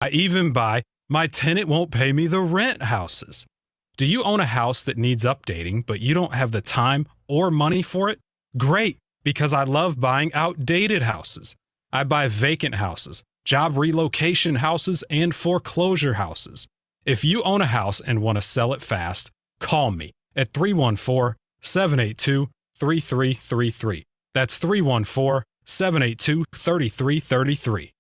I even buy my tenant won't pay me the rent houses. Do you own a house that needs updating, but you don't have the time or money for it? Great, because I love buying outdated houses. I buy vacant houses, job relocation houses, and foreclosure houses. If you own a house and want to sell it fast, call me at 314-782-3333. That's 314-782-3333.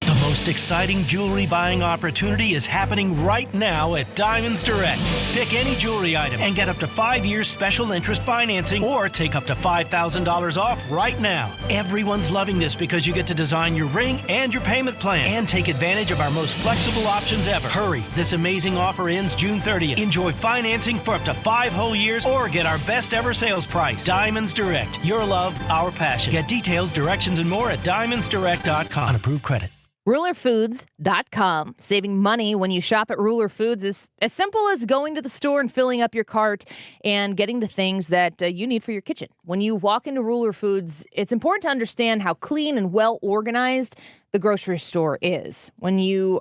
The most exciting jewelry buying opportunity is happening right now at Diamonds Direct. Pick any jewelry item and get up to 5 years special interest financing or take up to $5,000 off right now. Everyone's loving this because you get to design your ring and your payment plan and take advantage of our most flexible options ever. Hurry, this amazing offer ends June 30th. Enjoy financing for up to 5 whole years or get our best ever sales price. Diamonds Direct. Your love, our passion. Get details, directions, and more at diamondsdirect.com. On approved credit. RulerFoods.com. Saving money when you shop at Ruler Foods is as simple as going to the store and filling up your cart and getting the things that you need for your kitchen. When you walk into Ruler Foods, it's important to understand how clean and well organized the grocery store is. When you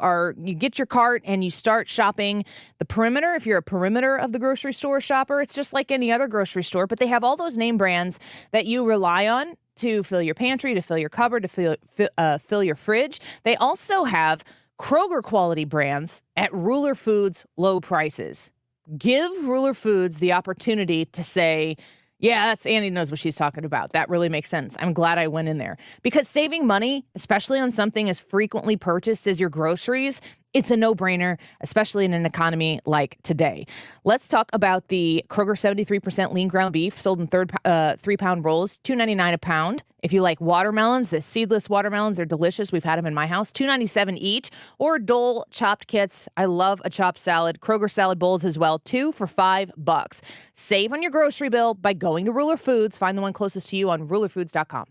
get your cart and you start shopping the perimeter, if you're a perimeter of the grocery store shopper, it's just like any other grocery store, but they have all those name brands that you rely on to fill your pantry, to fill your cupboard, to fill your fridge. They also have Kroger quality brands at Ruler Foods low prices. Give Ruler Foods the opportunity to say, yeah, that's Annie knows what she's talking about. That really makes sense. I'm glad I went in there. Because saving money, especially on something as frequently purchased as your groceries, it's a no-brainer, especially in an economy like today. Let's talk about the Kroger 73% lean ground beef sold in 3-pound rolls, $2.99 a pound. If you like watermelons, the seedless watermelons, they're delicious. We've had them in my house, $2.97 each. Or Dole chopped kits. I love a chopped salad. Kroger salad bowls as well, 2 for $5. Save on your grocery bill by going to Ruler Foods. Find the one closest to you on rulerfoods.com.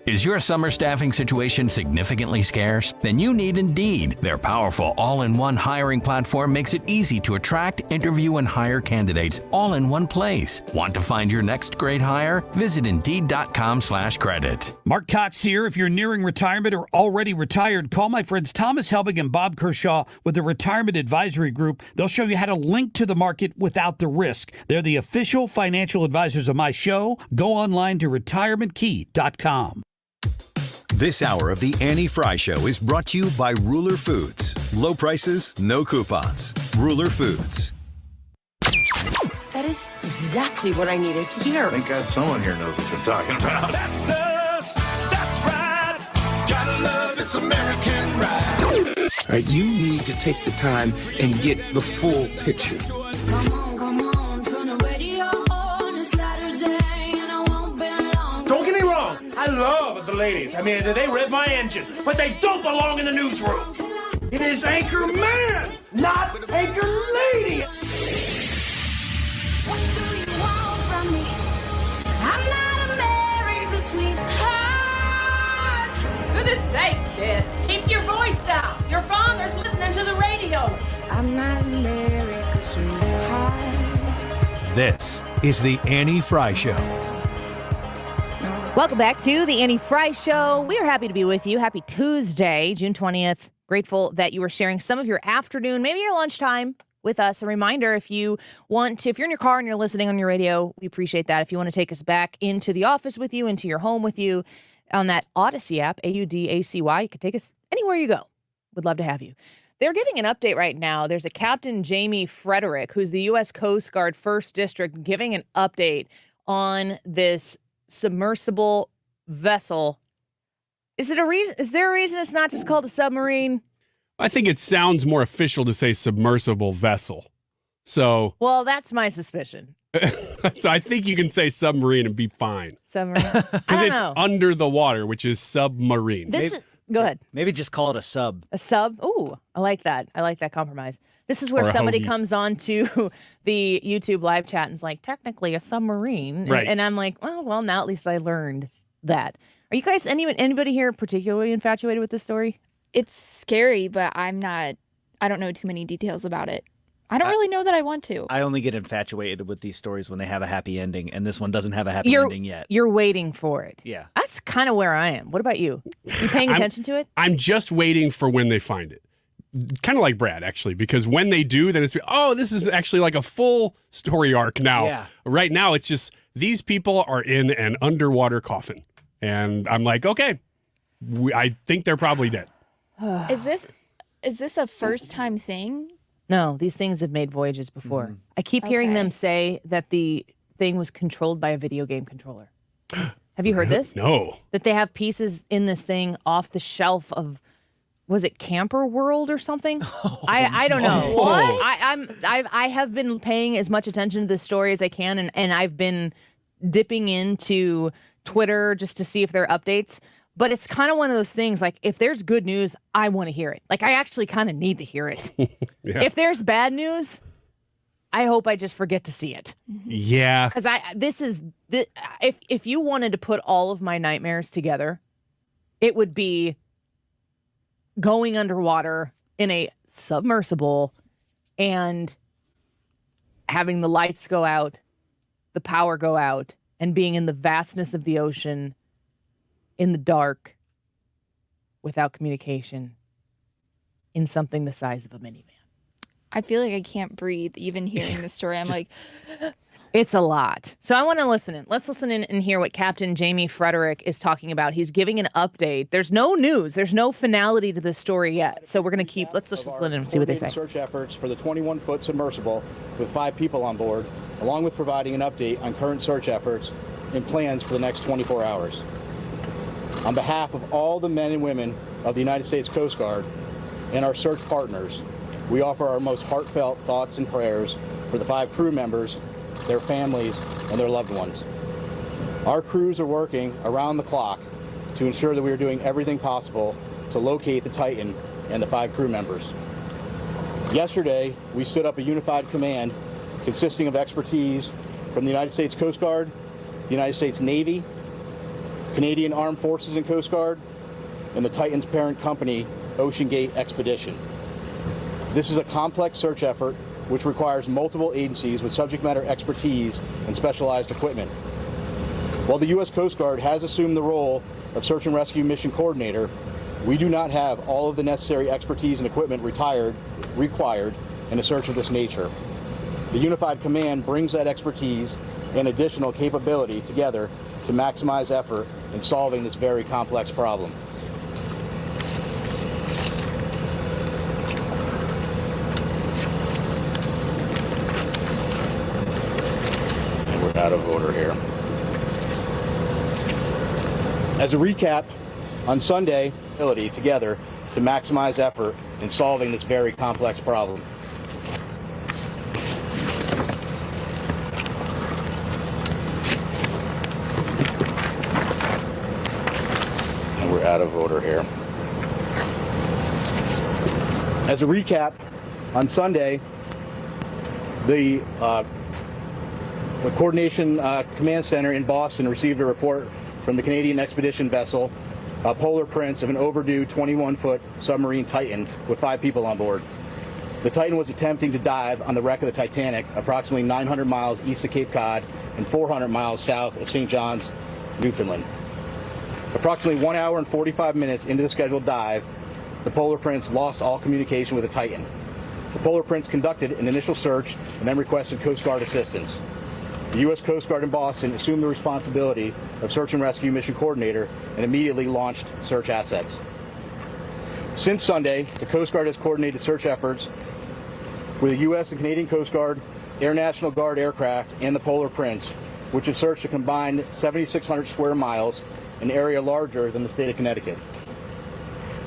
Is your summer staffing situation significantly scarce? Then you need Indeed. Their powerful all-in-one hiring platform makes it easy to attract, interview, and hire candidates all in one place. Want to find your next great hire? Visit Indeed.com/credit. Mark Cox here. If you're nearing retirement or already retired, call my friends Thomas Helbig and Bob Kershaw with the Retirement Advisory Group. They'll show you how to link to the market without the risk. They're the official financial advisors of my show. Go online to retirementkey.com. This hour of the Annie Frey Show is brought to you by Ruler Foods. Low prices, no coupons. Ruler Foods. That is exactly what I needed to hear. Thank God someone here knows what they're talking about. That's us. That's right. Gotta love this American ride. You need to take the time and get the full picture. Come on, turn the radio on. It's Saturday and I won't be long. Don't get me wrong. I love the ladies. I mean, they rev my engine, but they don't belong in the newsroom. It is Anchor Man, not Anchor Lady. What do you want from me? I'm not America's sweetheart. Goodness sake, kid. Keep your voice down. Your father's listening to the radio. I'm not America's sweetheart. This is the Annie Frey Show. Welcome back to the Annie Frey Show. We are happy to be with you. Happy Tuesday, June 20th. Grateful that you are sharing some of your afternoon, maybe your lunchtime with us. A reminder, if you're in your car and you're listening on your radio, we appreciate that. If you want to take us back into the office with you, into your home with you on that Odyssey app, AUDACY, you can take us anywhere you go. Would love to have you. They're giving an update right now. There's a Captain Jamie Frederick, who's the U.S. Coast Guard 1st District, giving an update on this submersible vessel. Is there a reason it's not just called a submarine? I think it sounds more official to say submersible vessel. So, well, that's my suspicion. So I think you can say submarine and be fine. Submarine. Because it's under the water, which is submarine. Go ahead. Maybe just call it a sub. A sub? Ooh, I like that. I like that compromise. This is where somebody comes on to the YouTube live chat and is like, technically a submarine. Right. And I'm like, well, now at least I learned that. Are you guys, anybody here particularly infatuated with this story? It's scary, but I don't know too many details about it. I don't really know that I want to. I only get infatuated with these stories when they have a happy ending, and this one doesn't have a happy ending yet. You're waiting for it. Yeah. That's kind of where I am. What about you? You paying attention to it? I'm just waiting for when they find it. Kind of like Brad, actually, because when they do, then it's, this is actually like a full story arc now. Yeah. Right now, it's just these people are in an underwater coffin. And I'm like, okay, I think they're probably dead. Is this a first-time thing? No, these things have made voyages before. I keep hearing them say that the thing was controlled by a video game controller. Have you heard this? No. That they have pieces in this thing off the shelf of, was it Camper World or something? I don't know. What? I have been paying as much attention to this story as I can, and I've been dipping into Twitter just to see if there are updates. But it's kind of one of those things, like, if there's good news, I want to hear it. Like, I actually kind of need to hear it. Yeah. If there's bad news, I hope I just forget to see it. Yeah. Because if you wanted to put all of my nightmares together, it would be going underwater in a submersible and having the lights go out, the power go out, and being in the vastness of the ocean in the dark without communication in something the size of a minivan. I feel like I can't breathe even hearing the story. I'm like, it's a lot. So I want to listen in. Let's listen in and hear what Captain Jamie Frederick is talking about. He's giving an update. There's no news. There's no finality to the story yet. So we're going to let's just listen in and see what they say. Search efforts for the 21-foot submersible with 5 people on board, along with providing an update on current search efforts and plans for the next 24 hours. On behalf of all the men and women of the United States Coast Guard and our search partners, we offer our most heartfelt thoughts and prayers for the 5 crew members, their families, and their loved ones. Our crews are working around the clock to ensure that we are doing everything possible to locate the Titan and the 5 crew members. Yesterday, we stood up a unified command consisting of expertise from the United States Coast Guard, the United States Navy, Canadian Armed Forces and Coast Guard, and the Titan's parent company, Ocean Gate Expedition. This is a complex search effort which requires multiple agencies with subject matter expertise and specialized equipment. While the U.S. Coast Guard has assumed the role of search and rescue mission coordinator, we do not have all of the necessary expertise and equipment required in a search of this nature. The Unified Command brings that expertise and additional capability together to maximize effort in solving this very complex problem. And we're out of order here. As a recap, on Sunday, together to maximize effort in solving this very complex problem. We're out of order here. As a recap, on Sunday, the Coordination Command Center in Boston received a report from the Canadian expedition vessel Polar Prince of an overdue 21-foot submarine Titan with 5 people on board. The Titan was attempting to dive on the wreck of the Titanic approximately 900 miles east of Cape Cod and 400 miles south of St. John's, Newfoundland. Approximately 1 hour and 45 minutes into the scheduled dive, the Polar Prince lost all communication with the Titan. The Polar Prince conducted an initial search and then requested Coast Guard assistance. The U.S. Coast Guard in Boston assumed the responsibility of search and rescue mission coordinator and immediately launched search assets. Since Sunday, the Coast Guard has coordinated search efforts with the U.S. and Canadian Coast Guard, Air National Guard aircraft, and the Polar Prince, which have searched a combined 7,600 square miles, an area larger than the state of Connecticut.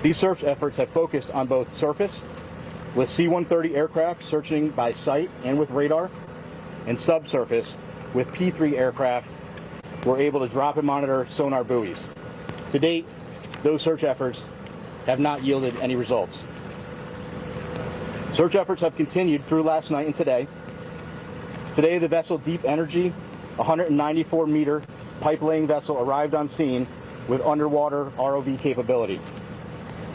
These search efforts have focused on both surface, with C-130 aircraft searching by sight and with radar, and subsurface, with P-3 aircraft were able to drop and monitor sonar buoys. To date, those search efforts have not yielded any results. Search efforts have continued through last night and today. Today, the vessel Deep Energy, a 194-meter pipe-laying vessel, arrived on scene with underwater ROV capability.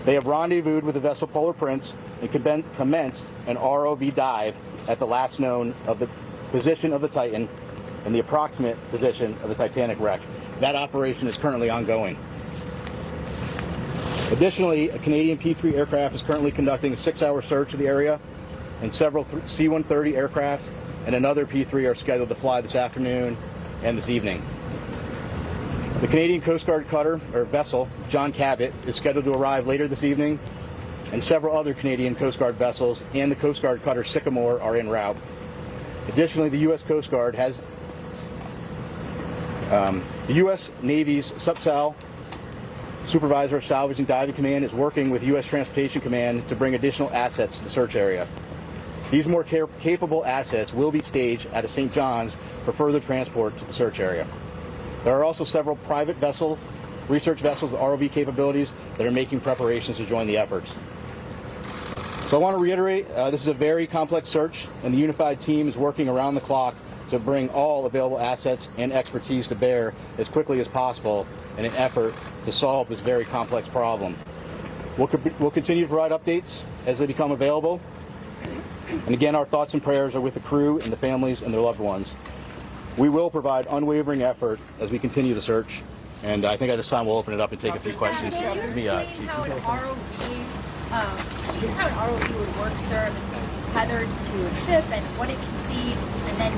They have rendezvoused with the vessel Polar Prince and commenced an ROV dive at the last known of the position of the Titan and the approximate position of the Titanic wreck. That operation is currently ongoing. Additionally, a Canadian P-3 aircraft is currently conducting a 6-hour search of the area, and several C-130 aircraft and another P-3 are scheduled to fly this afternoon and this evening. The Canadian Coast Guard cutter, or vessel, John Cabot, is scheduled to arrive later this evening, and several other Canadian Coast Guard vessels and the Coast Guard cutter Sycamore are en route. Additionally, the U.S. Coast Guard has the U.S. Navy's SUPSAL Supervisor of Salvage and Diving Command is working with U.S. Transportation Command to bring additional assets to the search area. These more capable assets will be staged out of St. John's for further transport to the search area. There are also several private research vessels with ROV capabilities that are making preparations to join the efforts. So I want to reiterate, this is a very complex search, and the unified team is working around the clock to bring all available assets and expertise to bear as quickly as possible in an effort to solve this very complex problem. We'll continue to provide updates as they become available. And again, our thoughts and prayers are with the crew and the families and their loved ones. We will provide unwavering effort as we continue the search. And I think at this time we'll open it up and take a few questions. Can you explain how an ROV would work, sir? It's tethered to a ship and what it can see, and then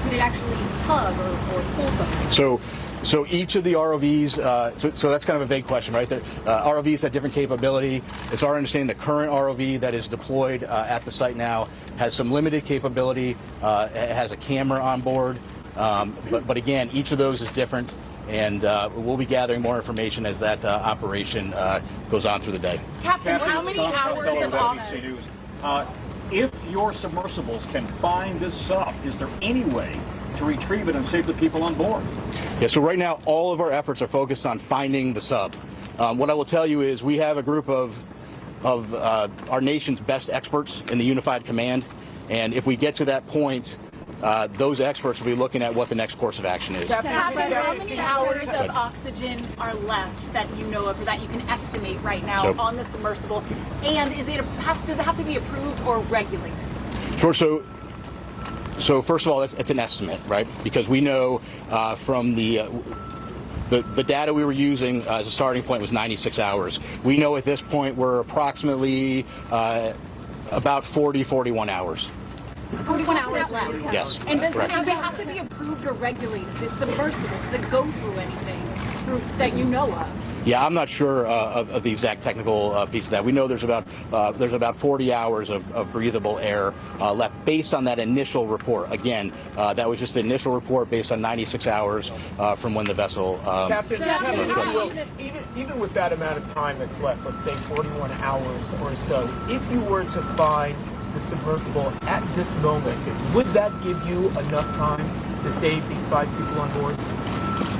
could it actually tug or pull something? So each of the ROVs, so that's kind of a vague question, right? The ROVs have different capability. It's our understanding the current ROV that is deployed at the site now has some limited capability. It has a camera on board, but again, each of those is different, and we'll be gathering more information as that operation goes on through the day. Captain, how many hours of oxygen? If your submersibles can find this sub, is there any way to retrieve it and save the people on board? Yeah, so right now all of our efforts are focused on finding the sub. What I will tell you is we have a group of our nation's best experts in the Unified Command, and if we get to that point, those experts will be looking at what the next course of action is. Captain, how many hours of oxygen are left that you know of, or that you can estimate right now on the submersible? And does it have to be approved or regulated? Sure. So first of all, it's an estimate, right? Because we know from the data we were using as a starting point was 96 hours. We know at this point we're approximately about 41 hours. 41 hours left. Yes. And does correct. they have to be approved or regulated? Does submersibles that go through anything that you know of? Yeah, I'm not sure of the exact technical piece of that. We know there's about 40 hours of breathable air left based on that initial report. Again, that was just the initial report based on 96 hours from when the vessel. Captain, even with that amount of time that's left, let's say 41 hours or so, if you were to find the submersible at this moment, would that give you enough time to save these 5 people on board?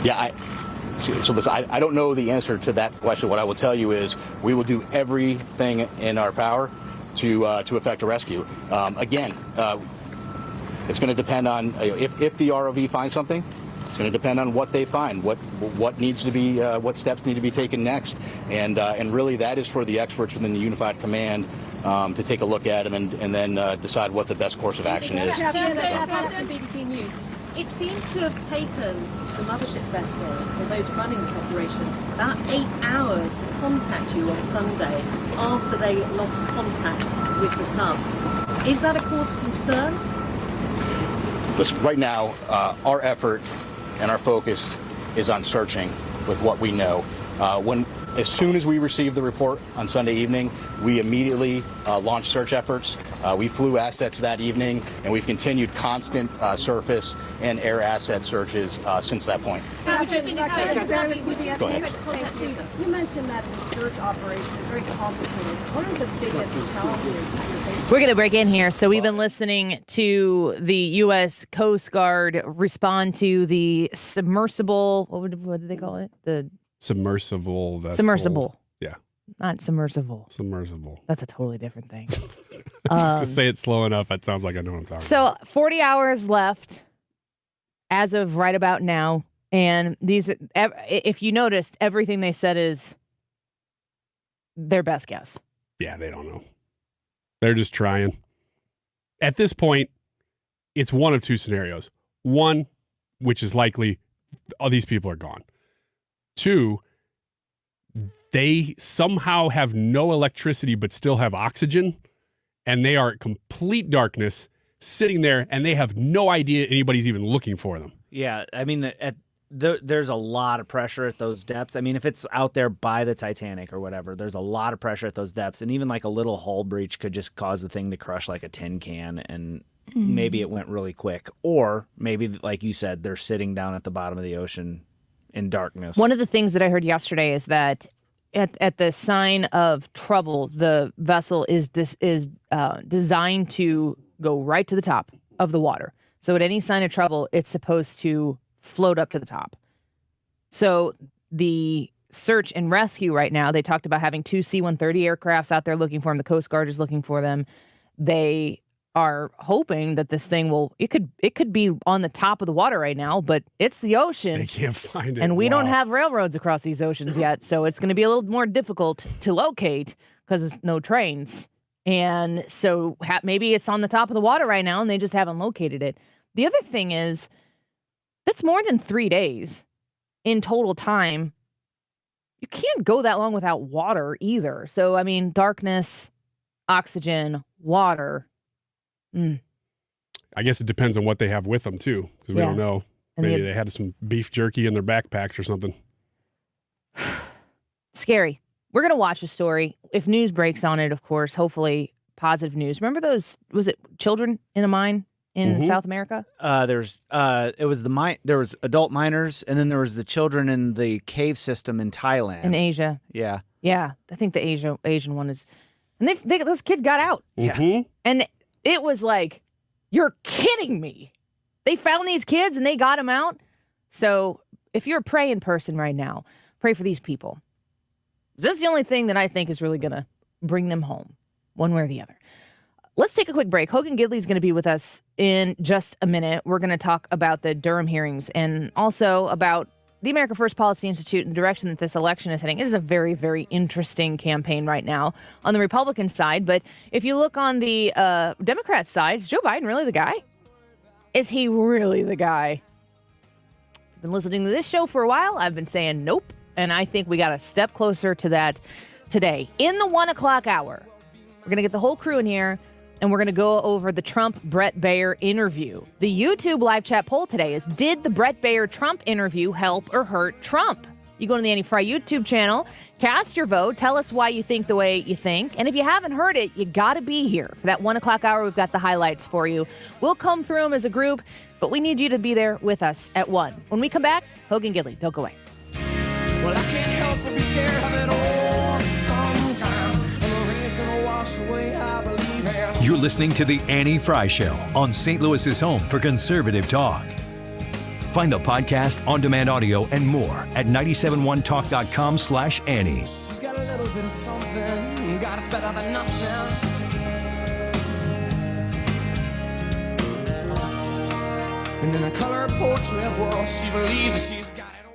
Yeah, so listen, I don't know the answer to that question. What I will tell you is we will do everything in our power to effect a rescue. Again, it's going to depend on if the ROV finds something. It's going to depend on what they find, what needs to be, what steps need to be taken next, and really that is for the experts within the Unified Command to take a look at and then decide what the best course of action is. BBC News. It seems to have taken the mothership vessel, or those running this operation, about 8 hours to contact you on Sunday after they lost contact with the sub. Is that a cause for concern? Listen, right now, our effort and our focus is on searching with what we know. As soon as we received the report on Sunday evening, we immediately launched search efforts. We flew assets that evening, and we've continued constant surface and air asset searches since that point. Go ahead. You mentioned that the search operation is very complicated. What are the biggest challenges? We're going to break in here. So we've been listening to the U.S. Coast Guard respond to the submersible. What did they call it? The submersible vessel. Submersible. Yeah. Not submersible. Submersible. That's a totally different thing. Just say it slow enough. It sounds like I know what I'm talking about. So 40 hours left as of right about now. And these, if you noticed, everything they said is their best guess. Yeah, they don't know. They're just trying. at this point, it's one of two scenarios. One, which is likely, all these people are gone. Two, they somehow have no electricity but still have oxygen, and they are complete darkness, sitting there, and they have no idea anybody's even looking for them. Yeah, I mean, there's a lot of pressure at those depths. I mean, if it's out there by the Titanic or whatever, there's a lot of pressure at those depths, and even like a little hull breach could just cause the thing to crush like a tin can, and maybe it went really quick. Or maybe, like you said, they're sitting down at the bottom of the ocean in darkness. One of the things that I heard yesterday is that at the sign of trouble, the vessel is designed to go right to the top of the water. So at any sign of trouble, it's supposed to float up to the top. So the search and rescue right now, they talked about having 2 C-130 aircrafts out there looking for them. The Coast Guard is looking for them. They are hoping that this thing it could be on the top of the water right now, but it's the ocean. They can't find it. And we don't have railroads across these oceans yet, so it's going to be a little more difficult to locate because there's no trains. And so maybe it's on the top of the water right now and they just haven't located it. The other thing is, that's more than 3 days in total time. You can't go that long without water either. So, I mean, darkness, oxygen, water. I guess it depends on what they have with them, too, because we don't know. And Maybe they had some beef jerky in their backpacks or something. Scary. We're going to watch a story. If news breaks on it, of course, hopefully positive news. Remember those, was it children in a mine in South America? There was adult miners, and then there was the children in the cave system in Thailand. In Asia. Yeah. Yeah. I think the Asian one is, and those kids got out. Yeah. And it was like, you're kidding me. They found these kids and they got them out. So if you're a praying person right now, pray for these people. This is the only thing that I think is really going to bring them home, one way or the other. Let's take a quick break. Hogan Gidley is going to be with us in just a minute. We're going to talk about the Durham hearings and also about the America First Policy Institute and the direction that this election is heading. It is a very, very interesting campaign right now on the Republican side. But if you look on the Democrat side, is Joe Biden really the guy? Is he really the guy? I've been listening to this show for a while. I've been saying nope. And I think we got a step closer to that today. In the 1 o'clock hour, we're going to get the whole crew in here. And we're going to go over the Trump-Bret Baier interview. The YouTube live chat poll today is, did the Bret Baier-Trump interview help or hurt Trump? You go to the Annie Frey YouTube channel, cast your vote, tell us why you think the way you think. And if you haven't heard it, you got to be here. For that 1 o'clock hour, we've got the highlights for you. We'll come through them as a group, but we need you to be there with us at 1. When we come back, Hogan Gidley, don't go away. Well, I can't help but be scared of it all sometimes. And the rain's gonna wash away, I believe. You're listening to The Annie Frey Show on St. Louis's home for conservative talk. Find the podcast, on-demand audio, and more at 971talk.com/Annie. She's got a little bit of something. God, it's better than nothing. And in a color portrait, well, she believes that she's got it all.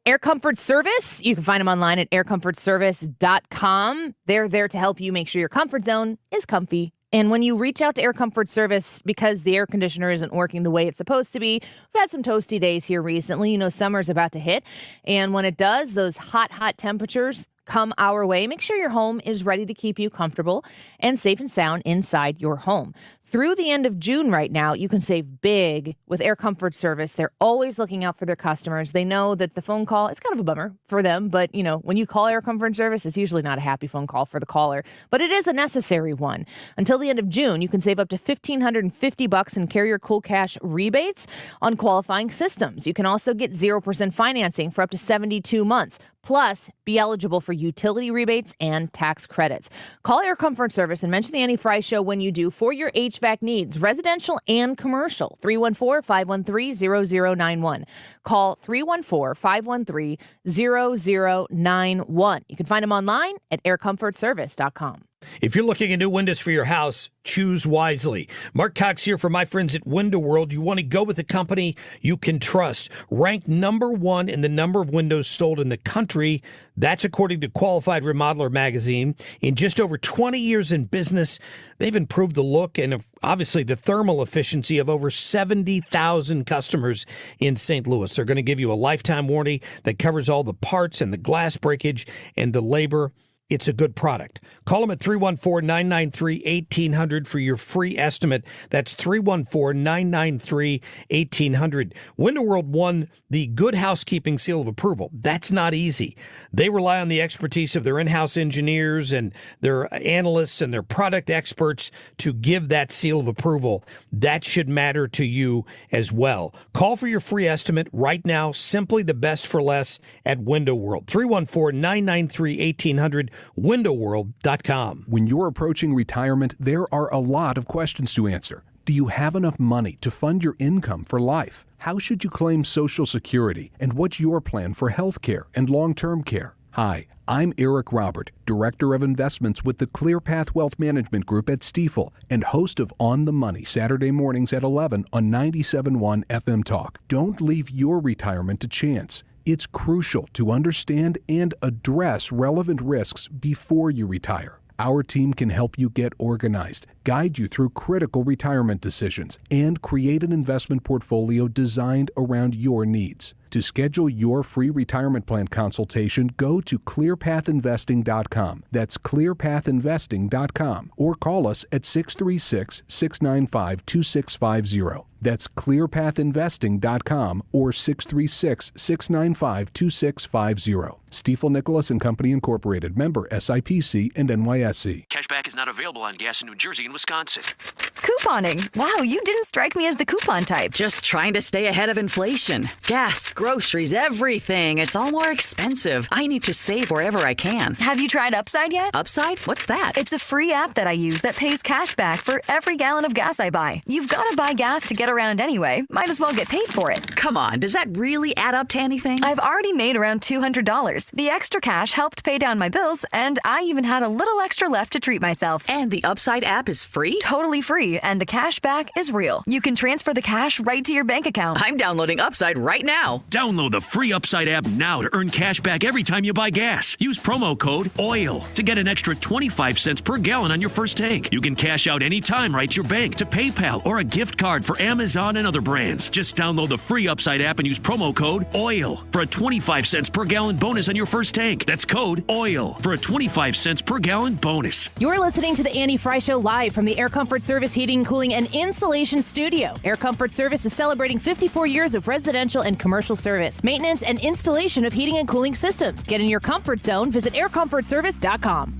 Air Comfort Service. You can find them online at aircomfortservice.com. They're there to help you make sure your comfort zone is comfy. And when you reach out to Air Comfort Service because the air conditioner isn't working the way it's supposed to be, we've had some toasty days here recently. You know, summer's about to hit. And when it does, those hot, hot temperatures come our way. Make sure your home is ready to keep you comfortable and safe and sound inside your home. Through the end of June right now, you can save big with Air Comfort Service. They're always looking out for their customers. They know that the phone call is kind of a bummer for them, but you know, when you call Air Comfort Service, it's usually not a happy phone call for the caller, but it is a necessary one. Until the end of June, you can save up to $1,550 in Carrier Cool Cash rebates on qualifying systems. You can also get 0% financing for up to 72 months. Plus, be eligible for utility rebates and tax credits. Call Air Comfort Service and mention the Annie Frey Show when you do for your HVAC needs, residential and commercial. 314-513-0091. Call 314-513-0091. You can find them online at aircomfortservice.com. If you're looking at new windows for your house, choose wisely. Mark Cox here for my friends at Window World. You want to go with a company you can trust. Ranked number one in the number of windows sold in the country. That's according to Qualified Remodeler magazine. In just over 20 years in business, they've improved the look and obviously the thermal efficiency of over 70,000 customers in St. Louis. They're going to give you a lifetime warranty that covers all the parts and the glass breakage and the labor. It's a good product. Call them at 314-993-1800 for your free estimate. That's 314-993-1800. Window World won the Good Housekeeping Seal of Approval. That's not easy. They rely on the expertise of their in-house engineers and their analysts and their product experts to give that seal of approval. That should matter to you as well. Call for your free estimate right now. Simply the best for less at Window World. 314-993-1800. WindowWorld.com. When you're approaching retirement, there are a lot of questions to answer. Do you have enough money to fund your income for life? How should you claim Social Security? And what's your plan for health care and long-term care? Hi, I'm Eric Robert, Director of Investments with the ClearPath Wealth Management Group at Stifel and host of On the Money Saturday mornings at 11 on 97.1 FM Talk. Don't leave your retirement to chance. It's crucial to understand and address relevant risks before you retire. Our team can help you get organized, guide you through critical retirement decisions, and create an investment portfolio designed around your needs. To schedule your free retirement plan consultation, go to clearpathinvesting.com. That's clearpathinvesting.com. Or call us at 636-695-2650. That's clearpathinvesting.com or 636-695-2650. Stifel Nicholas and Company Incorporated. Member SIPC and NYSE. Cashback is not available on gas in New Jersey and Wisconsin. Couponing. Wow, you didn't strike me as the coupon type. Just trying to stay ahead of inflation. Gas, groceries, everything. It's all more expensive. I need to save wherever I can. Have you tried Upside yet? Upside? What's that? It's a free app that I use that pays cash back for every gallon of gas I buy. You've got to buy gas to get around anyway. Might as well get paid for it. Come on, does that really add up to anything? I've already made around $200. The extra cash helped pay down my bills, and I even had a little extra left to treat myself. And the Upside app is free? Totally free, and the cash back is real. You can transfer the cash right to your bank account. I'm downloading Upside right now. Download the free Upside app now to earn cash back every time you buy gas. Use promo code OIL to get an extra 25 cents per gallon on your first tank. You can cash out anytime right to your bank, to PayPal, or a gift card for Amazon and other brands. Just download the free Upside app and use promo code OIL for a 25 cents per gallon bonus on your first tank. That's code OIL for a 25 cents per gallon bonus. You're listening to the Annie Frey Show live from the Air Comfort Service Heating, Cooling, and Insulation Studio. Air Comfort Service is celebrating 54 years of residential and commercial service, maintenance, and installation of heating and cooling systems. Get in your comfort zone. Visit aircomfortservice.com.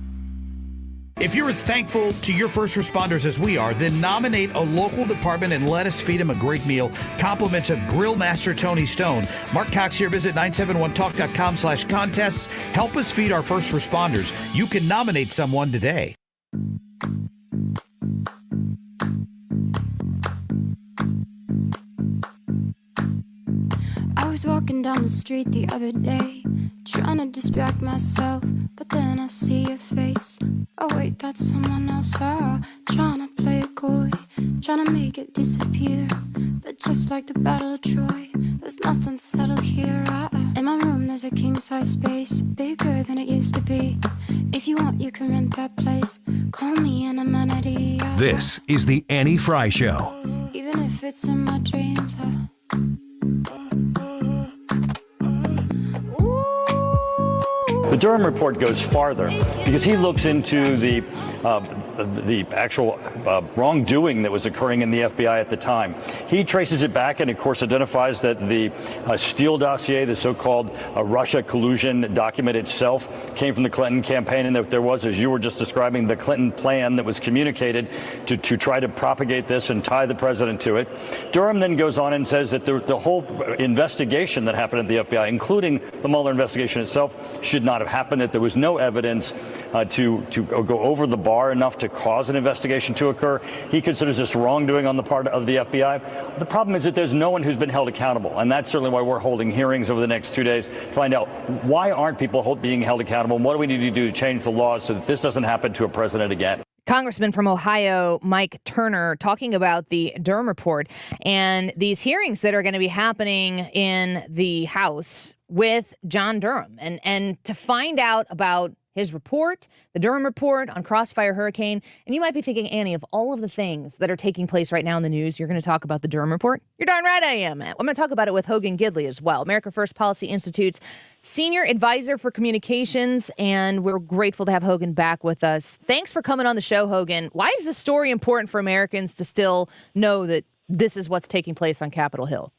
If you're as thankful to your first responders as we are, then nominate a local department and let us feed them a great meal. Compliments of Grill Master Tony Stone. Mark Cox here. Visit 971talk.com/contests. Help us feed our first responders. You can nominate someone today. I was walking down the street the other day, trying to distract myself, but then I see your face. Oh wait, that's someone else. Trying to play it coy, trying to make it disappear. But just like the Battle of Troy, there's nothing settled here. In my room there's a king-size space, bigger than it used to be. If you want, you can rent that place. Call me an amenity. This is the Annie Frey Show. Even if it's in my dreams. The Durham report goes farther because he looks into the actual wrongdoing that was occurring in the FBI at the time. He traces it back and, of course, identifies that the Steele dossier, the so-called Russia collusion document itself, came from the Clinton campaign, and that there was, as you were just describing, the Clinton plan that was communicated to try to propagate this and tie the president to it. Durham then goes on and says that the whole investigation that happened at the FBI, including the Mueller investigation itself, should not have happened, that there was no evidence to go over the bar bar enough to cause an investigation to occur. He considers this wrongdoing on the part of the FBI. The problem is that there's no one who's been held accountable, and that's certainly why we're holding hearings over the next 2 days to find out why aren't people being held accountable, and what do we need to do to change the laws so that this doesn't happen to a president again. Congressman from Ohio, Mike Turner, talking about the Durham report and these hearings that are going to be happening in the House with John Durham and to find out about his report, the Durham report on Crossfire Hurricane. And you might be thinking, Annie, of all of the things that are taking place right now in the news, you're going to talk about the Durham report? You're darn right I am. I'm going to talk about it with Hogan Gidley as well, America First Policy Institute's Senior Advisor for Communications. And we're grateful to have Hogan back with us. Thanks for coming on the show, Hogan. Why is this story important for Americans to still know that this is what's taking place on Capitol Hill?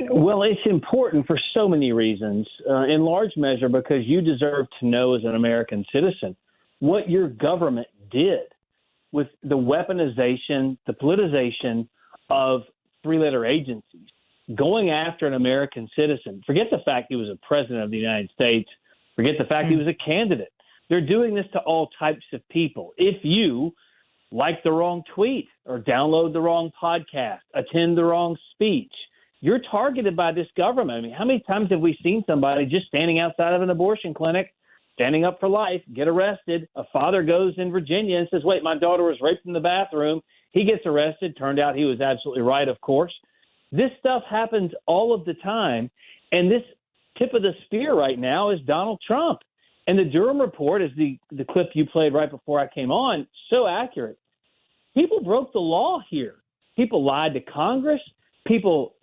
Well, it's important for so many reasons, in large measure because you deserve to know as an American citizen what your government did with the weaponization, the politicization of three-letter agencies, going after an American citizen. Forget the fact he was a president of the United States. Forget the fact he was a candidate. They're doing this to all types of people. If you like the wrong tweet or download the wrong podcast, attend the wrong speech, you're targeted by this government. I mean, how many times have we seen somebody just standing outside of an abortion clinic, standing up for life, get arrested? A father goes in Virginia and says, wait, my daughter was raped in the bathroom. He gets arrested. Turned out he was absolutely right, of course. This stuff happens all of the time. And this tip of the spear right now is Donald Trump. And the Durham report, is the clip you played right before I came on, so accurate. People broke the law here. People lied to Congress. People,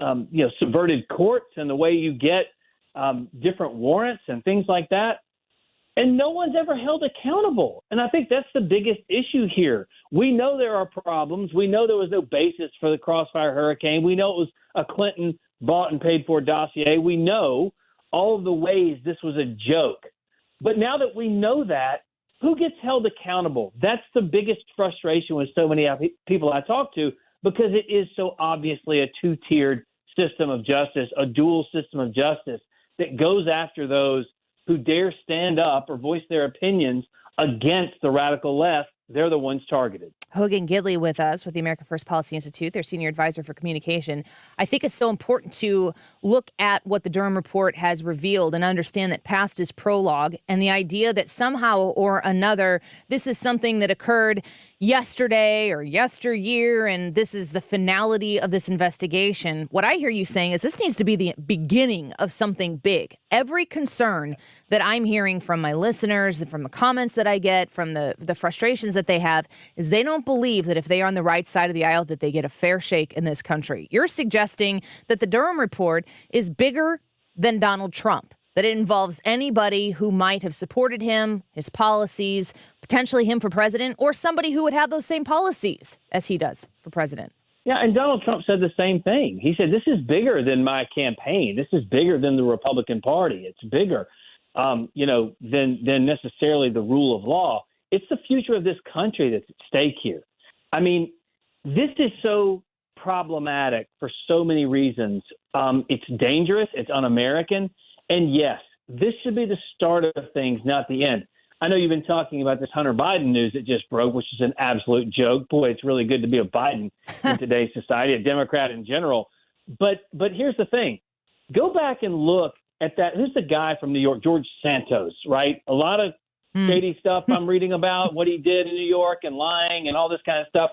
subverted courts and the way you get different warrants and things like that. And no one's ever held accountable. And I think that's the biggest issue here. We know there are problems. We know there was no basis for the Crossfire Hurricane. We know it was a Clinton bought and paid for dossier. We know all of the ways this was a joke. But now that we know that, who gets held accountable? That's the biggest frustration with so many people I talk to, because it is so obviously a two-tiered system of justice, a dual system of justice that goes after those who dare stand up or voice their opinions against the radical left. They're the ones targeted. Hogan Gidley with us with the America First Policy Institute, their Senior Advisor for Communication. I think it's so important to look at what the Durham report has revealed and understand that past is prologue, and the idea that somehow or another this is something that occurred yesterday or yesteryear, and this is the finality of this investigation. What I hear you saying is this needs to be the beginning of something big. Every concern that I'm hearing from my listeners, from the comments that I get, from the frustrations that they have, is they don't believe that if they are on the right side of the aisle that they get a fair shake in this country. You're suggesting that the Durham report is bigger than Donald Trump, that it involves anybody who might have supported him, his policies, potentially him for president, or somebody who would have those same policies as he does for president. Yeah, and Donald Trump said the same thing. He said, this is bigger than my campaign. This is bigger than the Republican Party. It's bigger, than necessarily the rule of law. It's the future of this country that's at stake here. I mean, this is so problematic for so many reasons. It's dangerous. It's un-American. And yes, this should be the start of things, not the end. I know you've been talking about this Hunter Biden news that just broke, which is an absolute joke. Boy, it's really good to be a Biden in today's society, a Democrat in general. But here's the thing. Go back and look at that. Who's the guy from New York? George Santos, right? A lot of shady stuff I'm reading about, what he did in New York and lying and all this kind of stuff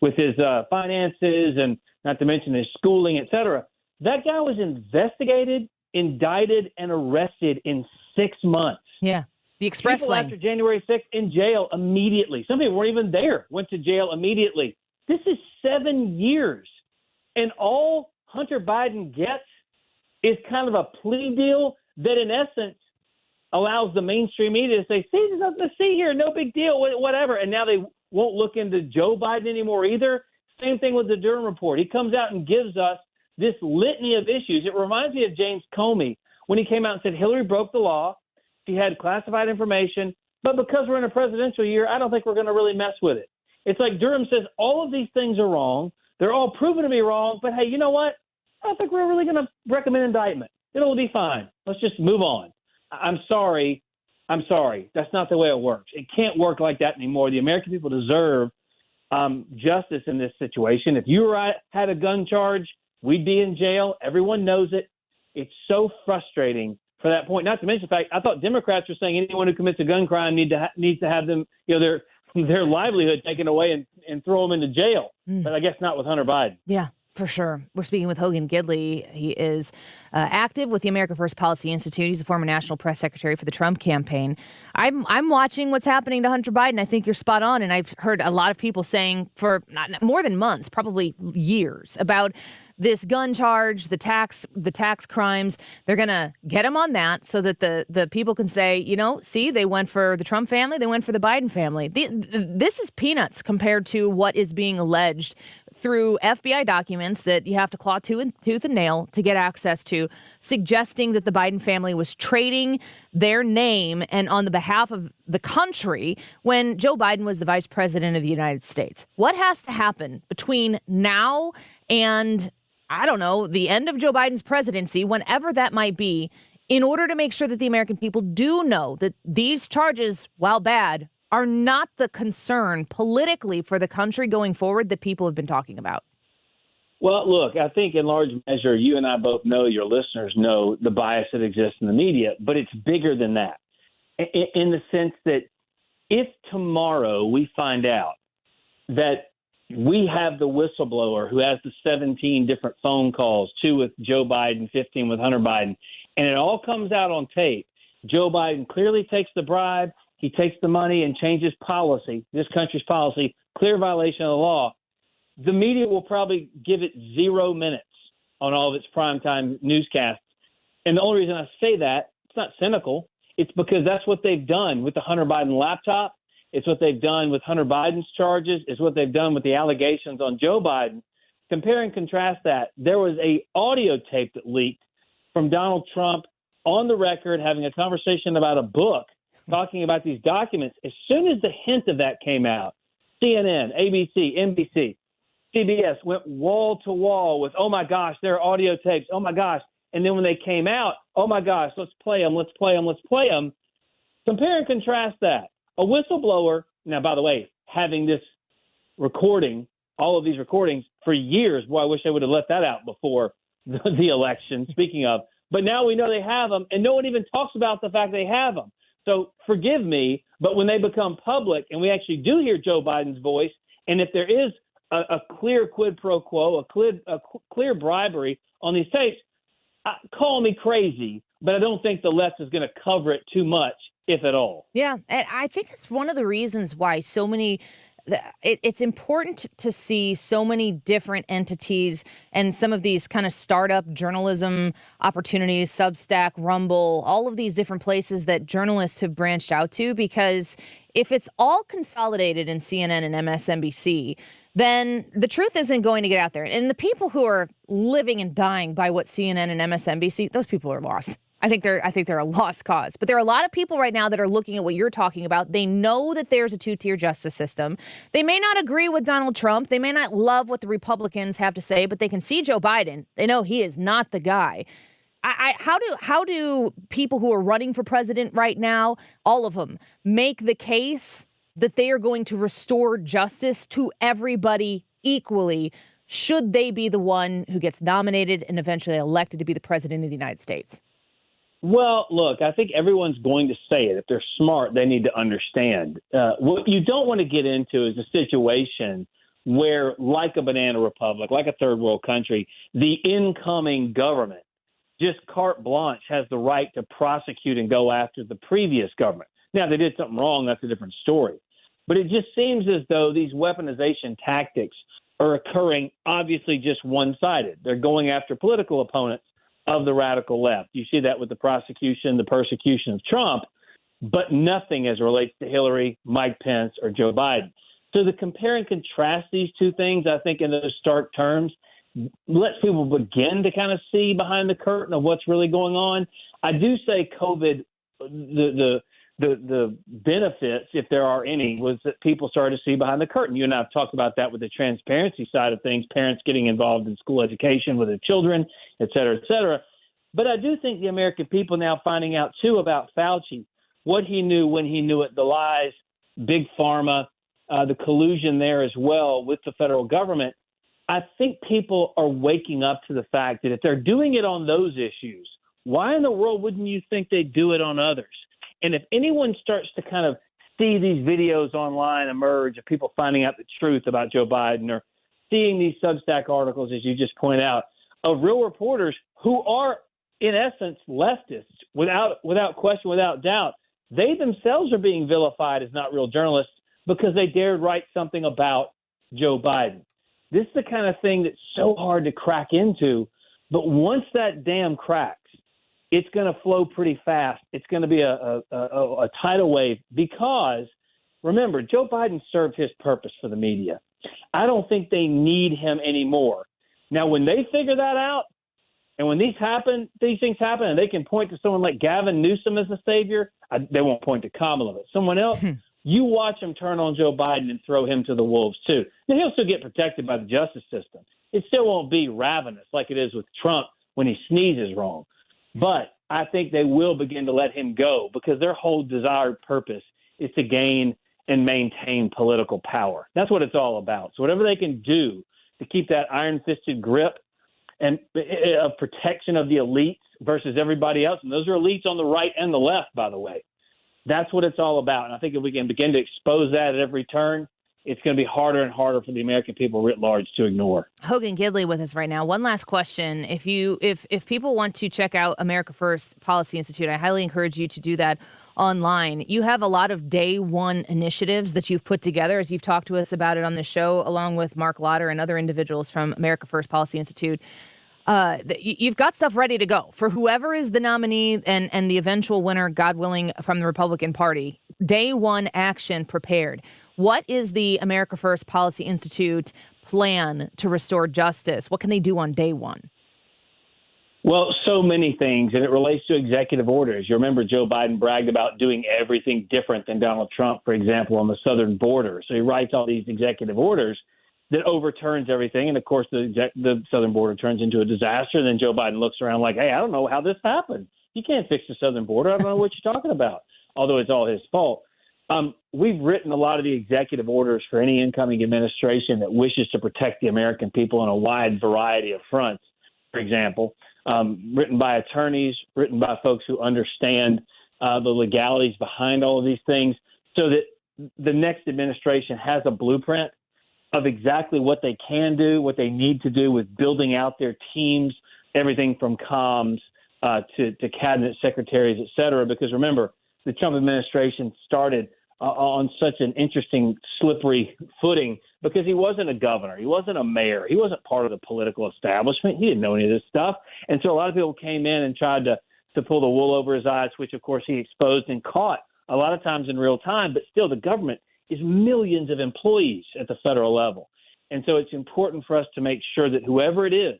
with his finances and not to mention his schooling, et cetera. That guy was investigated, indicted, and arrested in 6 months. Yeah. The express people lane. After January 6th in jail immediately. Some people weren't even there, went to jail immediately. This is 7 years. And all Hunter Biden gets is kind of a plea deal that in essence allows the mainstream media to say, see, there's nothing to see here, no big deal, whatever. And now they won't look into Joe Biden anymore either. Same thing with the Durham report. He comes out and gives us this litany of issues. It reminds me of James Comey when he came out and said Hillary broke the law. She had classified information, but because we're in a presidential year, I don't think we're going to really mess with it. It's like Durham says all of these things are wrong. They're all proven to be wrong, but hey, you know what? I don't think we're really going to recommend indictment. It'll be fine. Let's just move on. I'm sorry. I'm sorry. That's not the way it works. It can't work like that anymore. The American people deserve justice in this situation. If you had a gun charge, we'd be in jail. Everyone knows it. It's so frustrating for that point. Not to mention the fact, I thought Democrats were saying anyone who commits a gun crime needs to have them, their livelihood taken away and throw them into jail. But I guess not with Hunter Biden. Yeah. For sure. We're speaking with Hogan Gidley. He is active with the America First Policy Institute. He's a former national press secretary for the Trump campaign. I'm watching what's happening to Hunter Biden. I think you're spot on. And I've heard a lot of people saying for not more than months, probably years, about this gun charge, the tax crimes. They're going to get him on that so that the people can say, see, they went for the Trump family, they went for the Biden family. This is peanuts compared to what is being alleged through FBI documents that you have to claw tooth and nail to get access to, suggesting that the Biden family was trading their name and on the behalf of the country when Joe Biden was the vice president of the United States. What has to happen between now and, I don't know, the end of Joe Biden's presidency, whenever that might be, in order to make sure that the American people do know that these charges, while bad, are not the concern politically for the country going forward that people have been talking about? Well, look, I think in large measure, you and I both know, your listeners know the bias that exists in the media, but it's bigger than that in the sense that if tomorrow we find out that we have the whistleblower who has the 17 different phone calls, 2 with Joe Biden, 15 with Hunter Biden, and it all comes out on tape, Joe Biden clearly takes the bribe, he takes the money and changes policy, this country's policy, clear violation of the law, the media will probably give it 0 minutes on all of its primetime newscasts. And the only reason I say that, it's not cynical, it's because that's what they've done with the Hunter Biden laptop. It's what they've done with Hunter Biden's charges. It's what they've done with the allegations on Joe Biden. Compare and contrast that. There was a audio tape that leaked from Donald Trump on the record having a conversation about a book, talking about these documents. As soon as the hint of that came out, CNN, ABC, NBC, CBS went wall to wall with, oh my gosh, there are audio tapes. Oh my gosh. And then when they came out, oh my gosh, let's play them. Compare and contrast that. A whistleblower, now, by the way, having this recording, all of these recordings for years, boy, I wish they would have let that out before the election, speaking of. But now we know they have them, and no one even talks about the fact they have them. So forgive me, but when they become public and we actually do hear Joe Biden's voice, and if there is a clear quid pro quo, a clear bribery on these tapes, call me crazy, but I don't think the left is going to cover it too much, if at all. Yeah, and I think it's one of the reasons why so many it's important to see so many different entities and some of these kind of startup journalism opportunities, Substack, Rumble, all of these different places that journalists have branched out to, because if it's all consolidated in CNN and MSNBC, then the truth isn't going to get out there. And the people who are living and dying by what CNN and MSNBC, those people are lost. I think they're a lost cause. But there are a lot of people right now that are looking at what you're talking about. They know that there's a two-tier justice system. They may not agree with Donald Trump. They may not love what the Republicans have to say, but they can see Joe Biden. They know he is not the guy. How do people who are running for president right now, all of them, make the case that they are going to restore justice to everybody equally, should they be the one who gets nominated and eventually elected to be the president of the United States? Well, look, I think everyone's going to say it. If they're smart, they need to understand. What you don't want to get into is a situation where, like a banana republic, like a third world country, the incoming government just carte blanche has the right to prosecute and go after the previous government. Now, they did something wrong. That's a different story. But it just seems as though these weaponization tactics are occurring obviously just one-sided. They're going after political opponents of the radical left. You see that with the prosecution, the persecution of Trump, but nothing as it relates to Hillary, Mike Pence, or Joe Biden. So to compare and contrast these two things, I think in those stark terms, lets people begin to kind of see behind the curtain of what's really going on. I do say COVID, the benefits, if there are any, was that people started to see behind the curtain. You and I have talked about that with the transparency side of things, parents getting involved in school education with their children, et cetera, et cetera. But I do think the American people now finding out, too, about Fauci, what he knew when he knew it, the lies, big pharma, the collusion there as well with the federal government, I think people are waking up to the fact that if they're doing it on those issues, why in the world wouldn't you think they'd do it on others? And if anyone starts to kind of see these videos online emerge of people finding out the truth about Joe Biden, or seeing these Substack articles, as you just point out, of real reporters who are, in essence, leftists, without question, without doubt, they themselves are being vilified as not real journalists because they dared write something about Joe Biden. This is the kind of thing that's so hard to crack into, but once that dam cracks, it's going to flow pretty fast. It's going to be a tidal wave because, remember, Joe Biden served his purpose for the media. I don't think they need him anymore. Now, when they figure that out, and when these things happen, and they can point to someone like Gavin Newsom as a savior, they won't point to Kamala, but someone else, you watch them turn on Joe Biden and throw him to the wolves, too. Now, he'll still get protected by the justice system. It still won't be ravenous like it is with Trump when he sneezes wrong. But I think they will begin to let him go because their whole desired purpose is to gain and maintain political power. That's what it's all about. So whatever they can do to keep that iron-fisted grip and protection of the elites versus everybody else, and those are elites on the right and the left, by the way. That's what it's all about. And I think if we can begin to expose that at every turn, it's going to be harder and harder for the American people writ large to ignore. Hogan Gidley with us right now. One last question. If people want to check out America First Policy Institute, I highly encourage you to do that online. You have a lot of day one initiatives that you've put together, as you've talked to us about it on the show, along with Mark Lauder and other individuals from America First Policy Institute. You've got stuff ready to go for whoever is the nominee and the eventual winner, God willing, from the Republican Party. Day one action prepared. What is the America First Policy Institute plan to restore justice? What can they do on day one? Well, so many things, and it relates to executive orders. You remember Joe Biden bragged about doing everything different than Donald Trump, for example, on the southern border. So he writes all these executive orders that overturns everything. And, of course, the southern border turns into a disaster. And then Joe Biden looks around like, hey, I don't know how this happened. You can't fix the southern border. I don't know what you're talking about, although it's all his fault. We've written a lot of the executive orders for any incoming administration that wishes to protect the American people on a wide variety of fronts, for example, written by attorneys, written by folks who understand the legalities behind all of these things, so that the next administration has a blueprint of exactly what they can do, what they need to do with building out their teams, everything from comms to cabinet secretaries, et cetera. Because remember, the Trump administration started on such an interesting, slippery footing because he wasn't a governor. He wasn't a mayor. He wasn't part of the political establishment. He didn't know any of this stuff. And so a lot of people came in and tried to pull the wool over his eyes, which, of course, he exposed and caught a lot of times in real time. But still, the government is millions of employees at the federal level. And so it's important for us to make sure that whoever it is,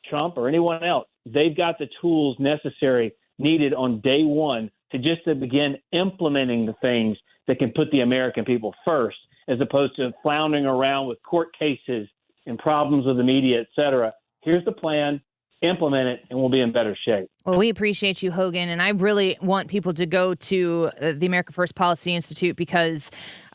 Trump or anyone else, they've got the tools necessary, needed on day one to begin implementing the things that can put the American people first, as opposed to floundering around with court cases and problems with the media, et cetera. Here's the plan, implement it, and we'll be in better shape. Well, we appreciate you, Hogan, and I really want people to go to the America First Policy Institute, because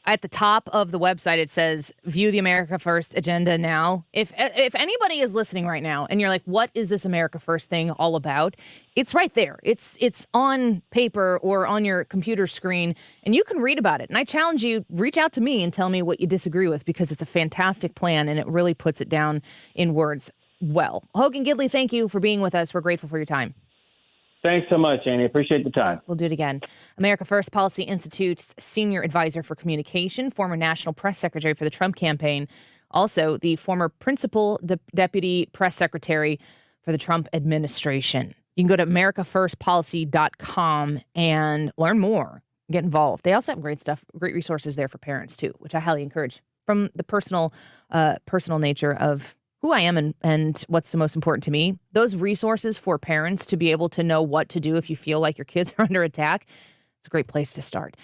at the top of the website, it says, view the America First agenda now. If anybody is listening right now and you're like, what is this America First thing all about? It's right there. It's on paper or on your computer screen, and you can read about it. And I challenge you, reach out to me and tell me what you disagree with, because it's a fantastic plan and it really puts it down in words well. Hogan Gidley, thank you for being with us. We're grateful for your time. Thanks so much, Annie. Appreciate the time. We'll do it again. America First Policy Institute's Senior Advisor for Communication, former National Press Secretary for the Trump campaign, also the former Principal Deputy Press Secretary for the Trump administration. You can go to americafirstpolicy.com and learn more, get involved. They also have great stuff, great resources there for parents, too, which I highly encourage, from the personal nature of who I am and what's the most important to me. Those resources for parents to be able to know what to do if you feel like your kids are under attack, it's a great place to start.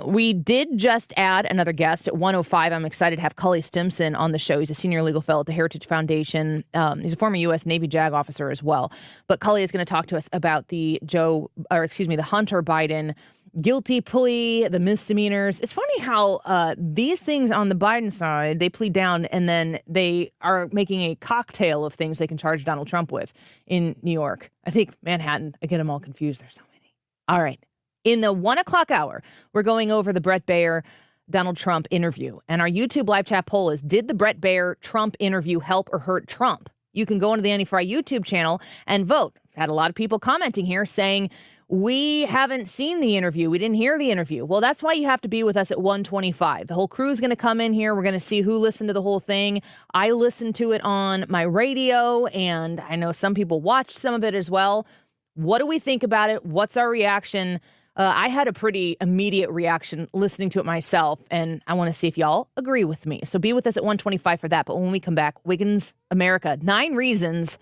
We did just add another guest at 1:05. I'm excited to have Cully Stimson on the show. He's a senior legal fellow at the Heritage Foundation. He's a former U.S. Navy JAG officer as well. But Cully is going to talk to us about the Hunter Biden guilty plea, the misdemeanors. It's funny how these things on the Biden side, they plead down and then they are making a cocktail of things they can charge Donald Trump with in New York. I think Manhattan, I get them all confused. There's so many. All right. In the 1 o'clock hour, we're going over the Bret Baier Donald Trump interview. And our YouTube live chat poll is, did the Bret Baier Trump interview help or hurt Trump? You can go into the Annie Frey YouTube channel and vote. Had a lot of people commenting here saying, we haven't seen the interview. We didn't hear the interview. Well, that's why you have to be with us at 1:25. The whole crew is going to come in here. We're going to see who listened to the whole thing. I listened to it on my radio, and I know some people watched some of it as well. What do we think about it? What's our reaction? I had a pretty immediate reaction listening to it myself, and I want to see if y'all agree with me. So be with us at 1:25 for that. But when we come back, Wiggins America, 9 reasons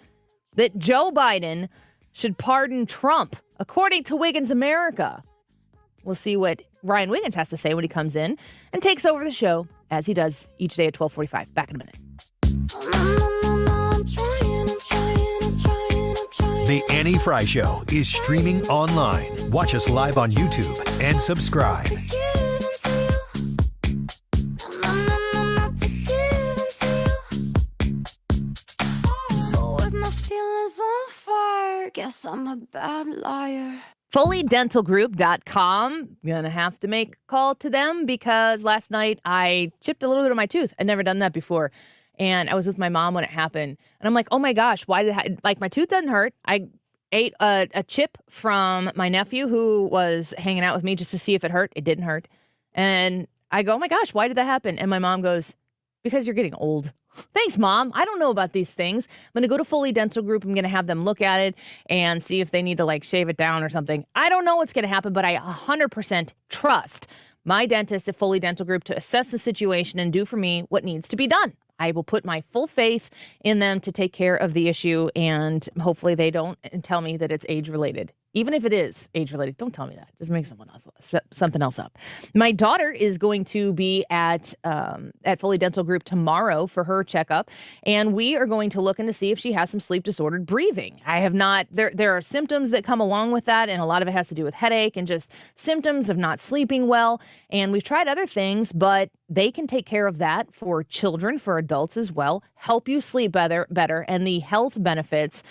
that Joe Biden should pardon Trump, according to Wiggins America. We'll see what Ryan Wiggins has to say when he comes in and takes over the show, as he does each day at 12:45. Back in a minute. The Annie Frey Show is streaming online. Watch us live on YouTube and subscribe. With my feelings on fire, guess I'm a bad liar. FoleyDentalGroup.com. Gonna have to make a call to them because last night I chipped a little bit of my tooth. I'd never done that before. And I was with my mom when it happened. And I'm like, oh my gosh, why did like my tooth doesn't hurt. I ate a chip from my nephew who was hanging out with me just to see if it hurt. It didn't hurt. And I go, oh my gosh, why did that happen? And my mom goes, because you're getting old. Thanks, Mom. I don't know about these things. I'm going to go to Foley Dental Group. I'm going to have them look at it and see if they need to like shave it down or something. I don't know what's going to happen, but I 100% trust my dentist at Foley Dental Group to assess the situation and do for me what needs to be done. I will put my full faith in them to take care of the issue, and hopefully they don't tell me that it's age-related. Even if it is age-related, don't tell me that. Just make something else up. My daughter is going to be at Foley Dental Group tomorrow for her checkup, and we are going to look into see if she has some sleep-disordered breathing. I have not. There are symptoms that come along with that, and a lot of it has to do with headache and just symptoms of not sleeping well. And we've tried other things, but they can take care of that for children, for adults as well, help you sleep better, and the health benefits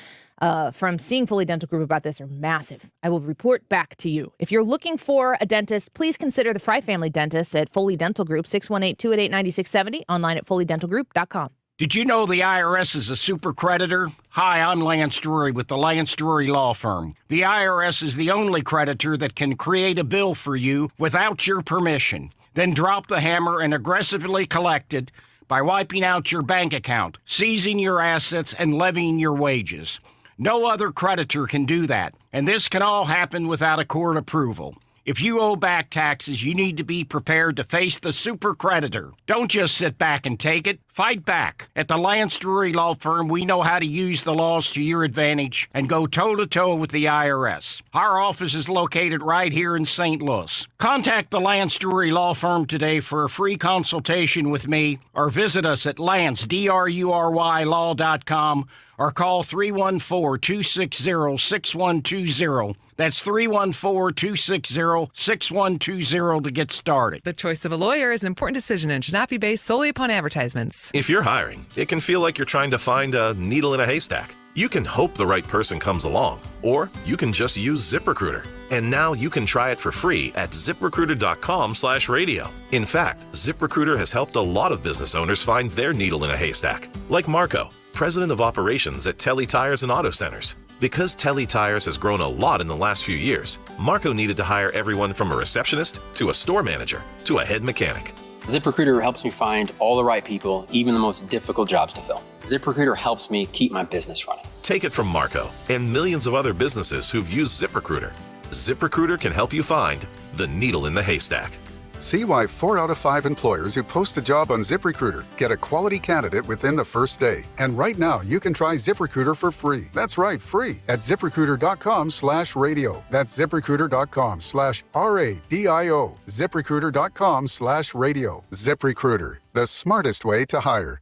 from seeing Foley Dental Group about this are massive. I will report back to you. If you're looking for a dentist, please consider the Frey Family Dentist at Foley Dental Group, 618-288-9670, online at FoleyDentalGroup.com. Did you know the IRS is a super creditor? Hi, I'm Lance Drury with the Lance Drury Law Firm. The IRS is the only creditor that can create a bill for you without your permission, then drop the hammer and aggressively collect it by wiping out your bank account, seizing your assets, and levying your wages. No other creditor can do that, and this can all happen without a court approval. If you owe back taxes, you need to be prepared to face the super creditor. Don't just sit back and take it. Fight back. At the Lance Drury Law Firm, we know how to use the laws to your advantage and go toe-to-toe with the IRS. Our office is located right here in St. Louis. Contact the Lance Drury Law Firm today for a free consultation with me, or visit us at lancedrurylaw.com or call 314-260-6120. That's 314-260-6120 to get started. The choice of a lawyer is an important decision and should not be based solely upon advertisements. If you're hiring, it can feel like you're trying to find a needle in a haystack. You can hope the right person comes along, or you can just use ZipRecruiter. And now you can try it for free at ZipRecruiter.com/radio. In fact, ZipRecruiter has helped a lot of business owners find their needle in a haystack, like Marco, president of operations at Telly Tires and Auto Centers. Because Telly Tires has grown a lot in the last few years, Marco needed to hire everyone from a receptionist to a store manager to a head mechanic. ZipRecruiter helps me find all the right people, even the most difficult jobs to fill. ZipRecruiter helps me keep my business running. Take it from Marco and millions of other businesses who've used ZipRecruiter. ZipRecruiter can help you find the needle in the haystack. See why 4 out of 5 employers who post a job on ZipRecruiter get a quality candidate within the first day. And right now, you can try ZipRecruiter for free. That's right, free at ZipRecruiter.com/radio. That's ZipRecruiter.com/RADIO. ZipRecruiter.com/radio. ZipRecruiter, the smartest way to hire.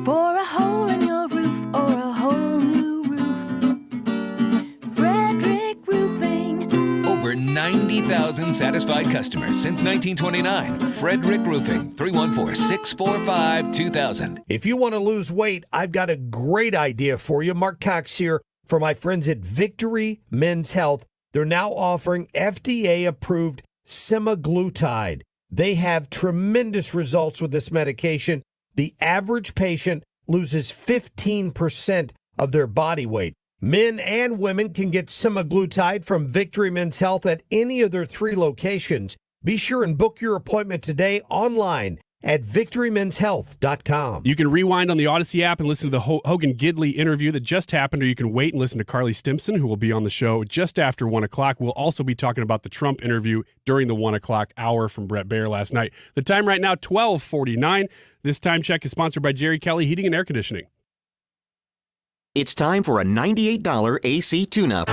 For a hole in your roof or a whole new roof, Frederick Roofing. Over 90,000 satisfied customers since 1929. Frederick Roofing, 314-645-2000. If you want to lose weight, I've got a great idea for you. Mark Cox here for my friends at Victory Men's Health. They're now offering FDA-approved semaglutide. They have tremendous results with this medication. The average patient loses 15% of their body weight. Men and women can get semaglutide from Victory Men's Health at any of their 3 locations. Be sure and book your appointment today online at victorymenshealth.com. You can rewind on the Odyssey app and listen to the Hogan Gidley interview that just happened, or you can wait and listen to Carly Stimson, who will be on the show just after 1 o'clock. We'll also be talking about the Trump interview during the 1 o'clock hour from Bret Baier last night. The time right now, 12:49. This time check is sponsored by Jerry Kelly Heating and Air Conditioning. It's time for a $98 AC tune-up.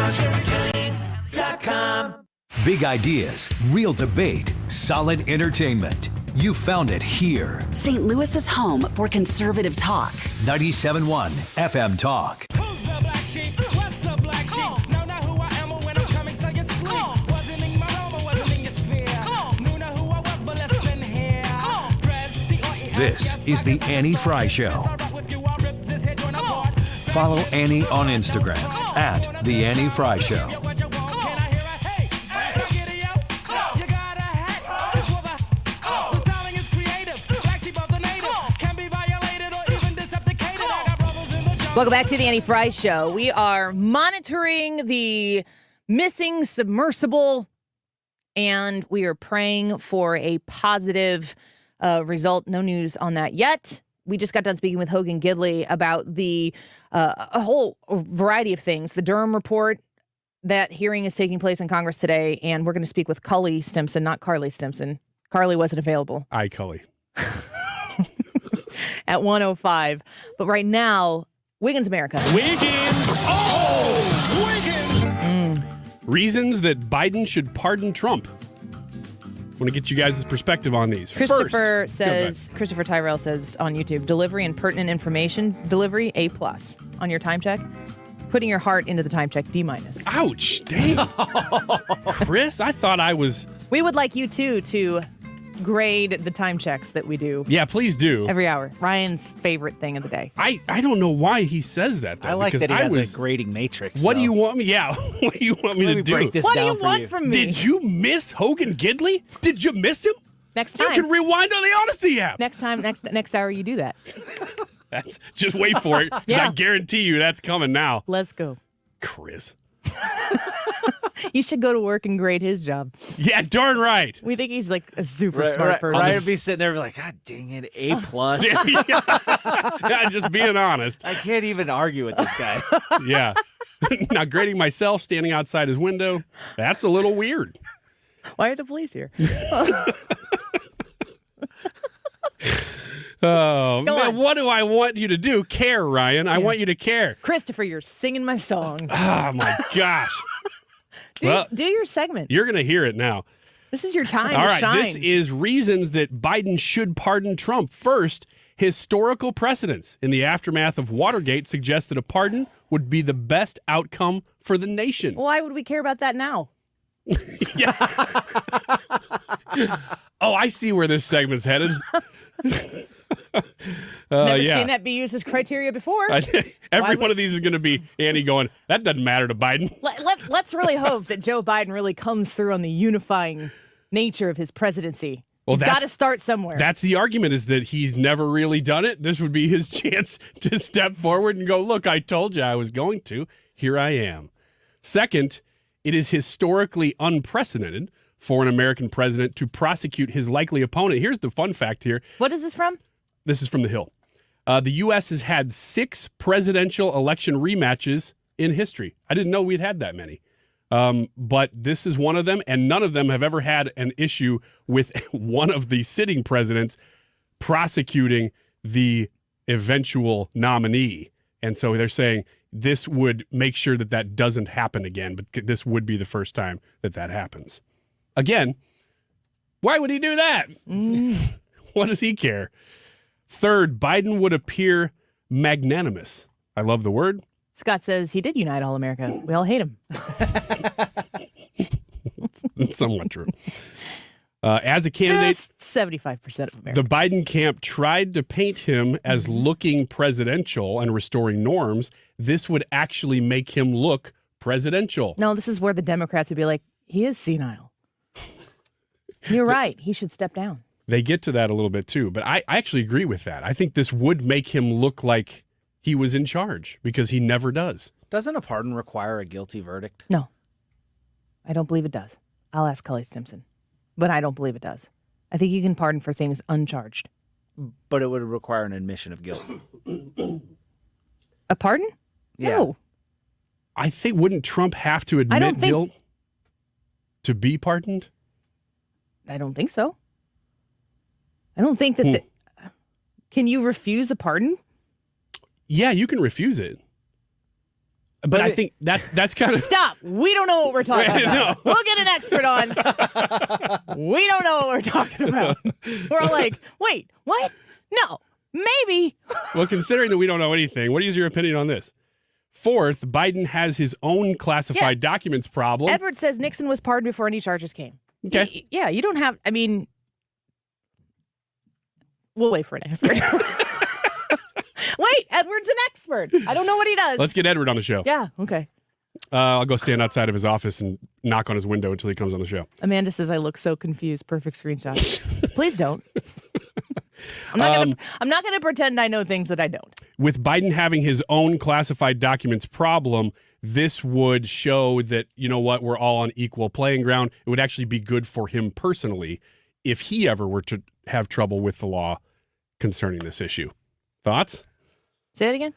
Big ideas, real debate, solid entertainment. You found it here. St. Louis's home for conservative talk. 97.1 FM Talk. This is the Annie Frey Show. Follow Annie on Instagram at The Annie Frey Show. Welcome back to the Annie Frey Show. We are monitoring the missing submersible, and we are praying for a positive result. No news on that yet. We just got done speaking with Hogan Gidley about the a whole variety of things. The Durham report, that hearing is taking place in Congress today, and we're going to speak with Cully Stimson, not Carly Stimson. Carly wasn't available. Aye, Cully. At 1:05. But right now, Wiggins America. Wiggins! Oh! Wiggins! Reasons that Biden should pardon Trump. I want to get you guys' perspective on these. Christopher First, Christopher Tyrell says on YouTube, delivery and pertinent information, delivery A+. On your time check, putting your heart into the time check, D-. Ouch, dang. Chris, I thought I was... We would like you, too, to grade the time checks that we do. Yeah, please do. Every hour. Ryan's favorite thing of the day. I don't know why he says that, though. I like that he has a grading matrix. What do you want me? Yeah, what do you want me to do? Break this what down do you for want from me? Did you miss Hogan Gidley? Did you miss him? Next time. You can rewind on the Odyssey app. Next hour you do that. That's just wait for it. 'Cause Yeah. I guarantee you that's coming now. Let's go. Chris. You should go to work and grade his job. Yeah, darn right. We think he's like a super smart person. Ryan would be sitting there like, God dang it, A+. Yeah, just being honest. I can't even argue with this guy. Yeah. Now, grading myself, standing outside his window, that's a little weird. Why are the police here? Oh, Go man, on. what do I want you to do? Care, Ryan. I want you to care. Christopher, you're singing my song. Oh, my gosh. Do your segment. You're going to hear it now. This is your time All to right, shine. this is reasons that Biden should pardon Trump. First, historical precedents in the aftermath of Watergate suggest that a pardon would be the best outcome for the nation. Why would we care about that now? Oh, I see where this segment's headed. Never seen that be used as criteria before. Every one of these is going to be Annie going, that doesn't matter to Biden. Let's really hope that Joe Biden really comes through on the unifying nature of his presidency. Well, He's got to start somewhere. That's the argument, is that he's never really done it. This would be his chance to step forward and go, look, I told you I was going to. Here I am. Second, it is historically unprecedented for an American president to prosecute his likely opponent. Here's the fun fact here. What is this from? This is from The Hill. The U.S. has had 6 presidential election rematches in history. I didn't know we'd had that many. But this is one of them, and none of them have ever had an issue with one of the sitting presidents prosecuting the eventual nominee. And so they're saying this would make sure that that doesn't happen again, but this would be the first time that that happens. Again, why would he do that? What does he care? Third, Biden would appear magnanimous. I love the word. Scott says he did unite all America. We all hate him. Somewhat true. As a candidate, just 75% of America. The Biden camp tried to paint him as looking presidential and restoring norms. This would actually make him look presidential. No, this is where the Democrats would be like, he is senile. You're right. He should step down. They get to that a little bit too, but I actually agree with that. I think this would make him look like he was in charge because he never does. Doesn't a pardon require a guilty verdict? No. I don't believe it does. I'll ask Kelly Stimson, but I don't believe it does. I think you can pardon for things uncharged. But it would require an admission of guilt. A pardon? Yeah. No. I think, wouldn't Trump have to admit guilt to be pardoned? I don't think so. I don't think that. Can you refuse a pardon? Yeah, you can refuse it. But I think that's kind of... Stop. We don't know what we're talking about. We'll get an expert on. We don't know what we're talking about. We're all like, wait, what? No, maybe. Well, considering that we don't know anything, what is your opinion on this? Fourth, Biden has his own classified documents problem. Edward says Nixon was pardoned before any charges came. Okay. Yeah, you don't have, I mean, we'll wait for an expert. Wait, Edward's an expert. I don't know what he does. Let's get Edward on the show. Yeah, okay. I'll go stand outside of his office and knock on his window until he comes on the show. Amanda says I look so confused. Perfect screenshot. Please don't. I'm not gonna pretend I know things that I don't. With Biden having his own classified documents problem, this would show that, you know what, we're all on equal playing ground. It would actually be good for him personally if he ever were to have trouble with the law concerning this issue. Thoughts? Say it again.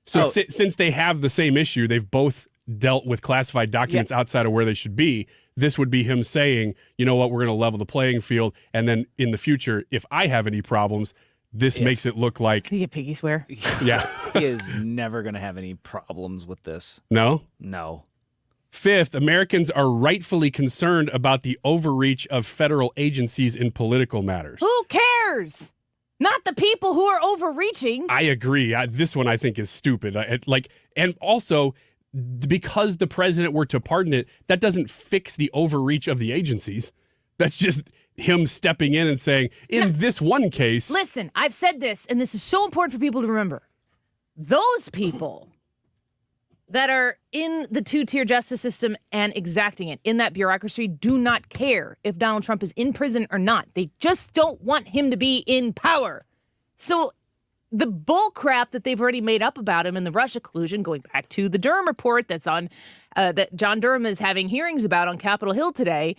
So since they have the same issue, they've both dealt with classified documents outside of where they should be. This would be him saying, you know what, we're going to level the playing field. And then in the future, if I have any problems, this makes it look like... You piggy swear. Yeah. He is never going to have any problems with this. No? No. Fifth, Americans are rightfully concerned about the overreach of federal agencies in political matters. Who cares? Not the people who are overreaching. I agree. This one I think is stupid. And also, because the president were to pardon it, that doesn't fix the overreach of the agencies. That's just him stepping in and saying, this one case. Listen, I've said this, and this is so important for people to remember. Those people that are in the two-tier justice system and exacting it in that bureaucracy do not care if Donald Trump is in prison or not. They just don't want him to be in power. So the bull crap that they've already made up about him in the Russia collusion, going back to the Durham report that's on that John Durham is having hearings about on Capitol Hill today,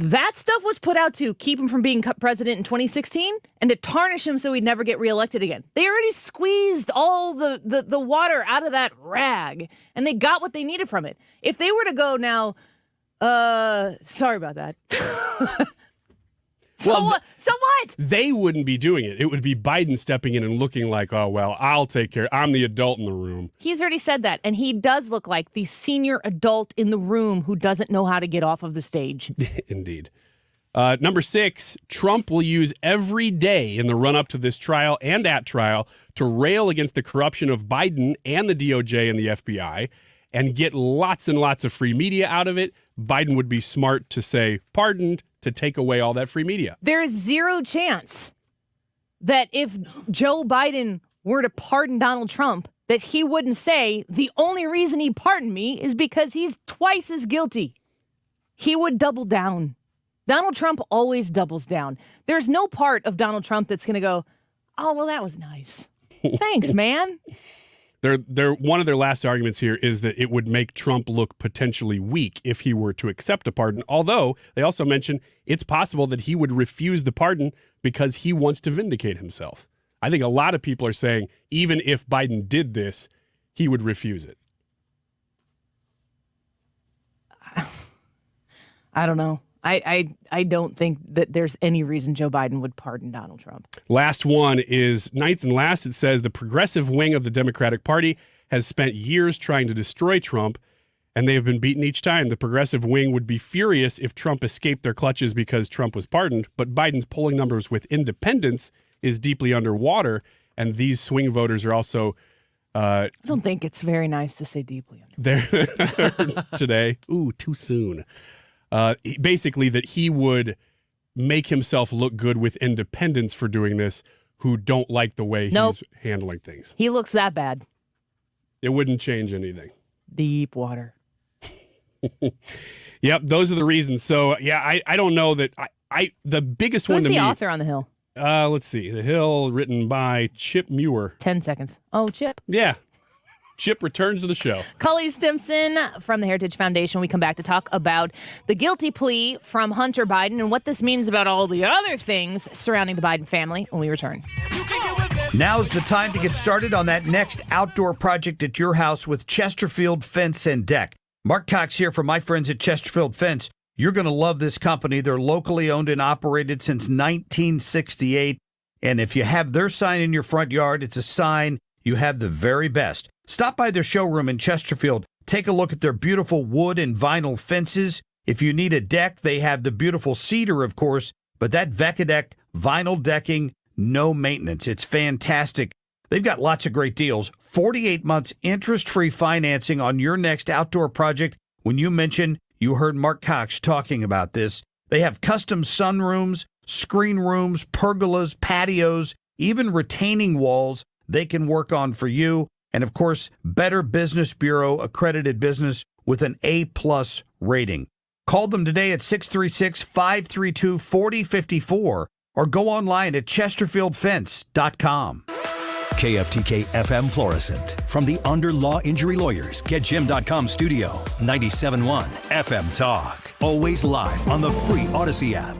that stuff was put out to keep him from being president in 2016 and to tarnish him so he'd never get reelected again. They already squeezed all the water out of that rag, and they got what they needed from it. If they were to go now, sorry about that. So what? They wouldn't be doing it. It would be Biden stepping in and looking like, oh, well, I'll take care. I'm the adult in the room. He's already said that, and he does look like the senior adult in the room who doesn't know how to get off of the stage. Indeed. Number 6, Trump will use every day in the run-up to this trial and at trial to rail against the corruption of Biden and the DOJ and the FBI and get lots and lots of free media out of it. Biden would be smart to say pardoned to take away all that free media. There is zero chance that if Joe Biden were to pardon Donald Trump, that he wouldn't say the only reason he pardoned me is because he's twice as guilty. He would double down. Donald Trump always doubles down. There's no part of Donald Trump that's going to go, oh, well, that was nice. Thanks, man. One of their last arguments here is that it would make Trump look potentially weak if he were to accept a pardon, although they also mention it's possible that he would refuse the pardon because he wants to vindicate himself. I think a lot of people are saying even if Biden did this, he would refuse it. I don't know. I don't think that there's any reason Joe Biden would pardon Donald Trump. Last one is ninth and last. It says the progressive wing of the Democratic Party has spent years trying to destroy Trump, and they have been beaten each time. The progressive wing would be furious if Trump escaped their clutches because Trump was pardoned, but Biden's polling numbers with independents is deeply underwater, and these swing voters are also... I don't think it's very nice to say deeply underwater. There today. Ooh, too soon. Basically, that he would make himself look good with independents for doing this who don't like the way he's handling things. He looks that bad. It wouldn't change anything. Deep water. Yep, those are the reasons. So, yeah, I don't know that the biggest one to me. Who's the author on The Hill? Let's see. The Hill, written by Chip Muir. 10 seconds. Oh, Chip. Yeah. Chip returns to the show. Cully Stimson from the Heritage Foundation. We come back to talk about the guilty plea from Hunter Biden and what this means about all the other things surrounding the Biden family when we return. Now's the time to get started on that next outdoor project at your house with Chesterfield Fence and Deck. Mark Cox here from my friends at Chesterfield Fence. You're going to love this company. They're locally owned and operated since 1968. And if you have their sign in your front yard, it's a sign you have the very best. Stop by their showroom in Chesterfield. Take a look at their beautiful wood and vinyl fences. If you need a deck, they have the beautiful cedar, of course, but that Vecadec vinyl decking, no maintenance. It's fantastic. They've got lots of great deals. 48 months interest-free financing on your next outdoor project. When you mention you heard Mark Cox talking about this, they have custom sunrooms, screen rooms, pergolas, patios, even retaining walls they can work on for you. And of course, Better Business Bureau accredited business with an A+ rating. Call them today at 636-532-4054 or go online at chesterfieldfence.com. KFTK FM Florissant. From the Under Law Injury Lawyers, GetJim.com studio. 97.1 FM Talk. Always live on the free Odyssey app.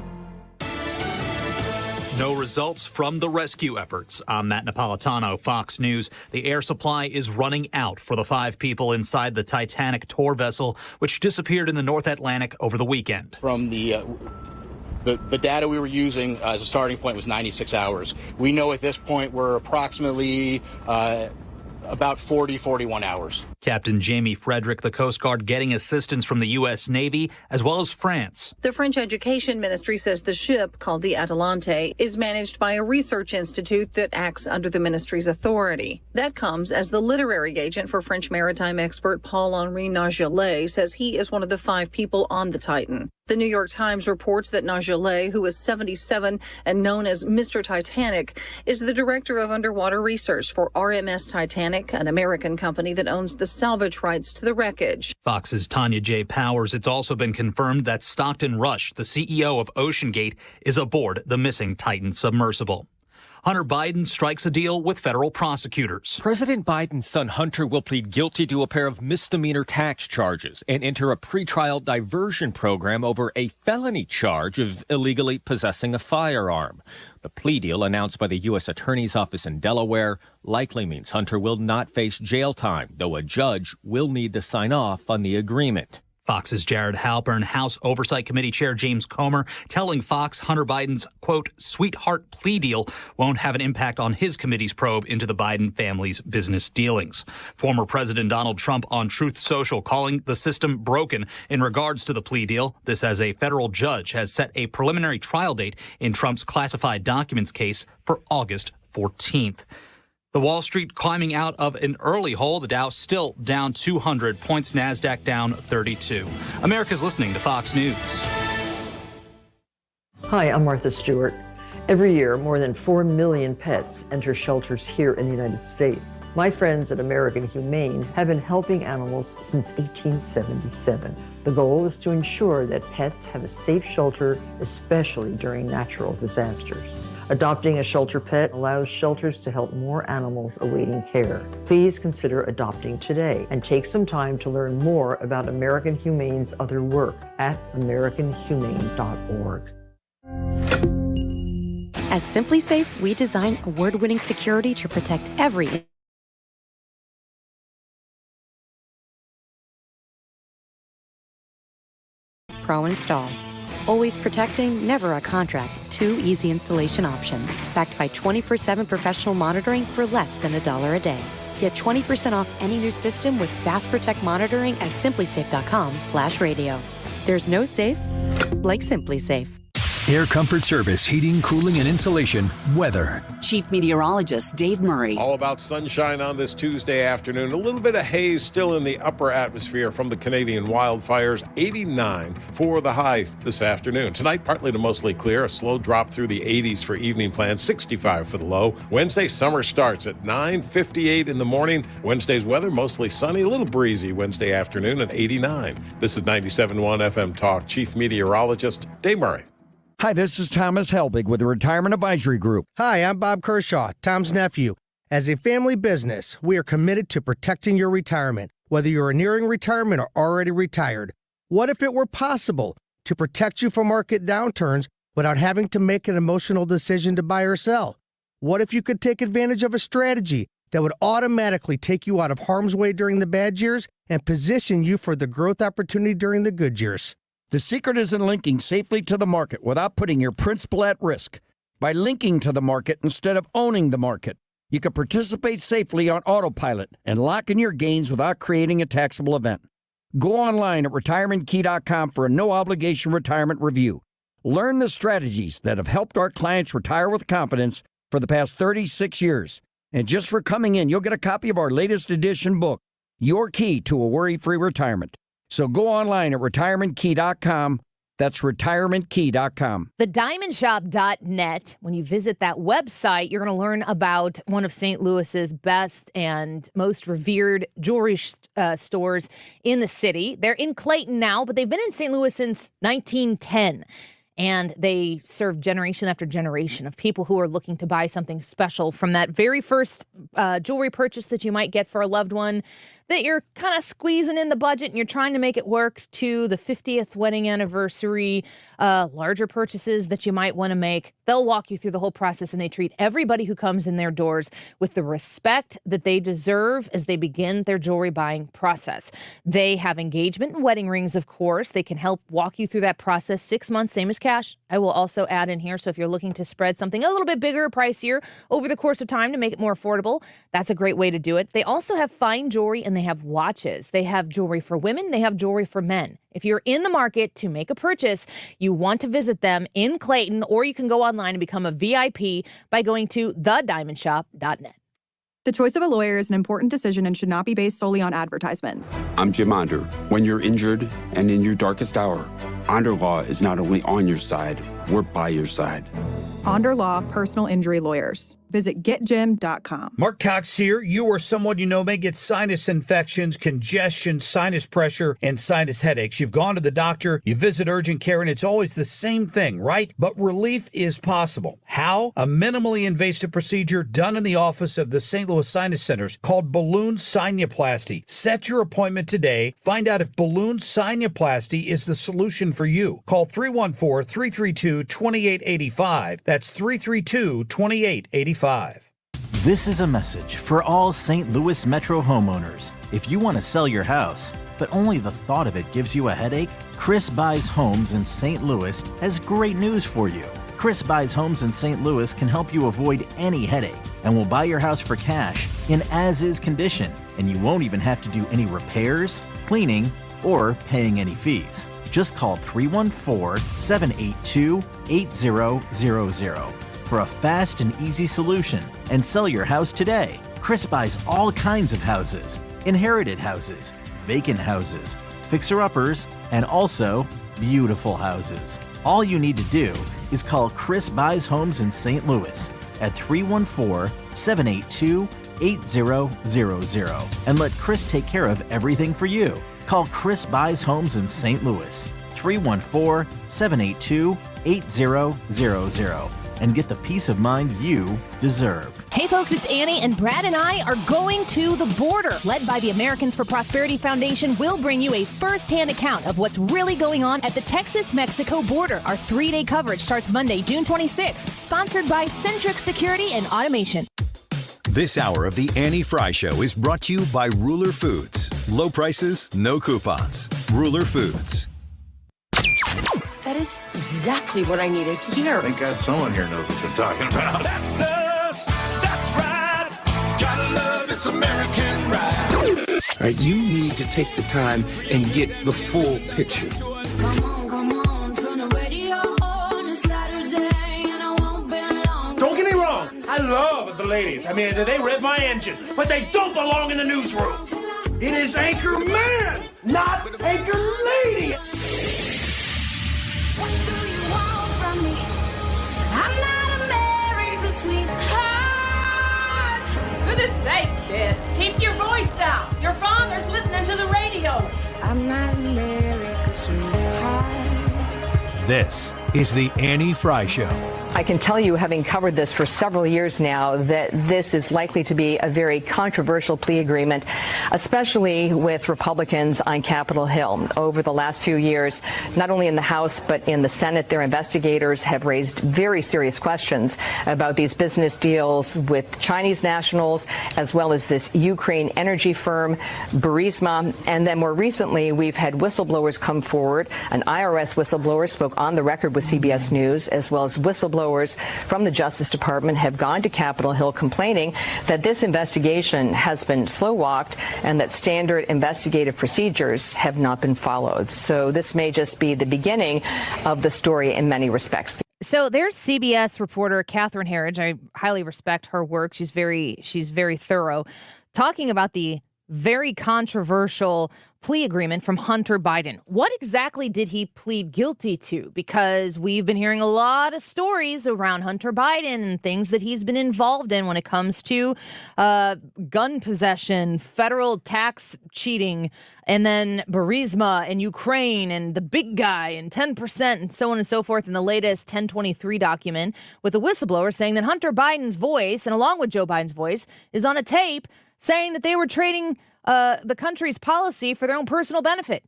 No results from the rescue efforts. I'm Matt Napolitano, Fox News. The air supply is running out for the 5 people inside the Titanic tour vessel, which disappeared in the North Atlantic over the weekend. From the data we were using as a starting point was 96 hours. We know at this point we're approximately about 41 hours. Captain Jamie Frederick, the Coast Guard, getting assistance from the U.S. Navy as well as France. The French Education Ministry says the ship, called the Atalante, is managed by a research institute that acts under the ministry's authority. That comes as the literary agent for French maritime expert Paul-Henri Nargeolet says he is one of the 5 people on the Titan. The New York Times reports that Nargeolet, who is 77 and known as Mr. Titanic, is the director of underwater research for RMS Titanic, an American company that owns the salvage rights to the wreckage. Fox's Tanya J. Powers. It's also been confirmed that Stockton Rush, the CEO of OceanGate, is aboard the missing Titan submersible. Hunter Biden strikes a deal with federal prosecutors. President Biden's son Hunter will plead guilty to a pair of misdemeanor tax charges and enter a pretrial diversion program over a felony charge of illegally possessing a firearm. The plea deal announced by the U.S. Attorney's Office in Delaware likely means Hunter will not face jail time, though a judge will need to sign off on the agreement. Fox's Jared Halpern, House Oversight Committee Chair James Comer, telling Fox Hunter Biden's, quote, sweetheart plea deal won't have an impact on his committee's probe into the Biden family's business dealings. Former President Donald Trump on Truth Social calling the system broken in regards to the plea deal. This as a federal judge has set a preliminary trial date in Trump's classified documents case for August 14th. The Wall Street climbing out of an early hole. The Dow still down 200 points. NASDAQ down 32. America's listening to Fox News. Hi, I'm Martha Stewart. Every year, more than 4 million pets enter shelters here in the United States. My friends at American Humane have been helping animals since 1877. The goal is to ensure that pets have a safe shelter, especially during natural disasters. Adopting a shelter pet allows shelters to help more animals awaiting care. Please consider adopting today and take some time to learn more about American Humane's other work at americanhumane.org. At Simply Safe, we design award-winning security to protect every Pro Install. Always protecting, never a contract. 2 easy installation options. Backed by 24/7 professional monitoring for less than $1 a day. Get 20% off any new system with Fast Protect monitoring at simplysafe.com/radio. There's no safe like Simply Safe. Air Comfort Service, heating, cooling, and insulation, weather. Chief Meteorologist Dave Murray. All about sunshine on this Tuesday afternoon. A little bit of haze still in the upper atmosphere from the Canadian wildfires. 89 for the high this afternoon. Tonight, partly to mostly clear. A slow drop through the 80s for evening plans. 65 for the low. Wednesday, summer starts at 9:58 in the morning. Wednesday's weather, mostly sunny, a little breezy Wednesday afternoon at 89. This is 97.1 FM Talk. Chief Meteorologist Dave Murray. Hi, this is Thomas Helbig with the Retirement Advisory Group. Hi, I'm Bob Kershaw, Tom's nephew. As a family business, we are committed to protecting your retirement, whether you're nearing retirement or already retired. What if it were possible to protect you from market downturns without having to make an emotional decision to buy or sell? What if you could take advantage of a strategy that would automatically take you out of harm's way during the bad years and position you for the growth opportunity during the good years? The secret is in linking safely to the market without putting your principal at risk. By linking to the market instead of owning the market, you can participate safely on autopilot and lock in your gains without creating a taxable event. Go online at retirementkey.com for a no-obligation retirement review. Learn the strategies that have helped our clients retire with confidence for the past 36 years. And just for coming in, you'll get a copy of our latest edition book, Your Key to a Worry-Free Retirement. So go online at retirementkey.com. That's retirementkey.com. TheDiamondShop.net. When you visit that website, you're going to learn about one of St. Louis's best and most revered jewelry stores in the city. They're in Clayton now, but they've been in St. Louis since 1910. And they serve generation after generation of people who are looking to buy something special, from that very first jewelry purchase that you might get for a loved one that you're kind of squeezing in the budget and you're trying to make it work, to the 50th wedding anniversary, larger purchases that you might want to make. They'll walk you through the whole process, and they treat everybody who comes in their doors with the respect that they deserve as they begin their jewelry buying process. They have engagement and wedding rings, of course. They can help walk you through that process. 6 months, same as cash. I will also add in here, so if you're looking to spread something a little bit bigger, pricier over the course of time to make it more affordable, that's a great way to do it. They also have fine jewelry, and they have watches. They have jewelry for women. They have jewelry for men. If you're in the market to make a purchase, you want to visit them in Clayton, or you can go online and become a VIP by going to thediamondshop.net. The choice of a lawyer is an important decision and should not be based solely on advertisements. I'm Jim Onder. When you're injured and in your darkest hour, Onder Law is not only on your side, we're by your side. Onder Law Personal Injury Lawyers. Visit getjim.com. Mark Cox here. You or someone you know may get sinus infections, congestion, sinus pressure, and sinus headaches. You've gone to the doctor, you visit urgent care, and it's always the same thing, right? But relief is possible. How? A minimally invasive procedure done in the office of the St. Louis Sinus Centers called balloon sinuplasty. Set your appointment today. Find out if balloon sinuplasty is the solution for you. Call 314-332-2885. That's 332-2885. This is a message for all St. Louis Metro homeowners. If you want to sell your house, but only the thought of it gives you a headache, Chris Buys Homes in St. Louis has great news for you. Chris Buys Homes in St. Louis can help you avoid any headache and will buy your house for cash in as-is condition, and you won't even have to do any repairs, cleaning, or paying any fees. Just call 314-782-8000. for a fast and easy solution and sell your house today. Chris buys all kinds of houses, inherited houses, vacant houses, fixer-uppers, and also beautiful houses. All you need to do is call Chris Buys Homes in St. Louis at 314-782-8000 and let Chris take care of everything for you. Call Chris Buys Homes in St. Louis, 314-782-8000. and get the peace of mind you deserve. Hey folks, it's Annie, and Brad and I are going to the border. Led by the Americans for Prosperity Foundation, we'll bring you a first-hand account of what's really going on at the Texas-Mexico border. Our 3-day coverage starts Monday, June 26th, sponsored by Centric Security and Automation. This hour of the Annie Frey Show is brought to you by Ruler Foods. Low prices, no coupons. Ruler Foods. That is exactly what I needed to hear. Thank God someone here knows what they're talking about. That's us. That's right. Gotta love this American ride. All right, you need to take the time and get the full picture. Come on, turn the radio on. It's like belong. I love the ladies. I mean, they rev my engine, but they don't belong in the newsroom. It is Anchor Man, not Anchor Lady. What do you want from me? I'm not America's sweetheart. Goodness sake, kid. Keep your voice down. Your father's listening to the radio. I'm not America's sweetheart. This is the Annie Frey Show. I can tell you, having covered this for several years now, that this is likely to be a very controversial plea agreement, especially with Republicans on Capitol Hill. Over the last few years, not only in the House but in the Senate, their investigators have raised very serious questions about these business deals with Chinese nationals, as well as this Ukraine energy firm, Burisma. And then more recently, we've had whistleblowers come forward. An IRS whistleblower spoke on the record with CBS News, as well as whistleblowers from the Justice Department have gone to Capitol Hill complaining that this investigation has been slow-walked and that standard investigative procedures have not been followed. So this may just be the beginning of the story in many respects. So there's CBS reporter Catherine Herridge. I highly respect her work. She's very thorough, talking about the very controversial plea agreement from Hunter Biden. What exactly did he plead guilty to? Because we've been hearing a lot of stories around Hunter Biden and things that he's been involved in when it comes to gun possession, federal tax cheating, and then Burisma and Ukraine and the big guy and 10% and so on and so forth in the latest 1023 document with a whistleblower saying that Hunter Biden's voice, and along with Joe Biden's voice, is on a tape saying that they were trading the country's policy for their own personal benefit.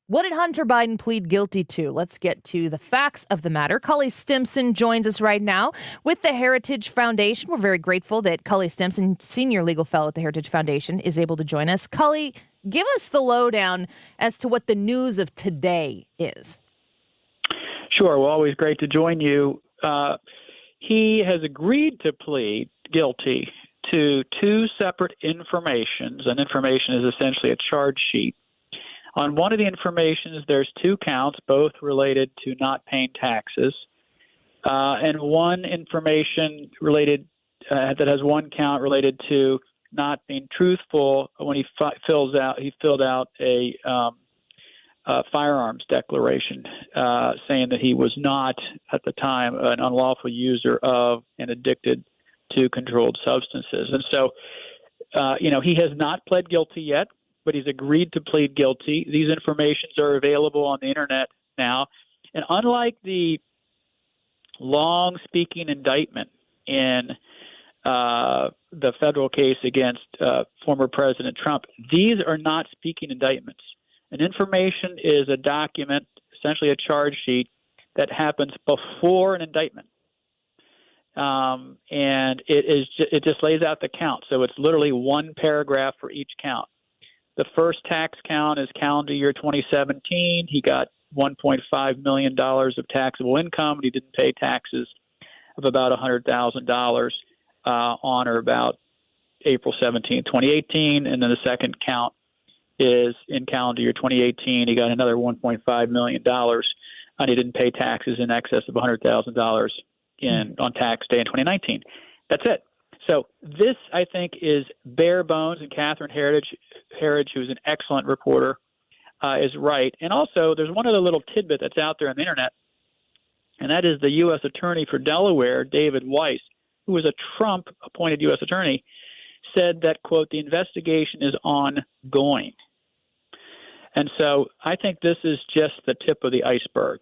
What did Hunter Biden plead guilty to? Let's get to the facts of the matter. Cully Stimson joins us right now with the Heritage Foundation. We're very grateful that Cully Stimson, senior legal fellow at the Heritage Foundation, is able to join us. Cully, give us the lowdown as to what the news of today is. Sure. Well, always great to join you. He has agreed to plead guilty to two separate informations. An information is essentially a charge sheet. On one of the informations, there's two counts, both related to not paying taxes, and one information related that has one count related to not being truthful when he filled out a firearms declaration, saying that he was not at the time an unlawful user of and addicted to controlled substances. And so, he has not pled guilty yet, but he's agreed to plead guilty. These informations are available on the internet now. And unlike the long speaking indictment in the federal case against former President Trump, these are not speaking indictments. An information is a document, essentially a charge sheet, that happens before an indictment. And it just lays out the count. So it's literally one paragraph for each count. The first tax count is calendar year 2017. He got $1.5 million of taxable income, and he didn't pay taxes of about $100,000 on or about April 17, 2018. And then the second count is in calendar year 2018. He got another $1.5 million, and he didn't pay taxes in excess of $100,000 on tax day in 2019. That's it. So this, I think, is bare bones, and Catherine Herridge, who's an excellent reporter, is right. And also, there's one other little tidbit that's out there on the internet, and that is the U.S. Attorney for Delaware, David Weiss, who was a Trump-appointed U.S. Attorney, said that, quote, the investigation is ongoing. And so I think this is just the tip of the iceberg.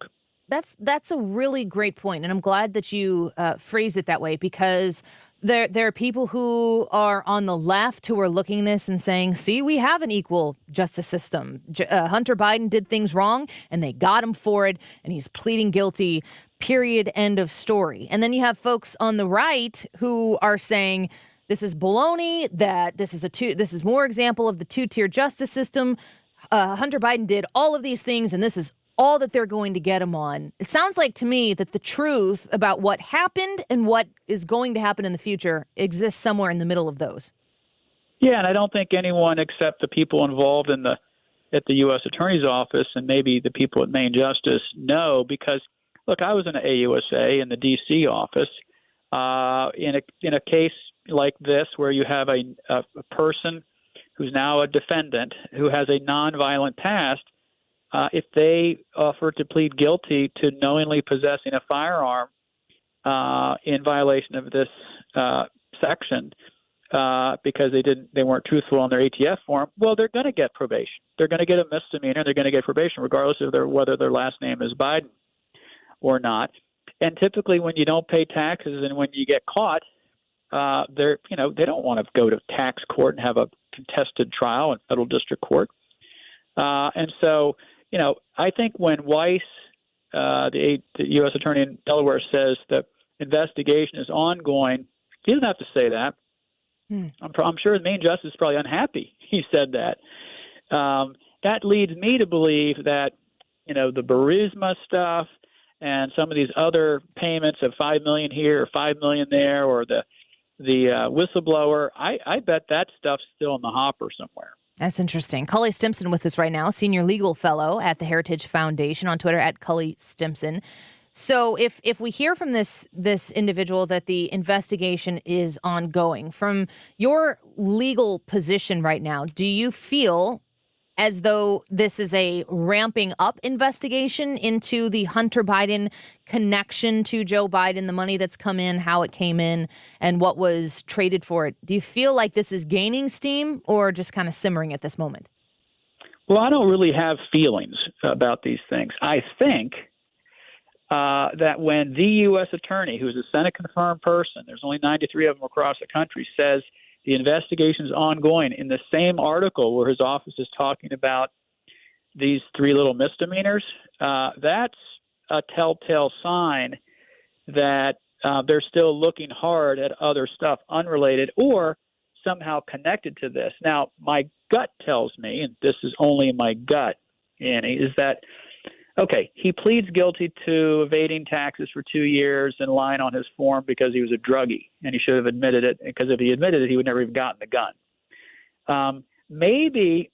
That's a really great point, and I'm glad that you phrased it that way, because there are people who are on the left who are looking at this and saying, see, we have an equal justice system. Hunter Biden did things wrong, and they got him for it, and he's pleading guilty, period, end of story. And then you have folks on the right who are saying this is baloney, that this is more example of the two-tier justice system. Hunter Biden did all of these things, and this is all that they're going to get him on. It sounds like to me that the truth about what happened and what is going to happen in the future exists somewhere in the middle of those. Yeah, and I don't think anyone except the people involved at the U.S. Attorney's Office and maybe the people at Main Justice know, because, look, I was in the AUSA in the D.C. office. in a case like this where you have a person who's now a defendant who has a nonviolent past, if they offer to plead guilty to knowingly possessing a firearm in violation of this section because they weren't truthful on their ATF form, well, they're going to get probation. They're going to get a misdemeanor. They're going to get probation, regardless of whether their last name is Biden or not. And typically, when you don't pay taxes and when you get caught, they don't want to go to tax court and have a contested trial in federal district court. And so, I think when Weiss, the U.S. Attorney in Delaware, says the investigation is ongoing, he doesn't have to say that. I'm sure the Maine justice is probably unhappy he said that. That leads me to believe that, the Burisma stuff and some of these other payments of $5 million here or $5 million there, or the whistleblower, I bet that stuff's still in the hopper somewhere. That's interesting. Cully Stimson with us right now, senior legal fellow at the Heritage Foundation, on Twitter at Cully Stimson. So if we hear from this individual that the investigation is ongoing, from your legal position right now, do you feel as though this is a ramping up investigation into the Hunter Biden connection to Joe Biden, the money that's come in, how it came in, and what was traded for it? Do you feel like this is gaining steam or just kind of simmering at this moment? Well, I don't really have feelings about these things. I think that when the U.S. attorney, who's a Senate-confirmed person, there's only 93 of them across the country, says the investigation is ongoing in the same article where his office is talking about these 3 little misdemeanors, that's a telltale sign that they're still looking hard at other stuff unrelated or somehow connected to this. Now, my gut tells me, and this is only my gut, Annie, is that, okay, he pleads guilty to evading taxes for 2 years and lying on his form because he was a druggie, and he should have admitted it, because if he admitted it, he would never have gotten the gun. Maybe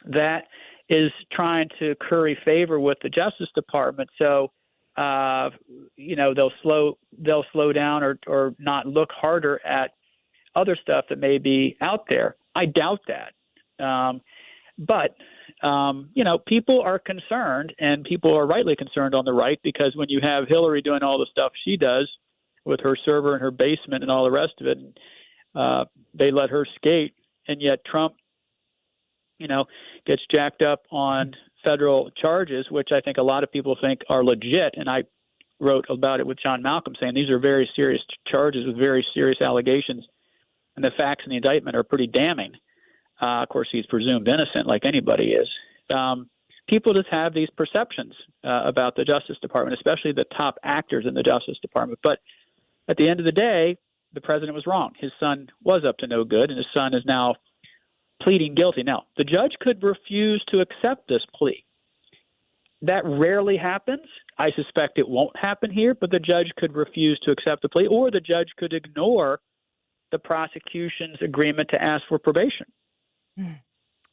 that is trying to curry favor with the Justice Department, so they'll slow down or not look harder at other stuff that may be out there. I doubt that. But people are concerned, and people are rightly concerned on the right, because when you have Hillary doing all the stuff she does with her server in her basement and all the rest of it, they let her skate, and yet Trump, gets jacked up on federal charges, which I think a lot of people think are legit. And I wrote about it with John Malcolm, saying these are very serious charges with very serious allegations, and the facts in the indictment are pretty damning. Of course, he's presumed innocent, like anybody is. People just have these perceptions about the Justice Department, especially the top actors in the Justice Department. But at the end of the day, the president was wrong. His son was up to no good, and his son is now pleading guilty. Now, the judge could refuse to accept this plea. That rarely happens. I suspect it won't happen here, but the judge could refuse to accept the plea, or the judge could ignore the prosecution's agreement to ask for probation.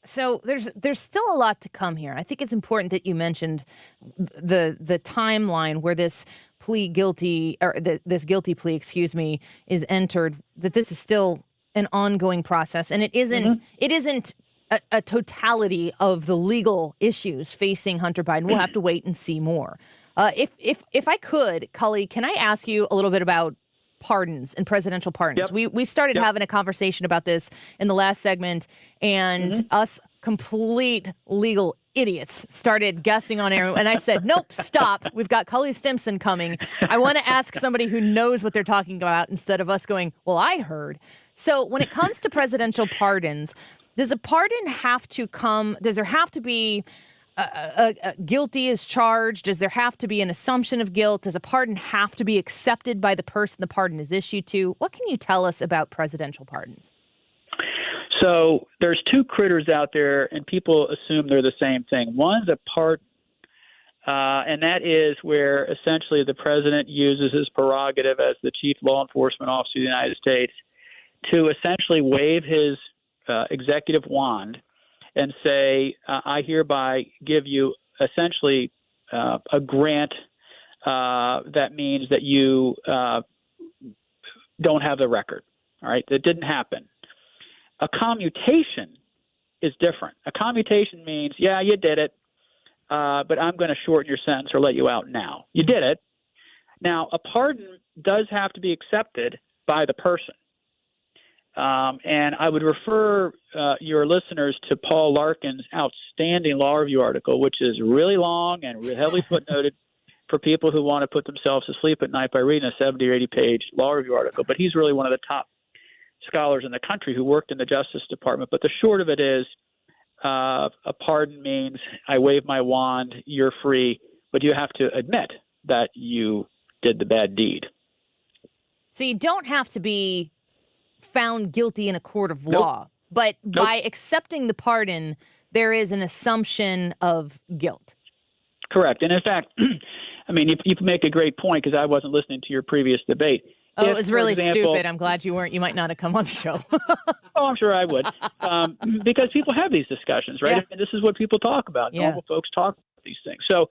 So there's still a lot to come here. I think it's important that you mentioned the timeline where this guilty plea, is entered, that this is still an ongoing process, and it isn't a totality of the legal issues facing Hunter Biden. We'll have to wait and see more. If I could, Cully, can I ask you a little bit about pardons and presidential pardons? Yep. We started having a conversation about this in the last segment, and us complete legal idiots started guessing on air. And I said, nope, stop. We've got Cully Stimson coming. I want to ask somebody who knows what they're talking about instead of us going, well, I heard. So when it comes to presidential pardons, does a pardon have to come? Does there have to be guilty is charged? Does there have to be an assumption of guilt? Does a pardon have to be accepted by the person the pardon is issued to? What can you tell us about presidential pardons? So there's 2 critters out there, and people assume they're the same thing. One's a pardon, and that is where essentially the president uses his prerogative as the chief law enforcement officer of the United States to essentially wave his executive wand and say, I hereby give you essentially a grant that means that you don't have the record. All right, that didn't happen. A commutation is different. A commutation means, yeah, you did it, but I'm going to shorten your sentence or let you out now. You did it. Now, a pardon does have to be accepted by the person. And I would refer your listeners to Paul Larkin's outstanding law review article, which is really long and heavily footnoted for people who want to put themselves to sleep at night by reading a 70 or 80-page law review article. But he's really one of the top scholars in the country who worked in the Justice Department. But the short of it is a pardon means I wave my wand, you're free, but you have to admit that you did the bad deed. So you don't have to be found guilty in a court of law, but by accepting the pardon, there is an assumption of guilt. Correct. And in fact, I mean, you make a great point because I wasn't listening to your previous debate. Oh, it was really stupid. I'm glad you weren't. You might not have come on the show. Oh, I'm sure I would. Because people have these discussions, right? Yeah. And this is what people talk about. Yeah. Normal folks talk about these things. So,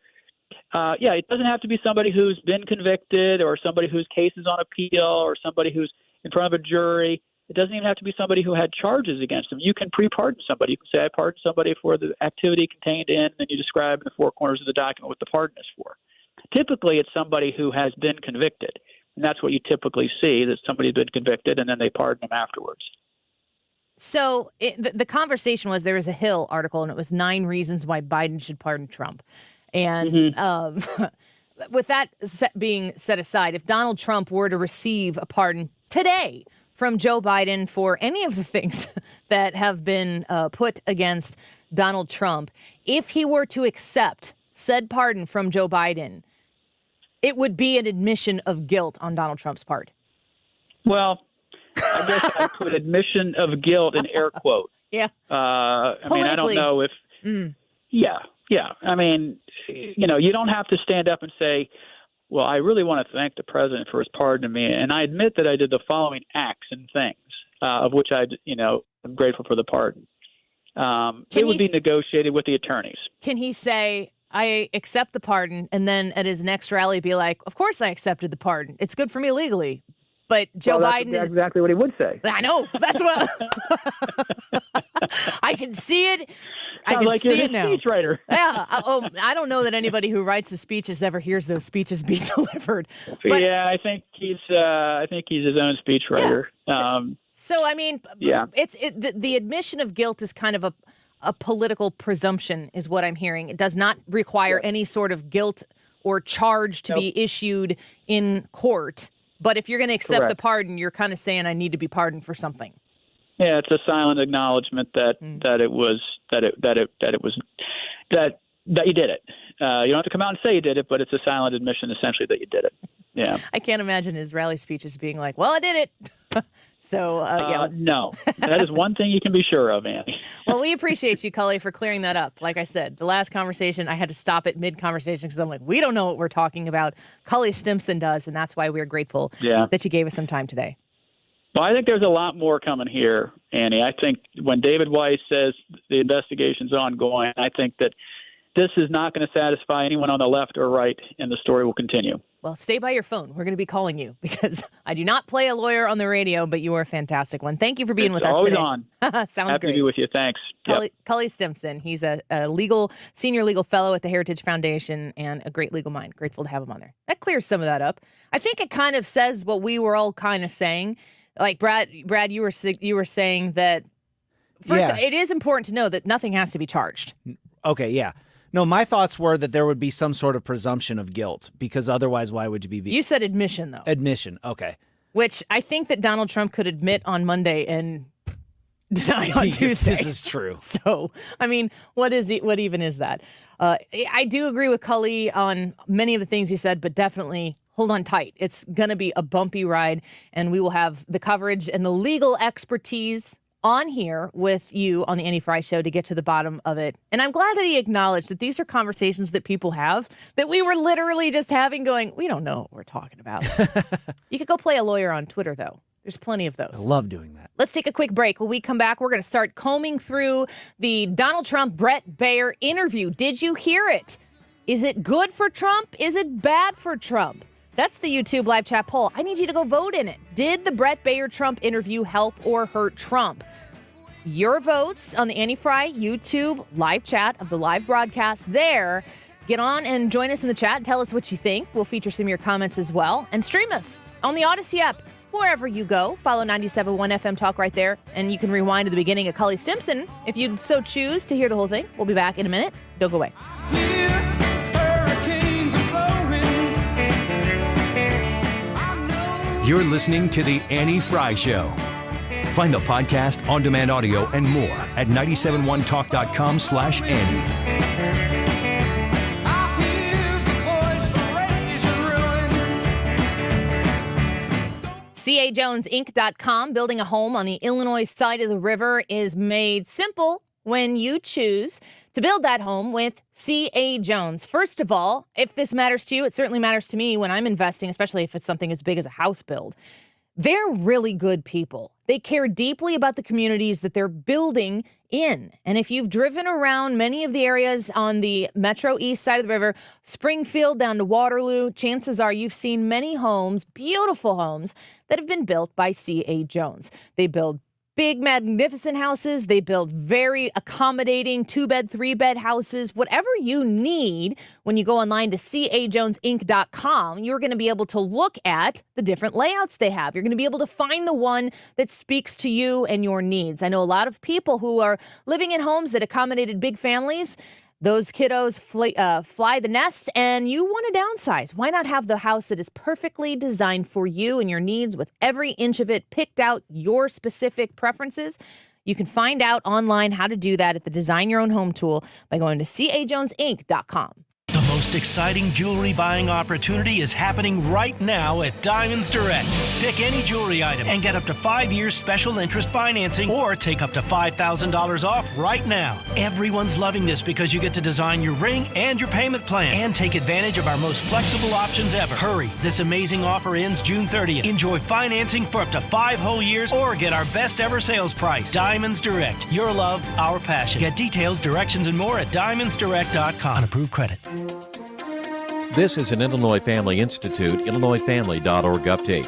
it doesn't have to be somebody who's been convicted or somebody whose case is on appeal or somebody who's in front of a jury. It doesn't even have to be somebody who had charges against them. You can pre-pardon somebody. You can say, I pardon somebody for the activity contained in, and you describe in the four corners of the document what the pardon is for. Typically, it's somebody who has been convicted. And that's what you typically see, that somebody's been convicted and then they pardon them afterwards. So the conversation was, there was a Hill article, and it was 9 reasons why Biden should pardon Trump. And with that being set aside, if Donald Trump were to receive a pardon today from Joe Biden for any of the things that have been put against Donald Trump, if he were to accept said pardon from Joe Biden, it would be an admission of guilt on Donald Trump's part. Well, I guess I put admission of guilt in air quote. Yeah. I mean, I don't know if. Yeah. I mean, you don't have to stand up and say, well, I really want to thank the president for his pardon me, and I admit that I did the following acts and things, of which I'm grateful for the pardon. It would be negotiated with the attorneys. Can he say, I accept the pardon, and then at his next rally be like, of course I accepted the pardon. It's good for me legally. But Joe Biden that's exactly what he would say. I know. That's what I can see it. I can like see you're it now. Speechwriter. Yeah. I don't know that anybody who writes the speeches ever hears those speeches being delivered. But, yeah, I think he's his own speechwriter. Yeah. So I mean, yeah. The admission of guilt is kind of a political presumption, is what I'm hearing. It does not require any sort of guilt or charge to be issued in court. But if you're going to accept the pardon, you're kind of saying, I need to be pardoned for something. Yeah, it's a silent acknowledgement that you did it. You don't have to come out and say you did it, but it's a silent admission essentially that you did it. Yeah. I can't imagine his rally speeches being like, well, I did it. So, no, that is one thing you can be sure of, Annie. Well, we appreciate you, Cully, for clearing that up. Like I said, the last conversation, I had to stop it mid-conversation because I'm like, we don't know what we're talking about. Cully Stimson does, and that's why we're grateful that you gave us some time today. Well, I think there's a lot more coming here, Annie. I think when David Weiss says the investigation's ongoing, I think that this is not going to satisfy anyone on the left or right, and the story will continue. Well, stay by your phone. We're going to be calling you because I do not play a lawyer on the radio, but you are a fantastic one. Thank you for being with us today. Always Sounds on. great. Happy to be with you. Thanks. Cully Stimson. He's a senior legal fellow at the Heritage Foundation and a great legal mind. Grateful to have him on there. That clears some of that up. I think it kind of says what we were all kind of saying. Like Brad, you were saying that first, it is important to know that nothing has to be charged. Okay, yeah. No, my thoughts were that there would be some sort of presumption of guilt because otherwise, why would you be? You said admission, though. Admission, okay. Which I think that Donald Trump could admit on Monday and deny on Tuesday. This is true. So, I mean, what even is that? I do agree with Cully on many of the things he said, but definitely hold on tight. It's going to be a bumpy ride, and we will have the coverage and the legal expertise on here with you on the Annie Frey Show to get to the bottom of it. And I'm glad that he acknowledged that these are conversations that people have that we were literally just having going, we don't know what we're talking about. You could go play a lawyer on Twitter, though. There's plenty of those. I love doing that. Let's take a quick break. When we come back, we're going to start combing through the Donald Trump Bret Baier interview. Did you hear it? Is it good for Trump? Is it bad for Trump? That's the YouTube live chat poll. I need you to go vote in it. Did the Bret Baier Trump interview help or hurt Trump? Your votes on the Annie Frey YouTube live chat of the live broadcast there. Get on and join us in the chat. Tell us what you think. We'll feature some of your comments as well. And stream us on the Odyssey app. Wherever you go, follow 97.1 FM Talk right there. And you can rewind to the beginning of Cully Stimson if you so choose to hear the whole thing. We'll be back in a minute. Don't go away. You're listening to The Annie Frey Show. Find the podcast, on-demand audio, and more at 971talk.com/Annie. CAJonesInc.com. Building a home on the Illinois side of the river is made simple when you choose to build that home with C.A. Jones. First of all, if this matters to you, it certainly matters to me when I'm investing, especially if it's something as big as a house build. They're really good people. They care deeply about the communities that they're building in. And if you've driven around many of the areas on the Metro East side of the river, Springfield down to Waterloo, chances are you've seen many homes, beautiful homes, that have been built by C.A. Jones. They build big, magnificent houses. They build very accommodating 2-bed, 3-bed houses. Whatever you need, when you go online to cajonesinc.com, you're going to be able to look at the different layouts they have. You're going to be able to find the one that speaks to you and your needs. I know a lot of people who are living in homes that accommodated big families. Those kiddos fly the nest, and you want to downsize. Why not have the house that is perfectly designed for you and your needs, with every inch of it picked out your specific preferences? You can find out online how to do that at the Design Your Own Home tool by going to cajonesinc.com. The most exciting jewelry buying opportunity is happening right now at Diamonds Direct. Pick any jewelry item and get up to 5 years special interest financing, or take up to $5,000 off right now. Everyone's loving this because you get to design your ring and your payment plan and take advantage of our most flexible options ever. Hurry, this amazing offer ends June 30th. Enjoy financing for up to 5 whole years or get our best ever sales price. Diamonds Direct, your love, our passion. Get details, directions, and more at diamondsdirect.com. On approved credit. This is an Illinois Family Institute, IllinoisFamily.org update.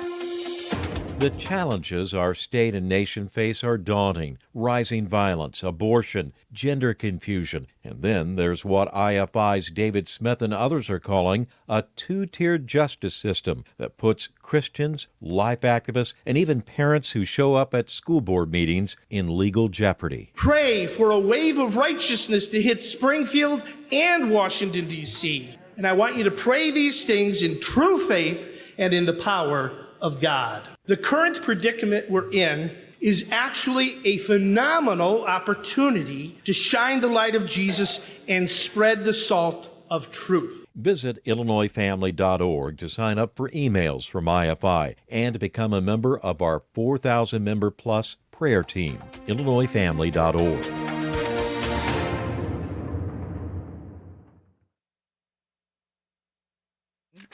The challenges our state and nation face are daunting. Rising violence, abortion, gender confusion, and then there's what IFI's David Smith and others are calling a two-tiered justice system that puts Christians, life activists, and even parents who show up at school board meetings in legal jeopardy. Pray for a wave of righteousness to hit Springfield and Washington, D.C. And I want you to pray these things in true faith and in the power of God. The current predicament we're in is actually a phenomenal opportunity to shine the light of Jesus and spread the salt of truth. Visit IllinoisFamily.org to sign up for emails from IFI and to become a member of our 4,000-member plus prayer team. IllinoisFamily.org.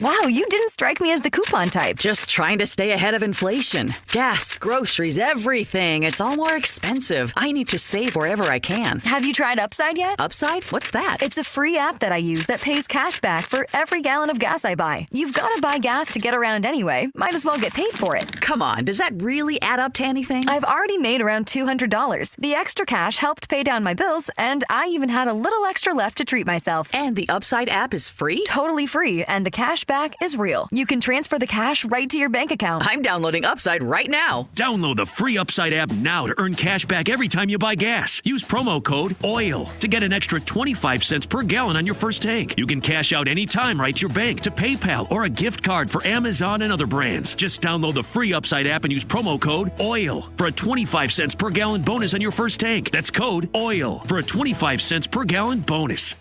Wow, you didn't strike me as the coupon type. Just trying to stay ahead of inflation. Gas, groceries, everything. It's all more expensive. I need to save wherever I can. Have you tried Upside yet? Upside? What's that? It's a free app that I use that pays cash back for every gallon of gas I buy. You've got to buy gas to get around anyway. Might as well get paid for it. Come on, does that really add up to anything? I've already made around $200. The extra cash helped pay down my bills, and I even had a little extra left to treat myself. And the Upside app is free? Totally free, and the cash back is real. You can transfer the cash right to your bank account. I'm downloading Upside right now. Download the free Upside app now to earn cash back every time you buy gas. Use promo code OIL to get an extra 25 cents per gallon on your first tank. You can cash out anytime right to your bank, to PayPal, or a gift card for Amazon and other brands. Just download the free Upside app and use promo code OIL for a 25 cents per gallon bonus on your first tank. That's code OIL for a 25 cents per gallon bonus.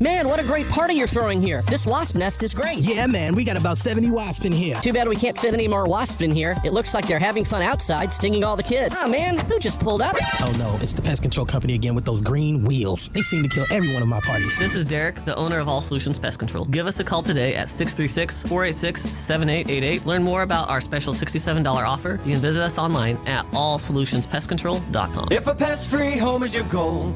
Man, what a great party you're throwing here. This wasp nest is great. Yeah, man, we got about 70 wasps in here. Too bad we can't fit any more wasps in here. It looks like they're having fun outside, stinging all the kids. Oh, man, who just pulled up? Oh, no, it's the pest control company again with those green wheels. They seem to kill every one of my parties. This is Derek, the owner of All Solutions Pest Control. Give us a call today at 636-486-7888. Learn more about our special $67 offer. You can visit us online at allsolutionspestcontrol.com. If a pest-free home is your goal,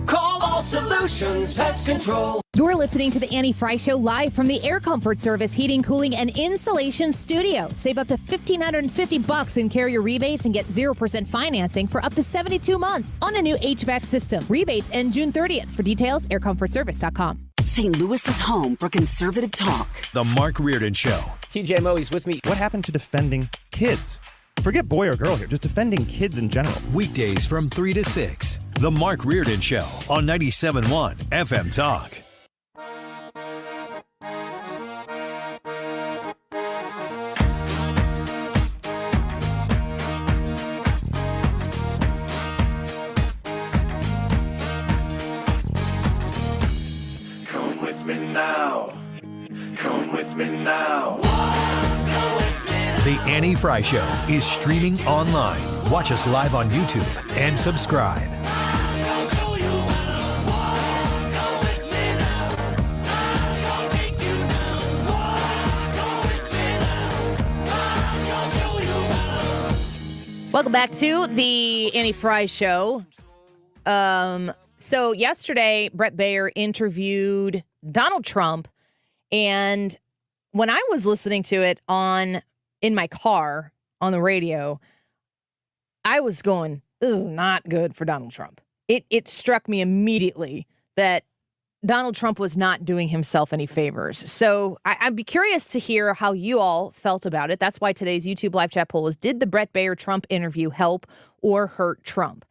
call All All Solutions Pest Control. You're listening to the Annie Frey Show live from the Air Comfort Service Heating, Cooling, and Insulation Studio. Save up to $1,550 in carrier rebates and get 0% financing for up to 72 months on a new HVAC system. Rebates end June 30th. For details, aircomfortservice.com. St. Louis's home for conservative talk. The Mark Reardon Show. TJ Moe's with me. What happened to defending kids? Forget boy or girl here, just defending kids in general. Weekdays from 3 to 6. The Mark Reardon Show on 97.1 FM Talk. Come with me now. Come with me now. The Annie Frey Show is streaming online. Watch us live on YouTube and subscribe. Welcome back to the Annie Frey Show. So yesterday, Bret Baier interviewed Donald Trump, and when I was listening to it in my car on the radio, I was going, this is not good for Donald Trump. It struck me immediately that Donald Trump was not doing himself any favors. So I'd be curious to hear how you all felt about it. That's why today's YouTube live chat poll is, did the Bret Baier Trump interview help or hurt Trump?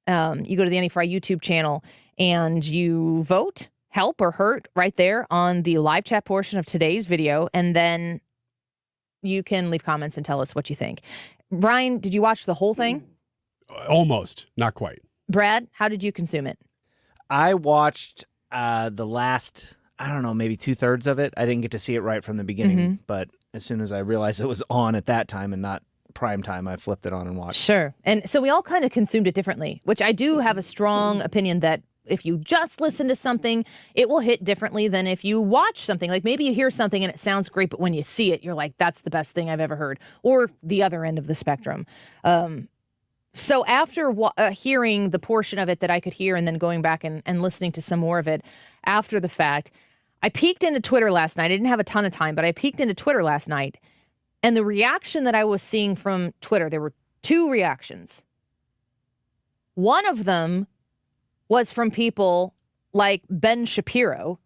You go to the Annie Frey YouTube channel and you vote help or hurt right there on the live chat portion of today's video. And then you can leave comments and tell us what you think. Brian, did you watch the whole thing? Almost, not quite. Brad, how did you consume it? I watched the last, I don't know, maybe 2/3 of it. I didn't get to see it right from the beginning, but as soon as I realized it was on at that time and not prime time, I flipped it on and watched. Sure. And so we all kind of consumed it differently, which I do have a strong opinion that if you just listen to something, it will hit differently than if you watch something. Like maybe you hear something and it sounds great, but when you see it, you're like, that's the best thing I've ever heard. Or the other end of the spectrum. So after hearing the portion of it that I could hear and then going back and listening to some more of it after the fact, I peeked into Twitter last night. I didn't have a ton of time, but I peeked into Twitter last night. And the reaction that I was seeing from Twitter, there were two reactions. One of them was from people like Ben Shapiro,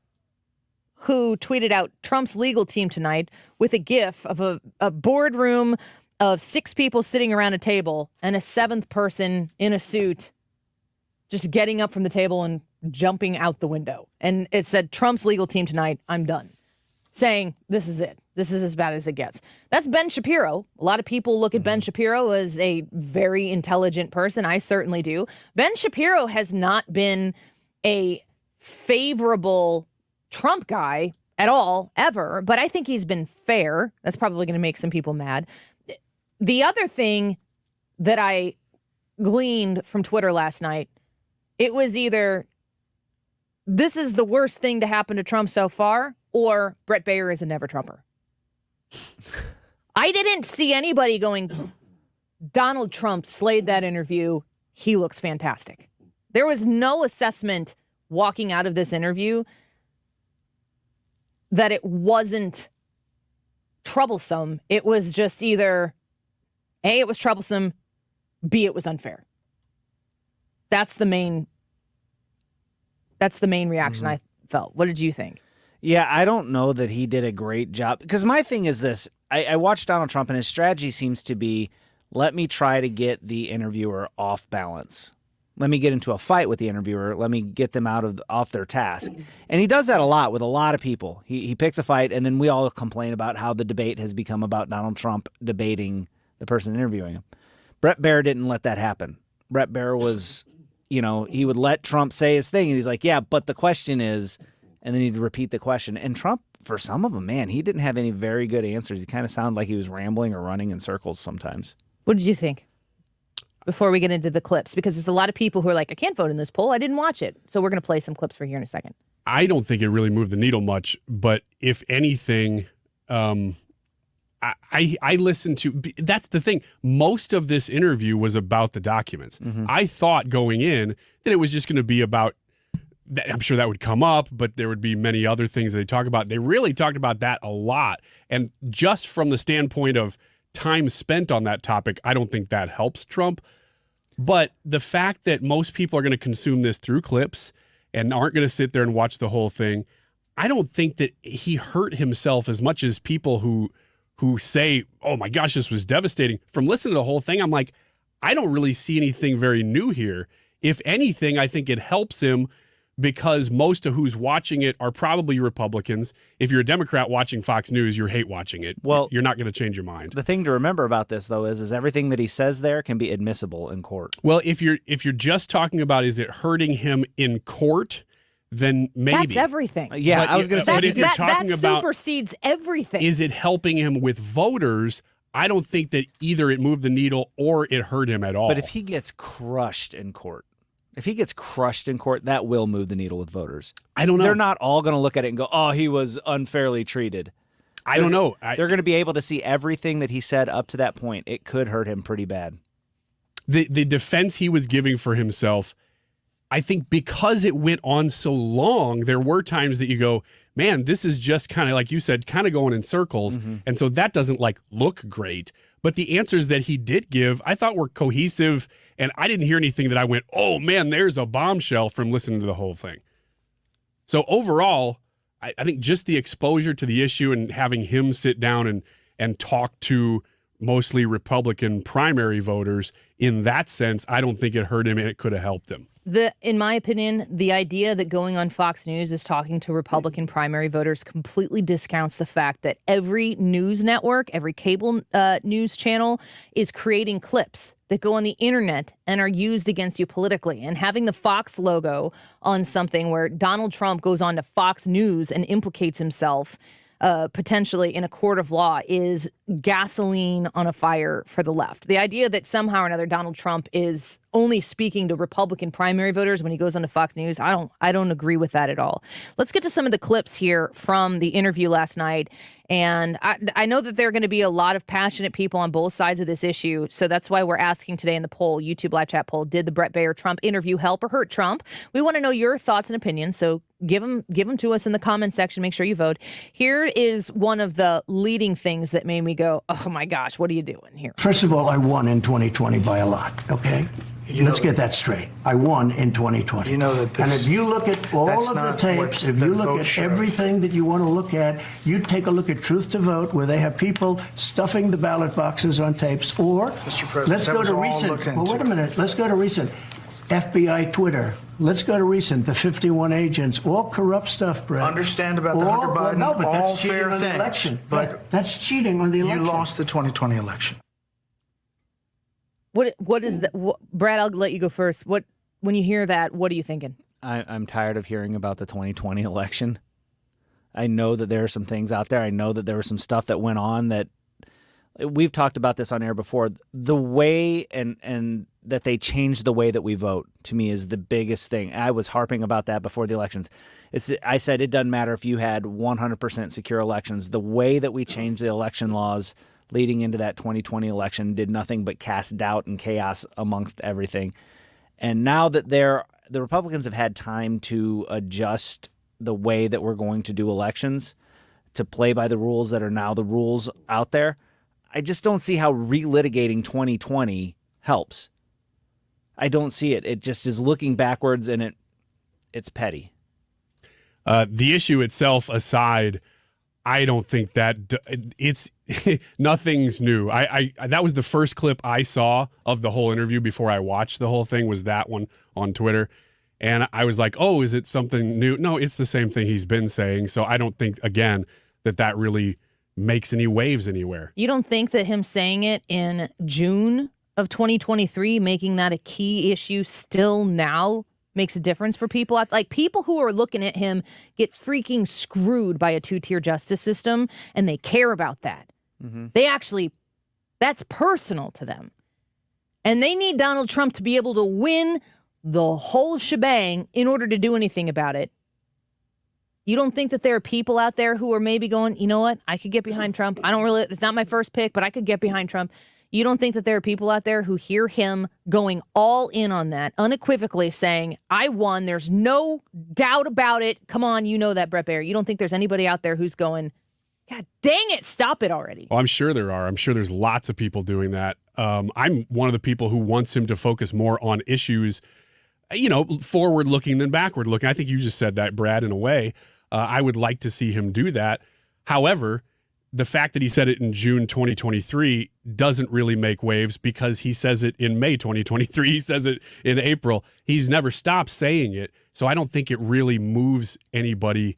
who tweeted out Trump's legal team tonight with a gif of a boardroom of 6 people sitting around a table and a 7th person in a suit just getting up from the table and jumping out the window. And it said, Trump's legal team tonight, I'm done. Saying, this is it. This is as bad as it gets. That's Ben Shapiro. A lot of people look at Ben Shapiro as a very intelligent person. I certainly do. Ben Shapiro has not been a favorable Trump guy at all, ever. But I think he's been fair. That's probably going to make some people mad. The other thing that I gleaned from Twitter last night, it was either this is the worst thing to happen to Trump so far, or Bret Baier is a never-Trumper. I didn't see anybody going, Donald Trump slayed that interview. He looks fantastic. There was no assessment walking out of this interview that it wasn't troublesome. It was just either A, it was troublesome, B, it was unfair. That's the main reaction I felt. What did you think? Yeah, I don't know that he did a great job. Because my thing is this. I watched Donald Trump, and his strategy seems to be, let me try to get the interviewer off balance. Let me get into a fight with the interviewer. Let me get them off their task. And he does that a lot with a lot of people. He picks a fight, and then we all complain about how the debate has become about Donald Trump debating the person interviewing him. Bret Baier didn't let that happen. Bret Baier was, he would let Trump say his thing, and he's like, yeah, but the question is, and then he'd repeat the question. And Trump, for some of them, man, he didn't have any very good answers. He kind of sounded like he was rambling or running in circles sometimes. What did you think? Before we get into the clips, because there's a lot of people who are like, I can't vote in this poll. I didn't watch it. So we're going to play some clips for here in a second. I don't think it really moved the needle much, but if anything, I listened to, that's the thing. Most of this interview was about the documents. Mm-hmm. I thought going in that it was just going to be about I'm sure that would come up, but there would be many other things they talk about. They really talked about that a lot. And just from the standpoint of time spent on that topic, I don't think that helps Trump. But the fact that most people are going to consume this through clips and aren't going to sit there and watch the whole thing, I don't think that he hurt himself as much as people who say, oh my gosh, this was devastating. From listening to the whole thing, I'm like, I don't really see anything very new here. If anything, I think it helps him because most of who's watching it are probably Republicans. If you're a Democrat watching Fox News, you hate watching it. Well, you're not going to change your mind. The thing to remember about this, though, is everything that he says there can be admissible in court. Well, if you're just talking about is it hurting him in court, then maybe. That's everything. Yeah, I was going to say. But if you're talking that about supersedes everything. Is it helping him with voters? I don't think that either it moved the needle or it hurt him at all. But if he gets crushed in court, that will move the needle with voters. I don't know. They're not all going to look at it and go, oh, he was unfairly treated. I don't know. They're going to be able to see everything that he said up to that point. It could hurt him pretty bad. The defense he was giving for himself, I think because it went on so long, there were times that you go, man, this is just kind of, like you said, kind of going in circles. Mm-hmm. And so that doesn't look great. But the answers that he did give, I thought were cohesive. And I didn't hear anything that I went, oh man, there's a bombshell from listening to the whole thing. So overall, I think just the exposure to the issue and having him sit down and talk to mostly Republican primary voters, in that sense, I don't think it hurt him and it could have helped him. In my opinion, the idea that going on Fox News is talking to Republican primary voters completely discounts the fact that every news network, every cable news channel is creating clips that go on the internet and are used against you politically. And having the Fox logo on something where Donald Trump goes on to Fox News and implicates himself potentially in a court of law is gasoline on a fire for the left. The idea that somehow or another Donald Trump is only speaking to Republican primary voters when he goes on to Fox News, I don't agree with that at all. Let's get to some of the clips here from the interview last night. And I know that there are going to be a lot of passionate people on both sides of this issue. So that's why we're asking today in the poll, YouTube live chat poll, did the Bret Baier Trump interview help or hurt Trump? We want to know your thoughts and opinions. So give them to us in the comments section. Make sure you vote. Here is one of the leading things that made me go, oh my gosh, what are you doing here? First of all, I won in 2020 by a lot, okay? Let's get that straight. I won in 2020. You know that and if you look at all of the tapes, if you look at everything that you want to look at, you take a look at Truth to Vote, where they have people stuffing the ballot boxes on tapes, or let's go to recent. Well, wait a minute. Let's go to recent. FBI Twitter. Let's go to recent. The 51 agents, all corrupt stuff, Brett. Understand about the Hunter Biden, no, but all that's cheating fair on the things. election. But that's cheating on the election. You lost the 2020 election. What is that? Brad, I'll let you go first. When you hear that, what are you thinking? I'm tired of hearing about the 2020 election. I know that there are some things out there. I know that there was some stuff that went on that we've talked about this on air before. The way and that they changed the way that we vote, to me, is the biggest thing. I was harping about that before the elections. I said it doesn't matter if you had 100% secure elections. The way that we changed the election laws leading into that 2020 election did nothing but cast doubt and chaos amongst everything. And now that the Republicans have had time to adjust the way that we're going to do elections to play by the rules that are now the rules out there, I just don't see how relitigating 2020 helps. I don't see it. It just is looking backwards, and it's petty. The issue itself aside, I don't think that it's nothing's new. I that was the first clip I saw of the whole interview before I watched the whole thing, was that one on Twitter. And I was like, oh, is it something new? No, it's the same thing he's been saying. So I don't think, again, that really makes any waves anywhere. You don't think that him saying it in June of 2023, making that a key issue still now makes a difference for people? Like, people who are looking at him get freaking screwed by a two-tier justice system, and they care about that. Mm-hmm. That's personal to them. And they need Donald Trump to be able to win the whole shebang in order to do anything about it. You don't think that there are people out there who are maybe going, you know what, I could get behind Trump. It's not my first pick, but I could get behind Trump. You don't think that there are people out there who hear him going all in on that, unequivocally saying, I won, there's no doubt about it. Come on, you know that, Bret Baier. You don't think there's anybody out there who's going, God dang it, stop it already. Well, I'm sure there are. I'm sure there's lots of people doing that. I'm one of the people who wants him to focus more on issues, forward-looking than backward-looking. I think you just said that, Brad, in a way. I would like to see him do that. However, the fact that he said it in June 2023 doesn't really make waves because he says it in May 2023. He says it in April. He's never stopped saying it. So I don't think it really moves anybody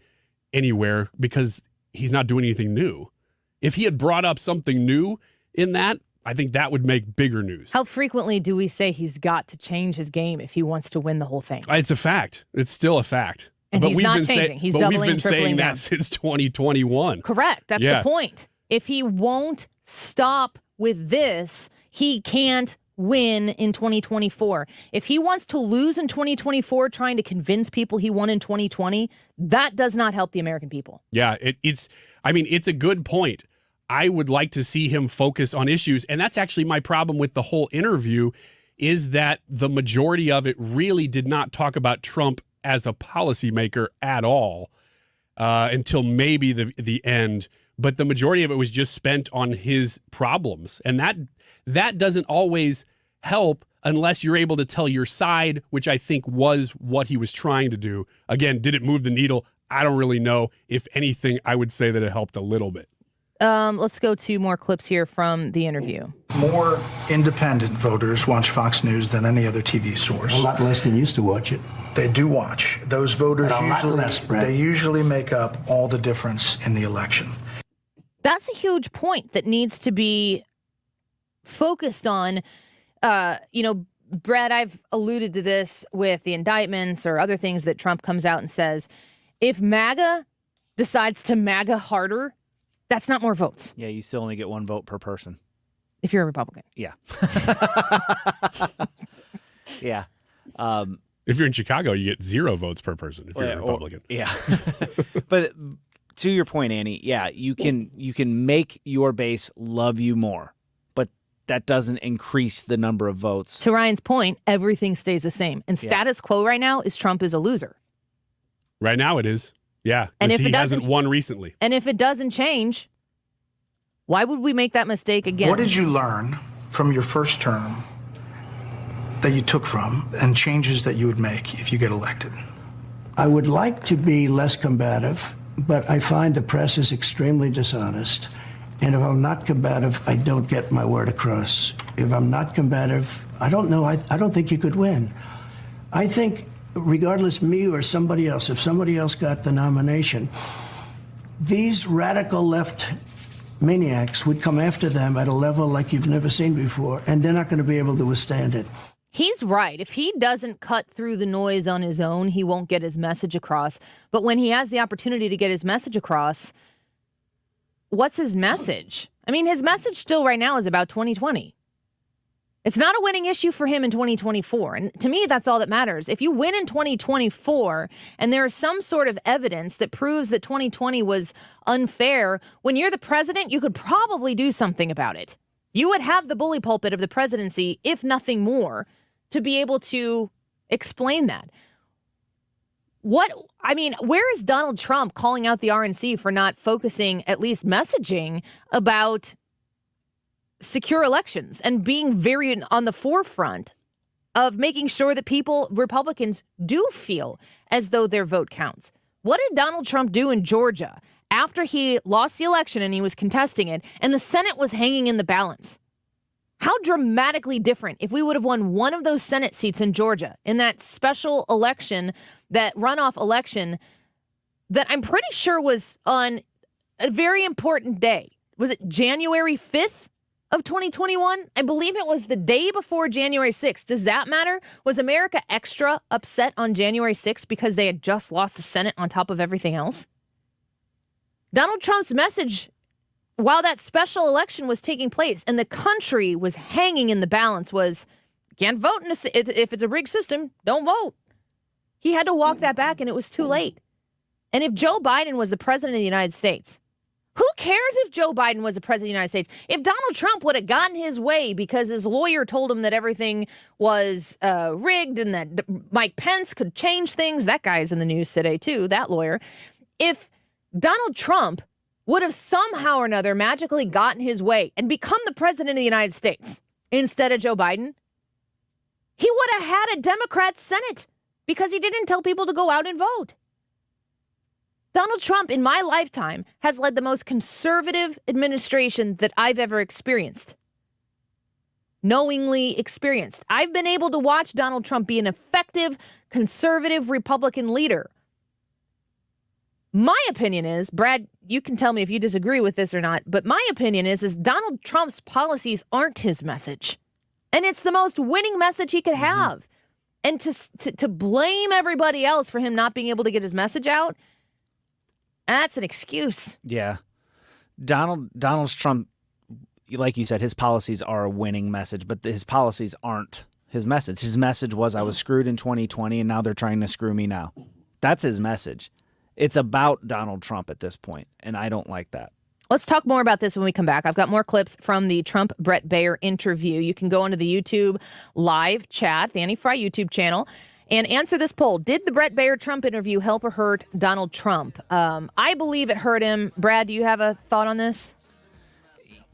anywhere because he's not doing anything new. If he had brought up something new in that, I think that would make bigger news. How frequently do we say he's got to change his game if he wants to win the whole thing? It's a fact. It's still a fact. And he's not changing. He's doubling and tripling saying down. that since 2021. Correct. That's the point. If he won't stop with this, he can't win in 2024. If he wants to lose in 2024 trying to convince people he won in 2020, that does not help the American people. Yeah, it's a good point. I would like to see him focus on issues, and that's actually my problem with the whole interview is that the majority of it really did not talk about Trump as a policymaker at all until maybe the end. But the majority of it was just spent on his problems. And that doesn't always help unless you're able to tell your side, which I think was what he was trying to do. Again, did it move the needle? I don't really know. If anything, I would say that it helped a little bit. Let's go to more clips here from the interview. More independent voters watch Fox News than any other TV source. A lot less than used to watch it. They do watch. Those voters usually make up all the difference in the election. That's a huge point that needs to be focused on. Brad, I've alluded to this with the indictments or other things that Trump comes out and says, if MAGA decides to MAGA harder, that's not more votes. Yeah, you still only get one vote per person. If you're a Republican. Yeah. Yeah. If you're in Chicago, you get 0 votes per person if you're a Republican. Yeah. But to your point, Annie, yeah, you can make your base love you more, but that doesn't increase the number of votes. To Ryan's point, everything stays the same. And status quo right now is Trump is a loser. Right now it is. Yeah, and if he hasn't won recently. And if it doesn't change, why would we make that mistake again? What did you learn from your first term that you took from and changes that you would make if you get elected? I would like to be less combative, but I find the press is extremely dishonest. And if I'm not combative, I don't get my word across. If I'm not combative, I don't know. I don't think you could win. I think regardless me or somebody else, if somebody else got the nomination, these radical left maniacs would come after them at a level like you've never seen before, and they're not going to be able to withstand it. He's right. If he doesn't cut through the noise on his own, he won't get his message across. But when he has the opportunity to get his message across, what's his message? I mean, his message still right now is about 2020. It's not a winning issue for him in 2024. And to me, that's all that matters. If you win in 2024 and there is some sort of evidence that proves that 2020 was unfair, when you're the president, you could probably do something about it. You would have the bully pulpit of the presidency, if nothing more, to be able to explain that. Where is Donald Trump calling out the RNC for not focusing, at least messaging, about secure elections and being very on the forefront of making sure that Republicans do feel as though their vote counts? What did Donald Trump do in Georgia after he lost the election and he was contesting it and the Senate was hanging in the balance? How dramatically different if we would have won one of those Senate seats in Georgia in that special election, that runoff election that I'm pretty sure was on a very important day. Was it January 5th? Of 2021? I believe it was the day before January 6th. Does that matter? Was America extra upset on January 6th because they had just lost the Senate on top of everything else? Donald Trump's message, while that special election was taking place and the country was hanging in the balance, was, you can't vote if it's a rigged system, don't vote. He had to walk that back and it was too late. And if Joe Biden was the president of the United States, Who cares if Joe Biden was the president of the United States? If Donald Trump would have gotten his way because his lawyer told him that everything was rigged and that Mike Pence could change things, that guy's in the news today too, that lawyer. If Donald Trump would have somehow or another magically gotten his way and become the president of the United States instead of Joe Biden, he would have had a Democrat Senate because he didn't tell people to go out and vote. Donald Trump, in my lifetime, has led the most conservative administration that I've ever experienced. Knowingly experienced. I've been able to watch Donald Trump be an effective, conservative Republican leader. My opinion is, Brad, you can tell me if you disagree with this or not, but my opinion is Donald Trump's policies aren't his message. And it's the most winning message he could have. And to blame everybody else for him not being able to get his message out, that's an excuse. Yeah. Donald Trump, like you said, his policies are a winning message, but his policies aren't his message. His message was, I was screwed in 2020, and now they're trying to screw me now. That's his message. It's about Donald Trump at this point, and I don't like that. Let's talk more about this when we come back. I've got more clips from the Trump Bret Baier interview. You can go onto the YouTube live chat, the Annie Frey YouTube channel, and answer this poll. Did the Bret Baier Trump interview help or hurt Donald Trump? I believe it hurt him. Brad, do you have a thought on this?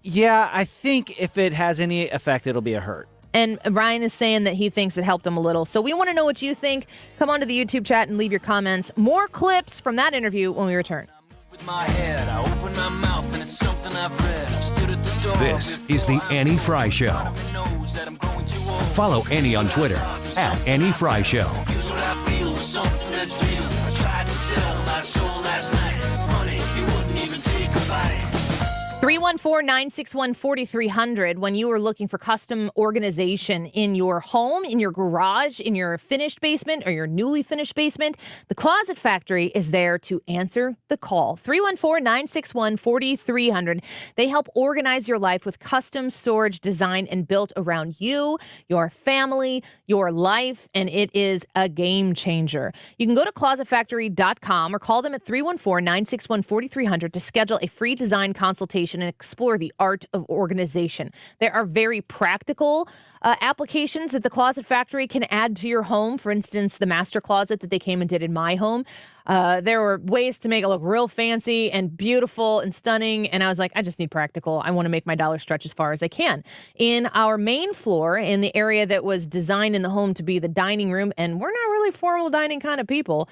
Yeah, I think if it has any effect, it'll be a hurt. And Ryan is saying that he thinks it helped him a little. So we want to know what you think. Come on to the YouTube chat and leave your comments. More clips from that interview when we return. With my head, I open my mouth and it's something I've read. I stood at the door. This is the Annie Frey Show. Follow Annie on Twitter at Annie Frey Show. Here's what I feel, something that's real. I tried to sell my soul last night. Honey, you wouldn't even take a bite. 314-961-4300. When you are looking for custom organization in your home, in your garage, in your finished basement or your newly finished basement, the Closet Factory is there to answer the call. 314-961-4300. They help organize your life with custom storage designed and built around you, your family, your life, and it is a game changer. You can go to closetfactory.com or call them at 314-961-4300 to schedule a free design consultation and explore the art of organization. There are very practical applications that the Closet Factory can add to your home. For instance, the master closet that they came and did in my home. There were ways to make it look real fancy and beautiful and stunning. And I was like, I just need practical. I want to make my dollar stretch as far as I can. In our main floor, in the area that was designed in the home to be the dining room, and we're not really formal dining kind of people,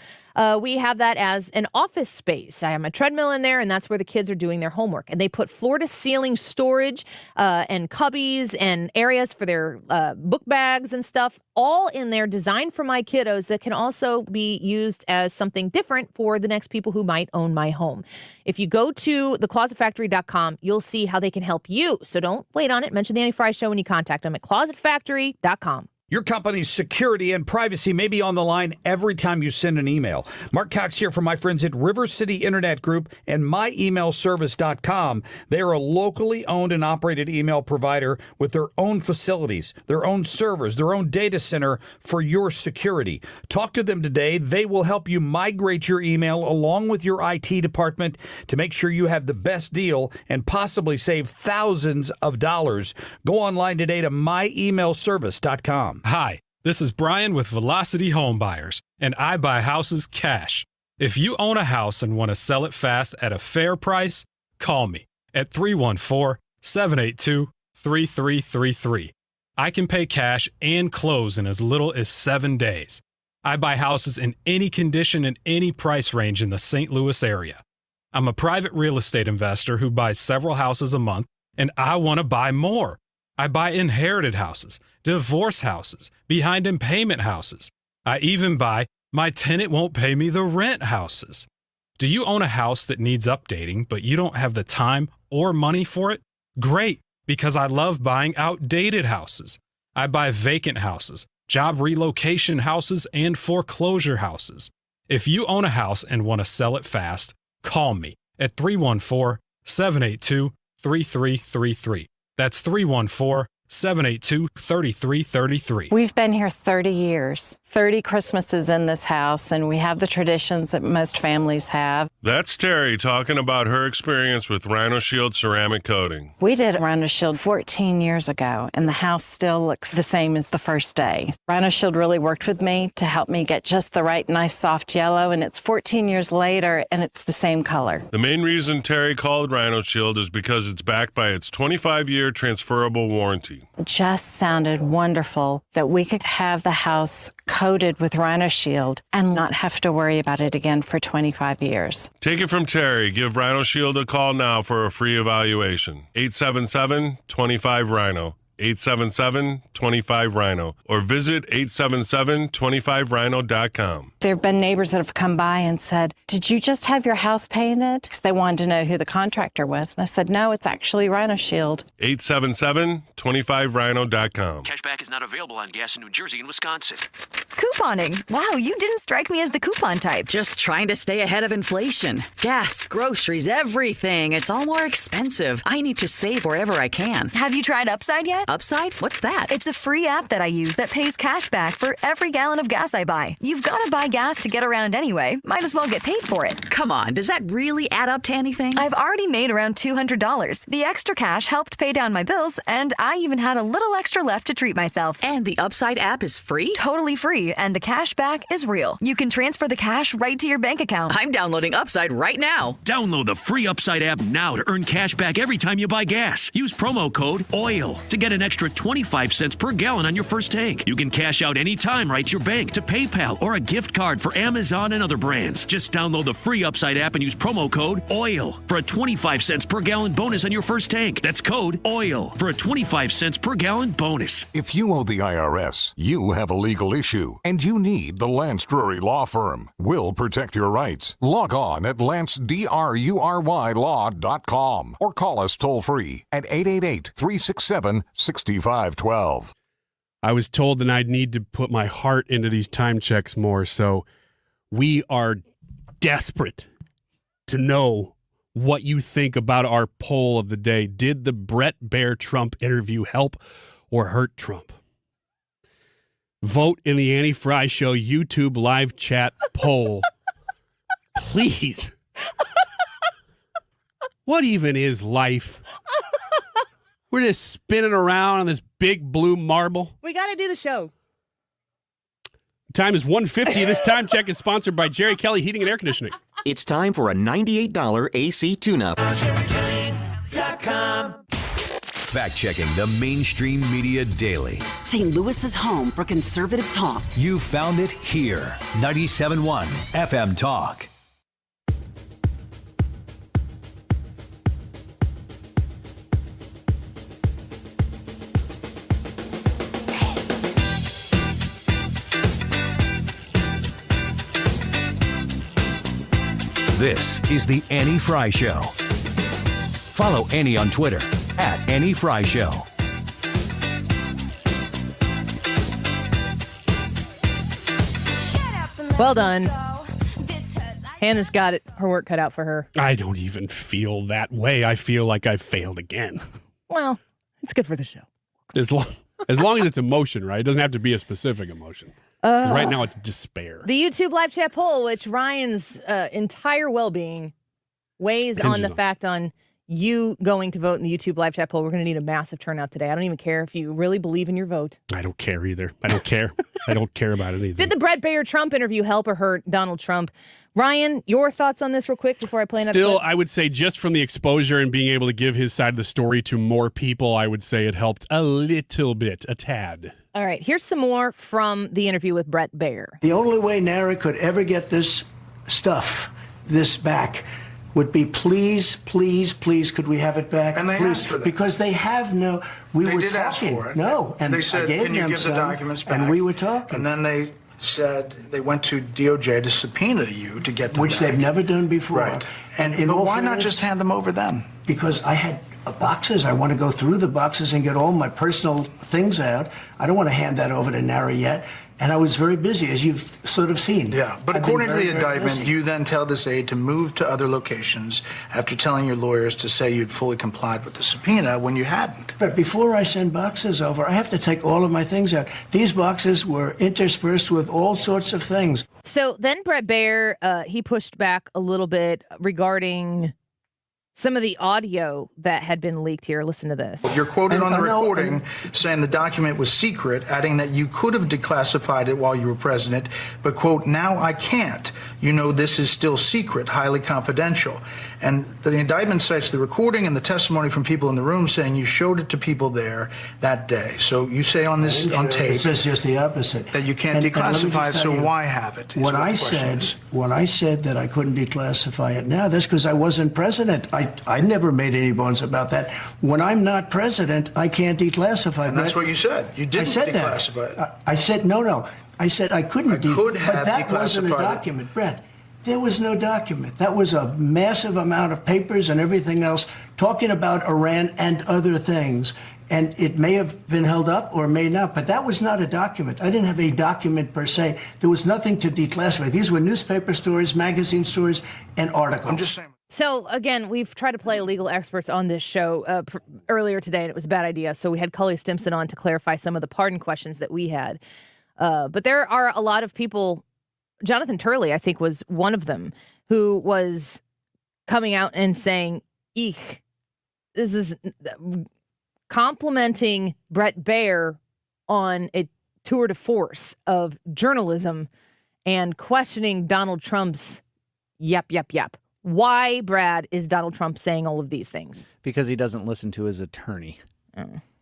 we have that as an office space. I have my treadmill in there, and that's where the kids are doing their homework. And they put floor-to-ceiling storage and cubbies and areas for their book bags and stuff, all in there, designed for my kiddos that can also be used as something different for the next people who might own my home. If you go to theclosetfactory.com, you'll see how they can help you. So don't wait on it. Mention the Annie Frey Show when you contact them at closetfactory.com. Your company's security and privacy may be on the line every time you send an email. Mark Cox here from my friends at River City Internet Group and myemailservice.com. They are a locally owned and operated email provider with their own facilities, their own servers, their own data center for your security. Talk to them today. They will help you migrate your email along with your IT department to make sure you have the best deal and possibly save thousands of dollars. Go online today to myemailservice.com. Hi, this is Brian with Velocity Home Buyers, and I buy houses cash. If you own a house and want to sell it fast at a fair price, call me at 314-782-3333. I can pay cash and close in as little as 7 days. I buy houses in any condition and any price range in the St. Louis area. I'm a private real estate investor who buys several houses a month, and I want to buy more. I buy inherited houses, divorce houses, behind in payment houses. I even buy my tenant won't pay me the rent houses. Do you own a house that needs updating, but you don't have the time or money for it? Great, because I love buying outdated houses. I buy vacant houses, job relocation houses, and foreclosure houses. If you own a house and want to sell it fast, call me at 314-782-3333. That's 314 782-3333. We've been here 30 years, 30 Christmases in this house, and we have the traditions that most families have. That's Terry talking about her experience with Rhino Shield ceramic coating. We did Rhino Shield 14 years ago, and the house still looks the same as the first day. Rhino Shield really worked with me to help me get just the right nice soft yellow, and it's 14 years later, and it's the same color. The main reason Terry called Rhino Shield is because it's backed by its 25-year transferable warranty. It just sounded wonderful that we could have the house coated with Rhino Shield and not have to worry about it again for 25 years. Take it from Terry. Give Rhino Shield a call now for a free evaluation. 877-25-RHINO. 877-25-RHINO. Or visit 877-25rhino.com. There have been neighbors that have come by and said, "Did you just have your house painted?" Because they wanted to know who the contractor was. And I said, "No, it's actually Rhino Shield." 877-25rhino.com. Cashback is not available on gas in New Jersey and Wisconsin. Couponing. Wow, you didn't strike me as the coupon type. Just trying to stay ahead of inflation. Gas, groceries, everything. It's all more expensive. I need to save wherever I can. Have you tried Upside yet? Upside? What's that? It's a free app that I use that pays cash back for every gallon of gas I buy. You've got to buy gas to get around anyway. Might as well get paid for it. Come on, does that really add up to anything? I've already made around $200. The extra cash helped pay down my bills, and I even had a little extra left to treat myself. And the Upside app is free? Totally free, and the cash back is real. You can transfer the cash right to your bank account. I'm downloading Upside right now. Download the free Upside app now to earn cash back every time you buy gas. Use promo code OIL to get an extra 25 cents per gallon on your first tank. You can cash out anytime right to your bank, to PayPal, or a gift card for Amazon and other brands. Just download the free Upside app and use promo code OIL for a 25 cents per gallon bonus on your first tank. That's code OIL for a 25 cents per gallon bonus. If you owe the IRS, you have a legal issue, and you need the Lance Drury Law Firm. We'll protect your rights. Log on at lancedrurylaw.com or call us toll-free at 888-367-6512. I was told that I'd need to put my heart into these time checks more, so we are desperate to know what you think about our poll of the day. Did the Bret Baier Trump interview help or hurt Trump? Vote in the Annie Frey Show YouTube live chat poll. Please. What even is life? We're just spinning around on this big blue marble. We got to do the show. Time is 1:50. This time check is sponsored by Jerry Kelly Heating and Air Conditioning. It's time for a $98 AC tune-up. Fact-checking the mainstream media daily. St. Louis's home for conservative talk. You found it here. 97.1 FM Talk. This is the Annie Frey Show. Follow Annie on Twitter at Annie Frey Show. Well done. Hannah's got her work cut out for her. I don't even feel that way. I feel like I failed again. Well, it's good for the show. As long as it's emotion, right? It doesn't have to be a specific emotion. 'Cause right now it's despair. The YouTube live chat poll, which Ryan's entire well-being weighs on the fact on you going to vote in the YouTube live chat poll. We're going to need a massive turnout today. I don't even care if you really believe in your vote. I don't care either. I don't care. I don't care about it either. Did the Bret Baier Trump interview help or hurt Donald Trump? Ryan, your thoughts on this real quick before I play another Still, clip? I would say just from the exposure and being able to give his side of the story to more people, I would say it helped a little bit, a tad. All right, here's some more from the interview with Bret Baier. The only way NARA could ever get this back, would be please, could we have it back? And they please, asked for that. Because they have no. They did ask for it. No, and they said, I gave "Can you them give the some, documents back?" And we were talking. And then they said they went to DOJ to subpoena you to get them which back. they've never done before. Right. And but why not just hand them over then? Because I had boxes. I want to go through the boxes and get all my personal things out. I don't want to hand that over to NARA yet. And I was very busy, as you've sort of seen. Yeah, but I've according been to very, the very indictment, busy. you then tell this aide to move to other locations after telling your lawyers to say you'd fully complied with the subpoena when you hadn't. But before I send boxes over, I have to take all of my things out. These boxes were interspersed with all sorts of things. So then Bret Baier, he pushed back a little bit regarding some of the audio that had been leaked here. Listen to this. You're quoted on the recording saying the document was secret, adding that you could have declassified it while you were president, but, quote, now I can't. You know this is still secret, highly confidential. And the indictment cites the recording and the testimony from people in the room saying you showed it to people there that day. So you say on this on tape It says just the opposite. that you can't And let me declassify it, just so tell you, why have it? is When what I the question said is. when I said that I couldn't declassify it now, that's because I wasn't president. I never made any bones about that. When I'm not president, I can't declassify. And that's what you said. You didn't I said declassify that. I said no. I said I couldn't. could but have that wasn't a declassified it. document, Brett. There was no document. That was a massive amount of papers and everything else talking about Iran and other things. And it may have been held up or may not, but that was not a document. I didn't have a document per se. There was nothing to declassify. These were newspaper stories, magazine stories, and articles. I'm just saying. So, again, we've tried to play legal experts on this show earlier today, and it was a bad idea. So we had Cully Stimson on to clarify some of the pardon questions that we had. But there are a lot of people, Jonathan Turley, I think, was one of them, who was coming out and saying, eek, this is complimenting Bret Baier on a tour de force of journalism and questioning Donald Trump's yep. Why, Brad, is Donald Trump saying all of these things? Because he doesn't listen to his attorney.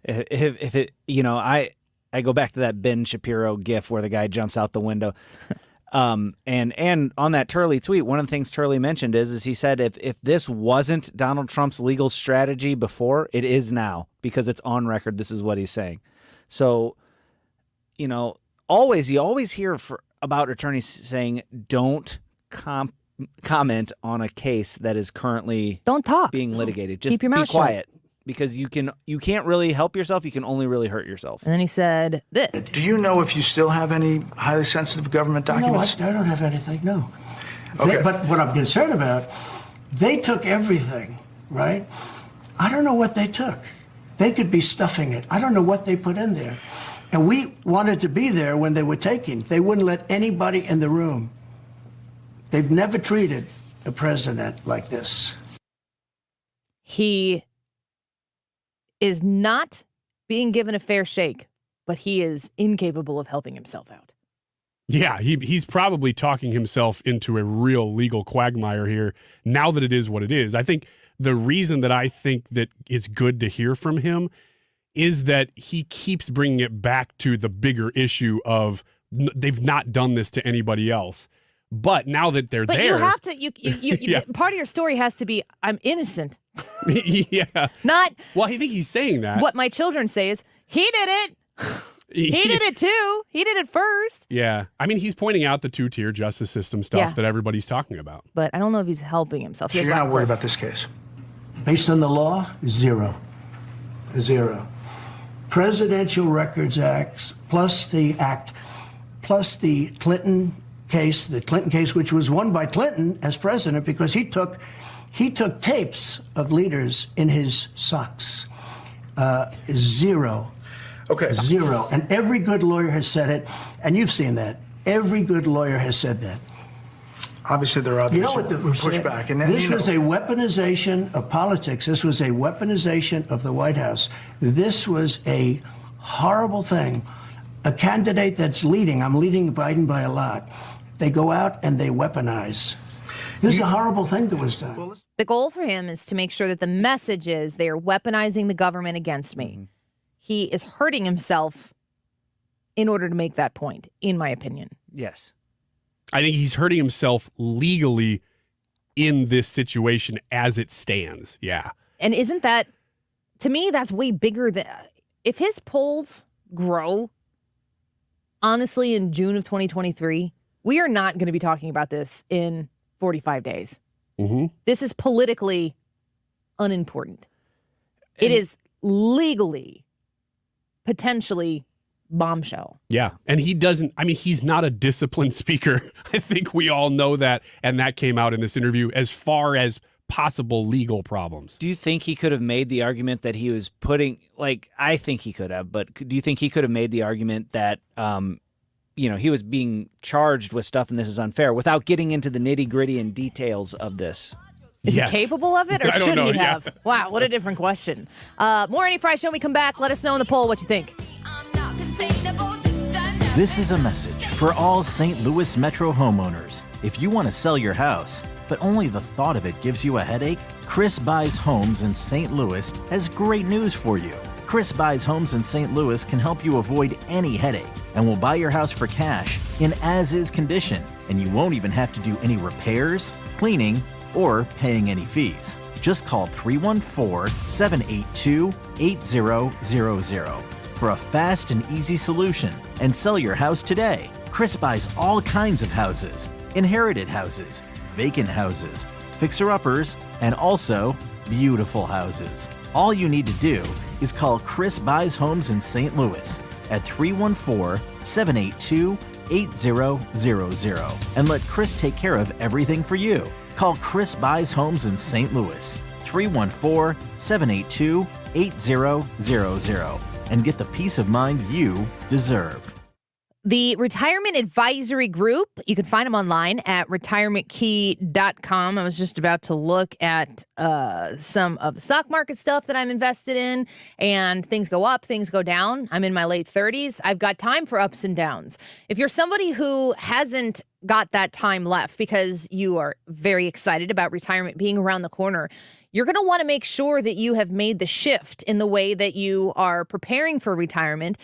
If it, I go back to that Ben Shapiro gif where the guy jumps out the window. And on that Turley tweet, one of the things Turley mentioned is he said if this wasn't Donald Trump's legal strategy before, it is now because it's on record. This is what he's saying. So, you always hear about attorneys saying don't comment on a case that is currently don't talk being litigated. Just keep your mouth be quiet. Because you can't really help yourself. You can only really hurt yourself. And then he said this. Do you know if you still have any highly sensitive government documents? No, I don't have anything, no. Okay. But what I'm concerned about, they took everything, right? I don't know what they took. They could be stuffing it. I don't know what they put in there. And we wanted to be there when they were taking. They wouldn't let anybody in the room. They've never treated a president like this. He is not being given a fair shake, but he is incapable of helping himself out. Yeah, he's probably talking himself into a real legal quagmire here now that it is what it is. I think the reason that I think that it's good to hear from him is that he keeps bringing it back to the bigger issue of they've not done this to anybody else. But now that they're there, you have to. You yeah. Part of your story has to be, I'm innocent. Yeah. Not. Well, I think he's saying that. What my children say is, he did it. He did it too. He did it first. Yeah. I mean, he's pointing out the two-tier justice system stuff that everybody's talking about. But I don't know if he's helping himself. So you're not worried about this case? Based on the law, zero. Presidential Records Act, plus the Clinton case, which was won by Clinton as president because he took tapes of leaders in his socks. Zero. Okay. Zero. And every good lawyer has said it, and you've seen that. Every good lawyer has said that. Obviously, there are others who push back. And this was a weaponization of politics. This was a weaponization of the White House. This was a horrible thing. A candidate that's leading, I'm leading Biden by a lot. They go out and they weaponize. This is a horrible thing that was done. The goal for him is to make sure that the message is they are weaponizing the government against me. Mm-hmm. He is hurting himself in order to make that point, in my opinion. Yes. I think he's hurting himself legally in this situation as it stands. Yeah. And isn't that, to me, that's way bigger than, if his polls grow, honestly, in June of 2023, we are not going to be talking about this in 45 days. Mm-hmm. This is politically unimportant. It is legally, potentially bombshell. Yeah. And he's not a disciplined speaker. I think we all know that. And that came out in this interview as far as possible legal problems. Do you think he could have made the argument that he was I think he could have, but do you think he could have made the argument that, he was being charged with stuff and this is unfair without getting into the nitty-gritty and details of this? Is he capable of it, or should he have? Yeah. Wow, what a different question. More Annie Frey Show when we come back. Let us know in the poll what you think. This is a message for all St. Louis Metro homeowners. If you want to sell your house, but only the thought of it gives you a headache, Chris Buys Homes in St. Louis has great news for you. Chris Buys Homes in St. Louis can help you avoid any headache and will buy your house for cash in as-is condition, and you won't even have to do any repairs, cleaning, or paying any fees. Just call 314-782-8000 for a fast and easy solution and sell your house today. Chris buys all kinds of houses, inherited houses, vacant houses, fixer-uppers, and also beautiful houses. All you need to do is call Chris Buys Homes in St. Louis at 314-782-8000 and let Chris take care of everything for you. Call Chris Buys Homes in St. Louis, 314-782-8000 and get the peace of mind you deserve. The Retirement Advisory Group, you can find them online at retirementkey.com. I was just about to look at some of the stock market stuff that I'm invested in, and things go up, things go down. I'm in my late 30s. I've got time for ups and downs. If you're somebody who hasn't got that time left because you are very excited about retirement being around the corner, you're going to want to make sure that you have made the shift in the way that you are preparing for retirement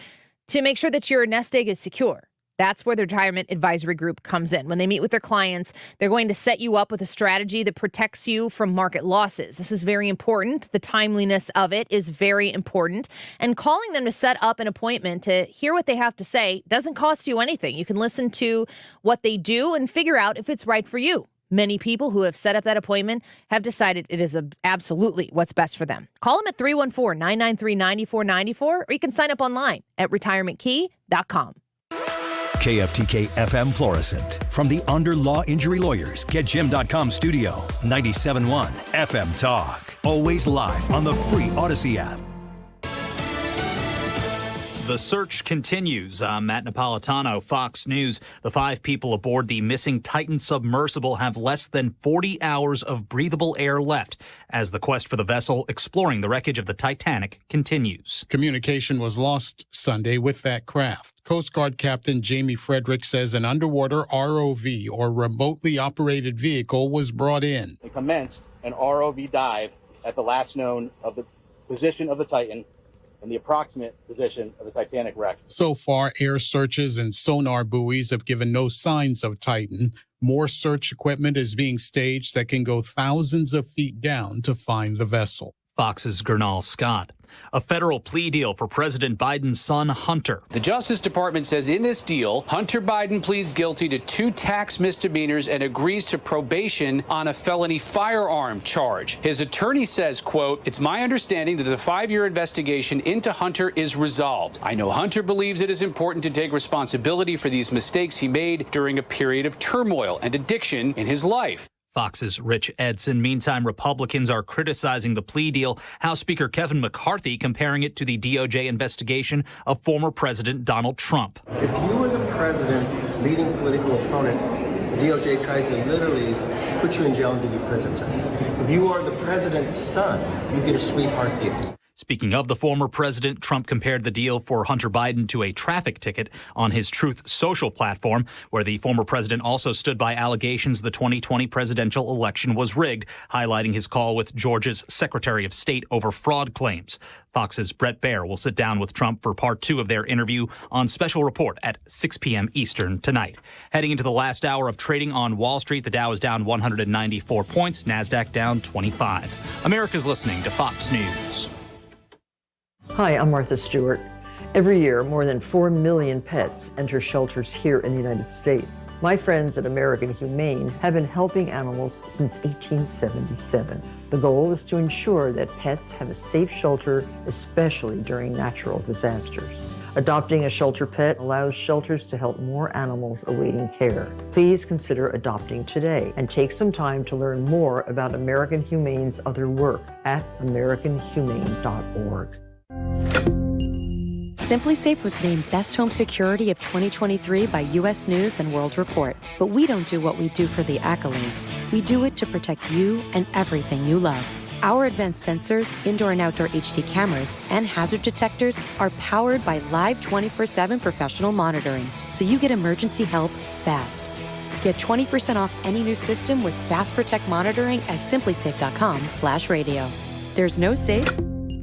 to make sure that your nest egg is secure. That's where the Retirement Advisory Group comes in. When they meet with their clients, they're going to set you up with a strategy that protects you from market losses. This is very important. The timeliness of it is very important. And calling them to set up an appointment to hear what they have to say doesn't cost you anything. You can listen to what they do and figure out if it's right for you. Many people who have set up that appointment have decided it is absolutely what's best for them. Call them at 314-993-9494, or you can sign up online at retirementkey.com. KFTK FM Florissant. From the Under Law Injury Lawyers, GetJim.com studio. 97.1 FM Talk. Always live on the free Odyssey app. The search continues. I'm Matt Napolitano, Fox News. The 5 people aboard the missing Titan Submersible have less than 40 hours of breathable air left as the quest for the vessel exploring the wreckage of the Titanic continues. Communication was lost Sunday with that craft. Coast Guard Captain Jamie Frederick says an underwater ROV, or remotely operated vehicle, was brought in. They commenced an ROV dive at the last known of the position of the Titan and the approximate position of the Titanic wreck. So far, air searches and sonar buoys have given no signs of Titan. More search equipment is being staged that can go thousands of feet down to find the vessel. Fox's Gernal Scott. A federal plea deal for President Biden's son, Hunter. The Justice Department says in this deal, Hunter Biden pleads guilty to 2 tax misdemeanors and agrees to probation on a felony firearm charge. His attorney says, quote, "It's my understanding that the 5-year investigation into Hunter is resolved. I know Hunter believes it is important to take responsibility for these mistakes he made during a period of turmoil and addiction in his life." Fox's Rich Edson. Meantime, Republicans are criticizing the plea deal. House Speaker Kevin McCarthy comparing it to the DOJ investigation of former President Donald Trump. If you were the president's leading political opponent, the DOJ tries to literally put you in jail and give you prison time. If you are the president's son, you get a sweetheart deal. Speaking of the former president, Trump compared the deal for Hunter Biden to a traffic ticket on his Truth Social platform, where the former president also stood by allegations the 2020 presidential election was rigged, highlighting his call with Georgia's Secretary of State over fraud claims. Fox's Bret Baier will sit down with Trump for part 2 of their interview on Special Report at 6 p.m. Eastern tonight. Heading into the last hour of trading on Wall Street, the Dow is down 194 points, NASDAQ down 25. America's listening to Fox News. Hi, I'm Martha Stewart. Every year, more than 4 million pets enter shelters here in the United States. My friends at American Humane have been helping animals since 1877. The goal is to ensure that pets have a safe shelter, especially during natural disasters. Adopting a shelter pet allows shelters to help more animals awaiting care. Please consider adopting today and take some time to learn more about American Humane's other work at americanhumane.org. Simply Safe was named Best Home Security of 2023 by U.S. News and World Report. But we don't do what we do for the accolades. We do it to protect you and everything you love. Our advanced sensors, indoor and outdoor HD cameras, and hazard detectors are powered by live 24/7 professional monitoring, so you get emergency help fast. Get 20% off any new system with Fast Protect monitoring at simplysafe.com/radio. There's no safe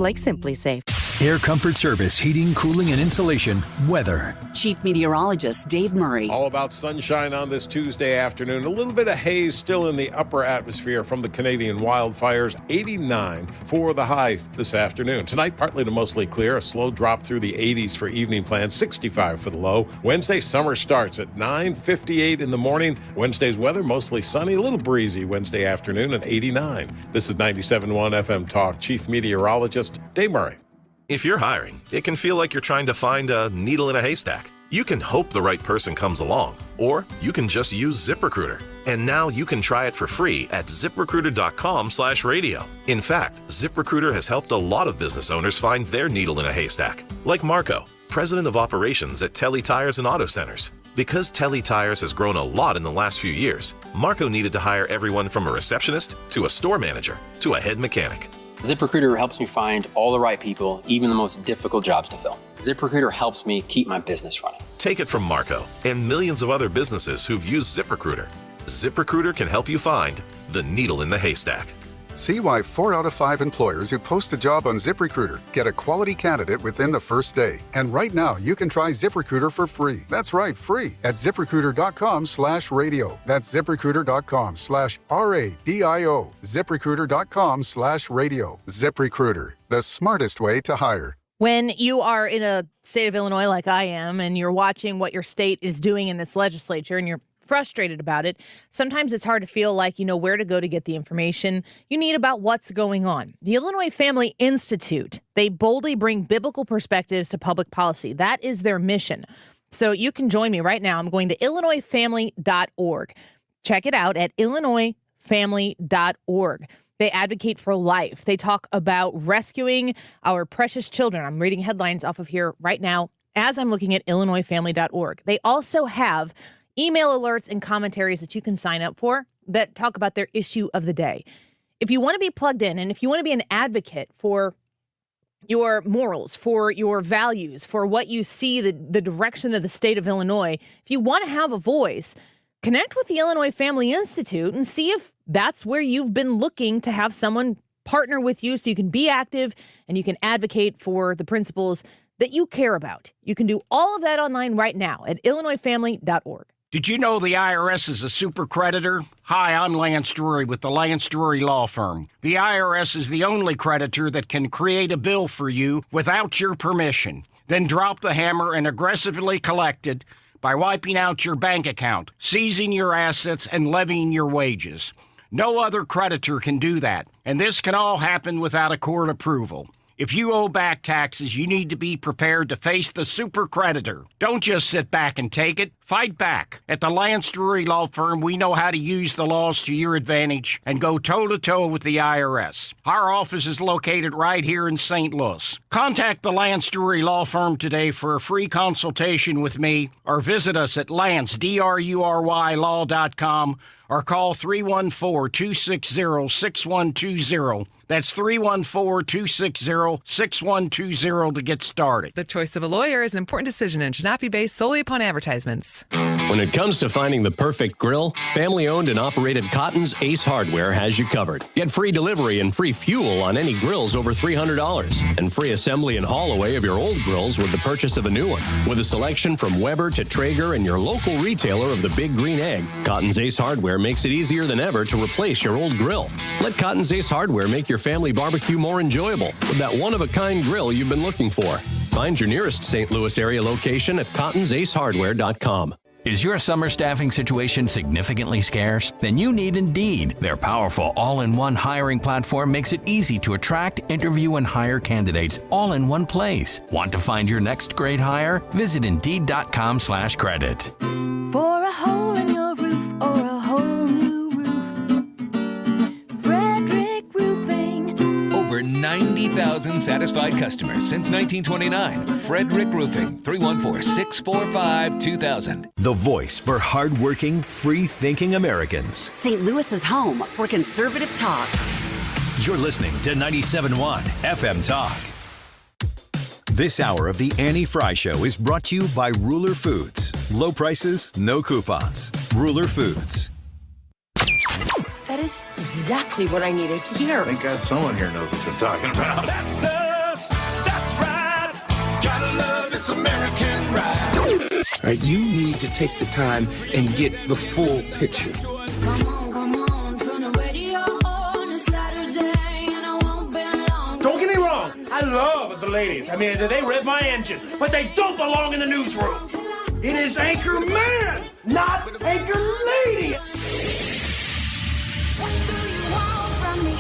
like Simply Safe. Air Comfort Service, heating, cooling, and insulation, weather. Chief Meteorologist Dave Murray. All about sunshine on this Tuesday afternoon. A little bit of haze still in the upper atmosphere from the Canadian wildfires. 89 for the high this afternoon. Tonight, partly to mostly clear. A slow drop through the 80s for evening plans. 65 for the low. Wednesday, summer starts at 9:58 in the morning. Wednesday's weather, mostly sunny, a little breezy Wednesday afternoon at 89. This is 97.1 FM Talk. Chief Meteorologist Dave Murray. If you're hiring, it can feel like you're trying to find a needle in a haystack. You can hope the right person comes along, or you can just use ZipRecruiter. And now you can try it for free at ZipRecruiter.com/radio. In fact, ZipRecruiter has helped a lot of business owners find their needle in a haystack, like Marco, president of operations at Telly Tires and Auto Centers. Because Telly Tires has grown a lot in the last few years, Marco needed to hire everyone from a receptionist to a store manager to a head mechanic. ZipRecruiter helps me find all the right people, even the most difficult jobs to fill. ZipRecruiter helps me keep my business running. Take it from Marco and millions of other businesses who've used ZipRecruiter. ZipRecruiter can help you find the needle in the haystack. See why 4 out of 5 employers who post a job on ZipRecruiter get a quality candidate within the first day. And right now, you can try ZipRecruiter for free. That's right, free at ZipRecruiter.com/radio. That's ZipRecruiter.com/RADIO. ZipRecruiter.com/radio. ZipRecruiter, the smartest way to hire. When you are in a state of Illinois like I am, and you're watching what your state is doing in this legislature, and you're frustrated about it, sometimes it's hard to feel like you know where to go to get the information you need about what's going on. The Illinois Family Institute, they boldly bring biblical perspectives to public policy. That is their mission. So you can join me right now. I'm going to IllinoisFamily.org. Check it out at IllinoisFamily.org. They advocate for life. They talk about rescuing our precious children. I'm reading headlines off of here right now as I'm looking at IllinoisFamily.org. They also have email alerts and commentaries that you can sign up for that talk about their issue of the day. If you want to be plugged in and if you want to be an advocate for your morals, for your values, for what you see, the direction of the state of Illinois, if you want to have a voice, connect with the Illinois Family Institute and see if that's where you've been looking to have someone partner with you so you can be active and you can advocate for the principles that you care about. You can do all of that online right now at IllinoisFamily.org. Did you know the IRS is a super creditor? Hi, I'm Lance Drury with the Lance Drury Law Firm. The IRS is the only creditor that can create a bill for you without your permission, then drop the hammer and aggressively collect it by wiping out your bank account, seizing your assets, and levying your wages. No other creditor can do that, and this can all happen without a court approval. If you owe back taxes, you need to be prepared to face the super creditor. Don't just sit back and take it. Fight back. At the Lance Drury Law Firm, we know how to use the laws to your advantage and go toe-to-toe with the IRS. Our office is located right here in St. Louis. Contact the Lance Drury Law Firm today for a free consultation with me, or visit us at lancedrurylaw.com or call 314-260-6120. That's 314-260-6120 to get started. The choice of a lawyer is an important decision and should not be based solely upon advertisements. When it comes to finding the perfect grill, family-owned and operated Cotton's Ace Hardware has you covered. Get free delivery and free fuel on any grills over $300, and free assembly and haul away of your old grills with the purchase of a new one. With a selection from Weber to Traeger and your local retailer of the Big Green Egg, Cotton's Ace Hardware makes it easier than ever to replace your old grill. Let Cotton's Ace Hardware make your family barbecue more enjoyable with that one-of-a-kind grill you've been looking for. Find your nearest St. Louis area location at cottonsace.hardware.com. Is your summer staffing situation significantly scarce? Then you need Indeed. Their powerful all-in-one hiring platform makes it easy to attract, interview, and hire candidates all in one place. Want to find your next great hire? Visit Indeed.com/credit. For a hole in your roof or a whole new roof, Frederick Roofing. Over 90,000 satisfied customers since 1929. Frederick Roofing, 314-645-2000. The voice for hardworking, free-thinking Americans. St. Louis's home for conservative talk. You're listening to 97.1 FM Talk. This hour of the Annie Frey Show is brought to you by Ruler Foods. Low prices, no coupons. Ruler Foods. That is exactly what I needed to hear. Thank God someone here knows what they're talking about. That's us. That's right. Gotta love this American ride. All right, you need to take the time and get the full picture. Come on, turn the radio on a Saturday, and I won't be long. Don't get me wrong. I love the ladies. I mean, they rev my engine, but they don't belong in the newsroom. It is Anchor Man, not Anchor Lady. What do you want from me?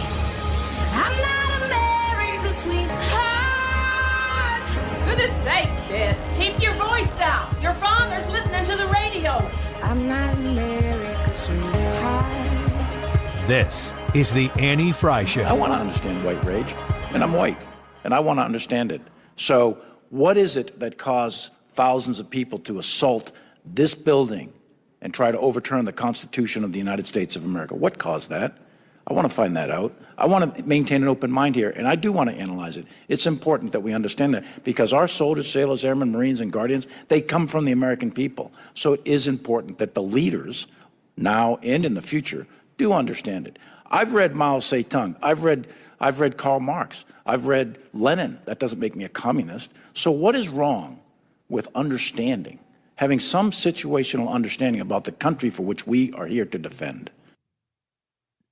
I'm not America's sweetheart. Goodness sake, kid. Keep your voice down. Your father's listening to the radio. I'm not America's sweetheart. This is the Annie Frey Show. I want to understand white rage, and I'm white, and I want to understand it. So what is it that caused thousands of people to assault this building and try to overturn the Constitution of the United States of America? What caused that? I want to find that out. I want to maintain an open mind here, and I do want to analyze it. It's important that we understand that because our soldiers, sailors, airmen, Marines, and Guardians, they come from the American people. So it is important that the leaders, now and in the future, do understand it. I've read Mao Zedong. I've read Karl Marx. I've read Lenin. That doesn't make me a communist. So what is wrong with understanding, having some situational understanding about the country for which we are here to defend?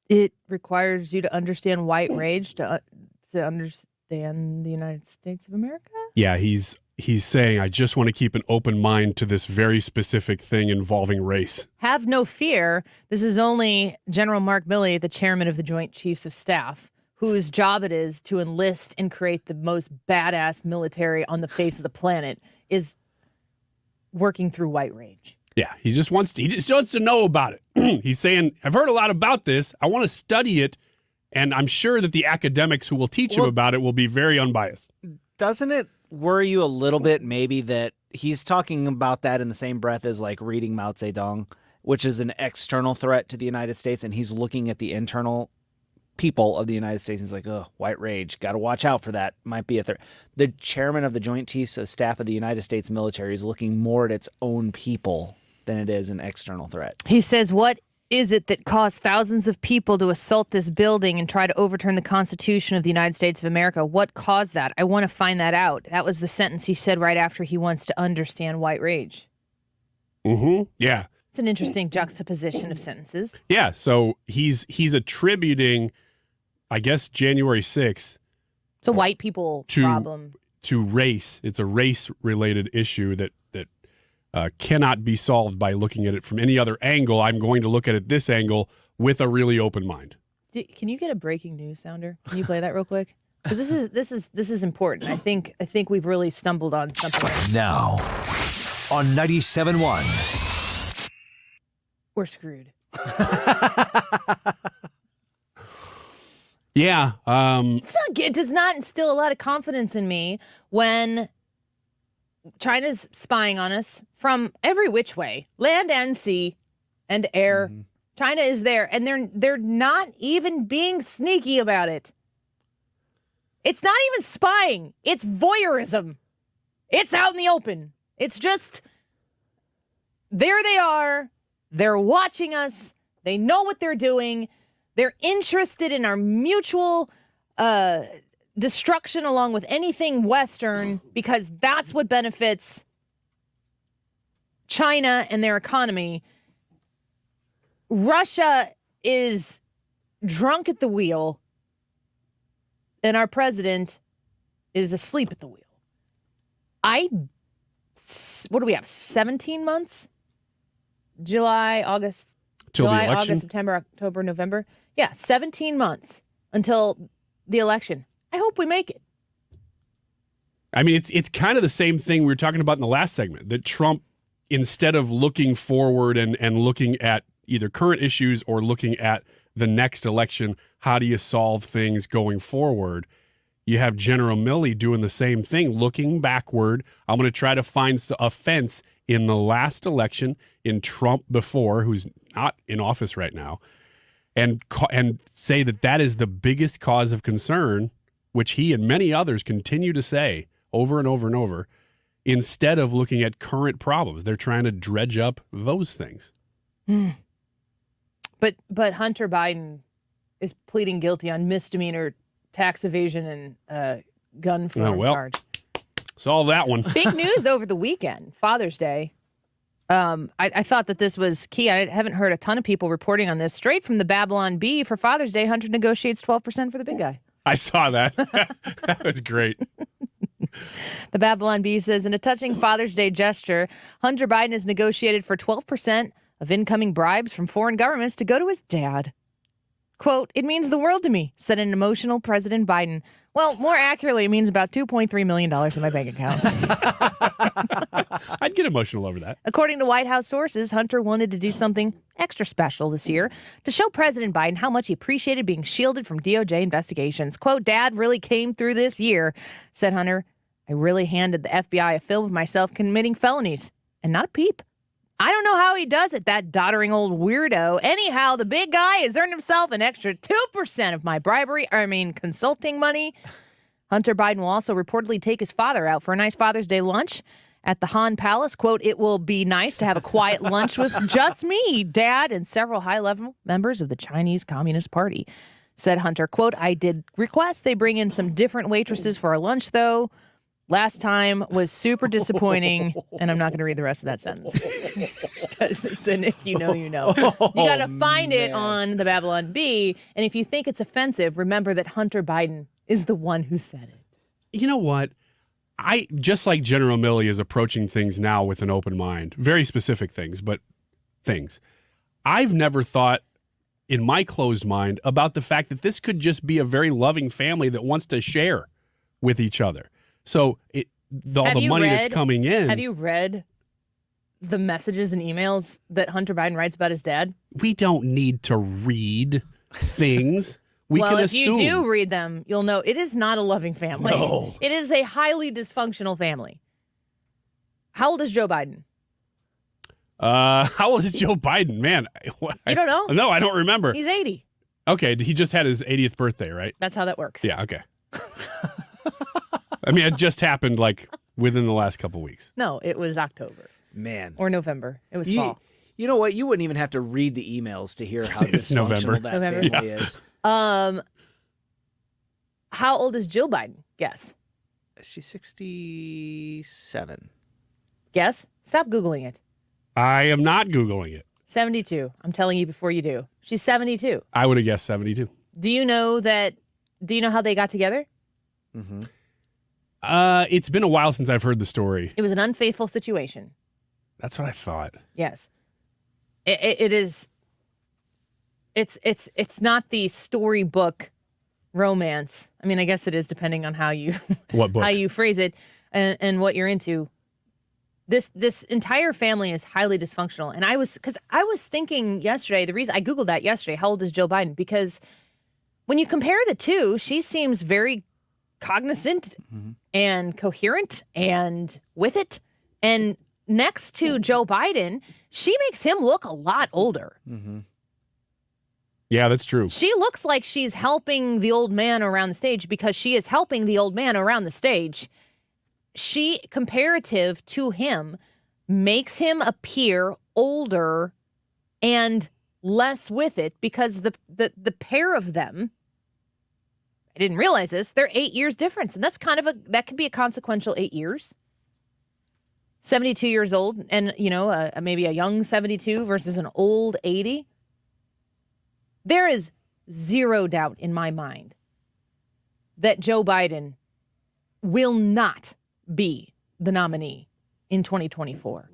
It requires you to understand white rage to understand the United States of America? Yeah, he's saying, I just want to keep an open mind to this very specific thing involving race. Have no fear. This is only General Mark Milley, the chairman of the Joint Chiefs of Staff, whose job it is to enlist and create the most badass military on the face of the planet, is working through white rage. Yeah, he just wants to know about it. He's saying, I've heard a lot about this. I want to study it, and I'm sure that the academics who will teach him about it will be very unbiased. Doesn't it worry you a little bit maybe that he's talking about that in the same breath as like reading Mao Zedong, which is an external threat to the United States, and he's looking at the internal people of the United States and he's like, oh, white rage, got to watch out for that. Might be a threat. The chairman of the Joint Chiefs of Staff of the United States military is looking more at its own people than it is an external threat. He says, what is it that caused thousands of people to assault this building and try to overturn the Constitution of the United States of America? What caused that? I want to find that out. That was the sentence he said right after he wants to understand white rage. Mm-hmm. Yeah. It's an interesting juxtaposition of sentences. Yeah, so he's attributing, I guess, January 6th. It's a white people problem. To race. It's a race-related issue that cannot be solved by looking at it from any other angle. I'm going to look at it this angle with a really open mind. Can you get a breaking news sounder? Can you play that real quick? Because this is important. I think we've really stumbled on something. Now on 97.1, we're screwed. Yeah. It does not instill a lot of confidence in me when China's spying on us from every which way, land and sea and air. Mm-hmm. China is there, and they're not even being sneaky about it. It's not even spying. It's voyeurism. It's out in the open. It's just, there they are. They're watching us. They know what they're doing. They're interested in our mutual destruction along with anything Western, because that's what benefits China and their economy. Russia is drunk at the wheel, and our president is asleep at the wheel. What do we have? 17 months? July, August, Till the election? August, September, October, November. Yeah, 17 months until the election. I hope we make it. I mean, it's kind of the same thing we were talking about in the last segment, that Trump, instead of looking forward and looking at either current issues or looking at the next election, how do you solve things going forward? You have General Milley doing the same thing, looking backward. I'm going to try to find a fence in the last election, in Trump before, who's not in office right now, and say that is the biggest cause of concern, which he and many others continue to say over and over and over, instead of looking at current problems. They're trying to dredge up those things. But Hunter Biden is pleading guilty on misdemeanor tax evasion and gun foreign charge. Solve that one. Big news over the weekend, Father's Day. I thought that this was key. I haven't heard a ton of people reporting on this. Straight from the Babylon Bee, for Father's Day, Hunter negotiates 12% for the big guy. I saw that. That was great. The Babylon Bee says, in a touching Father's Day gesture, Hunter Biden has negotiated for 12% of incoming bribes from foreign governments to go to his dad. Quote, "It means the world to me," said an emotional President Biden. Well, more accurately, it means about $2.3 million in my bank account. I'd get emotional over that. According to White House sources, Hunter wanted to do something extra special this year to show President Biden how much he appreciated being shielded from DOJ investigations. Quote, "Dad really came through this year," said Hunter. "I really handed the FBI a film of myself committing felonies, and not a peep. I don't know how he does it, that doddering old weirdo. Anyhow, the big guy has earned himself an extra 2% of my consulting money." Hunter Biden will also reportedly take his father out for a nice Father's Day lunch at the Han Palace. Quote, "It will be nice to have a quiet lunch with just me, Dad, and several high-level members of the Chinese Communist Party," said Hunter. Quote, "I did request they bring in some different waitresses for our lunch, though. Last time was super disappointing," and I'm not going to read the rest of that sentence because it's an if you know, you know. You got to find it on the Babylon Bee, and if you think it's offensive, remember that Hunter Biden is the one who said it. You know what? I just like General Milley is approaching things now with an open mind. Very specific things, but things. I've never thought in my closed mind about the fact that this could just be a very loving family that wants to share with each other. So all the money that's coming in. Have you read the messages and emails that Hunter Biden writes about his dad? We don't need to read things. We well, can if assume. you do read them, you'll know it is not a loving family. No. It is a highly dysfunctional family. How old is Joe Biden? How old is Joe Biden? Man, You don't know? No, I don't remember. He's 80. Okay, he just had his 80th birthday, right? That's how that works. Yeah, okay. I mean, it just happened like within the last couple weeks. No, it was October. Man. Or November. It was fall. You know what? You wouldn't even have to read the emails to hear how dysfunctional that family is. How old is Jill Biden? Guess. She's 67. Guess. Stop Googling it. I am not Googling it. 72. I'm telling you before you do. She's 72. I would have guessed 72. Do you know how they got together? Mm-hmm. It's been a while since I've heard the story. It was an unfaithful situation. That's what I thought. Yes. It is. It's not the storybook romance. I mean, I guess it is depending on how you what book? how you phrase it and what you're into. This entire family is highly dysfunctional, and I was thinking yesterday. The reason I Googled that yesterday, how old is Joe Biden? Because when you compare the two, she seems very cognizant and coherent and with it. And next to Joe Biden, she makes him look a lot older. Mm-hmm. Yeah, that's true. She looks like she's helping the old man around the stage because she is helping the old man around the stage. She, comparative to him, makes him appear older and less with it because the pair of them, I didn't realize this, they're 8 years difference. And that's that could be a consequential 8 years. 72 years old and, maybe a young 72 versus an old 80. There is zero doubt in my mind that Joe Biden will not be the nominee in 2024.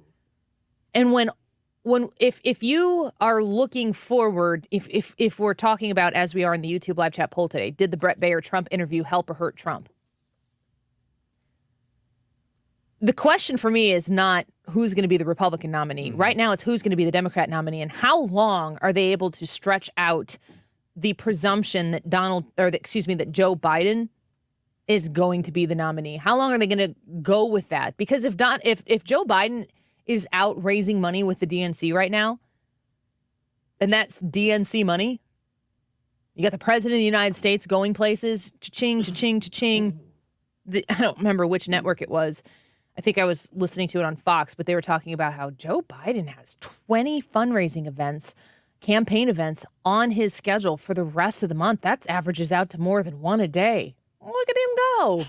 And if you are looking forward, if we're talking about, as we are in the YouTube live chat poll today, did the Bret Baier Trump interview help or hurt Trump? The question for me is not who's going to be the Republican nominee. Right now, it's who's going to be the Democrat nominee, and how long are they able to stretch out the presumption that that Joe Biden is going to be the nominee? How long are they going to go with that? Because if Joe Biden is out raising money with the DNC right now, and that's DNC money, you got the president of the United States going places, cha-ching, cha-ching, cha-ching. I don't remember which network it was. I think I was listening to it on Fox, but they were talking about how Joe Biden has 20 fundraising events, campaign events on his schedule for the rest of the month. That averages out to more than one a day. Look at him go.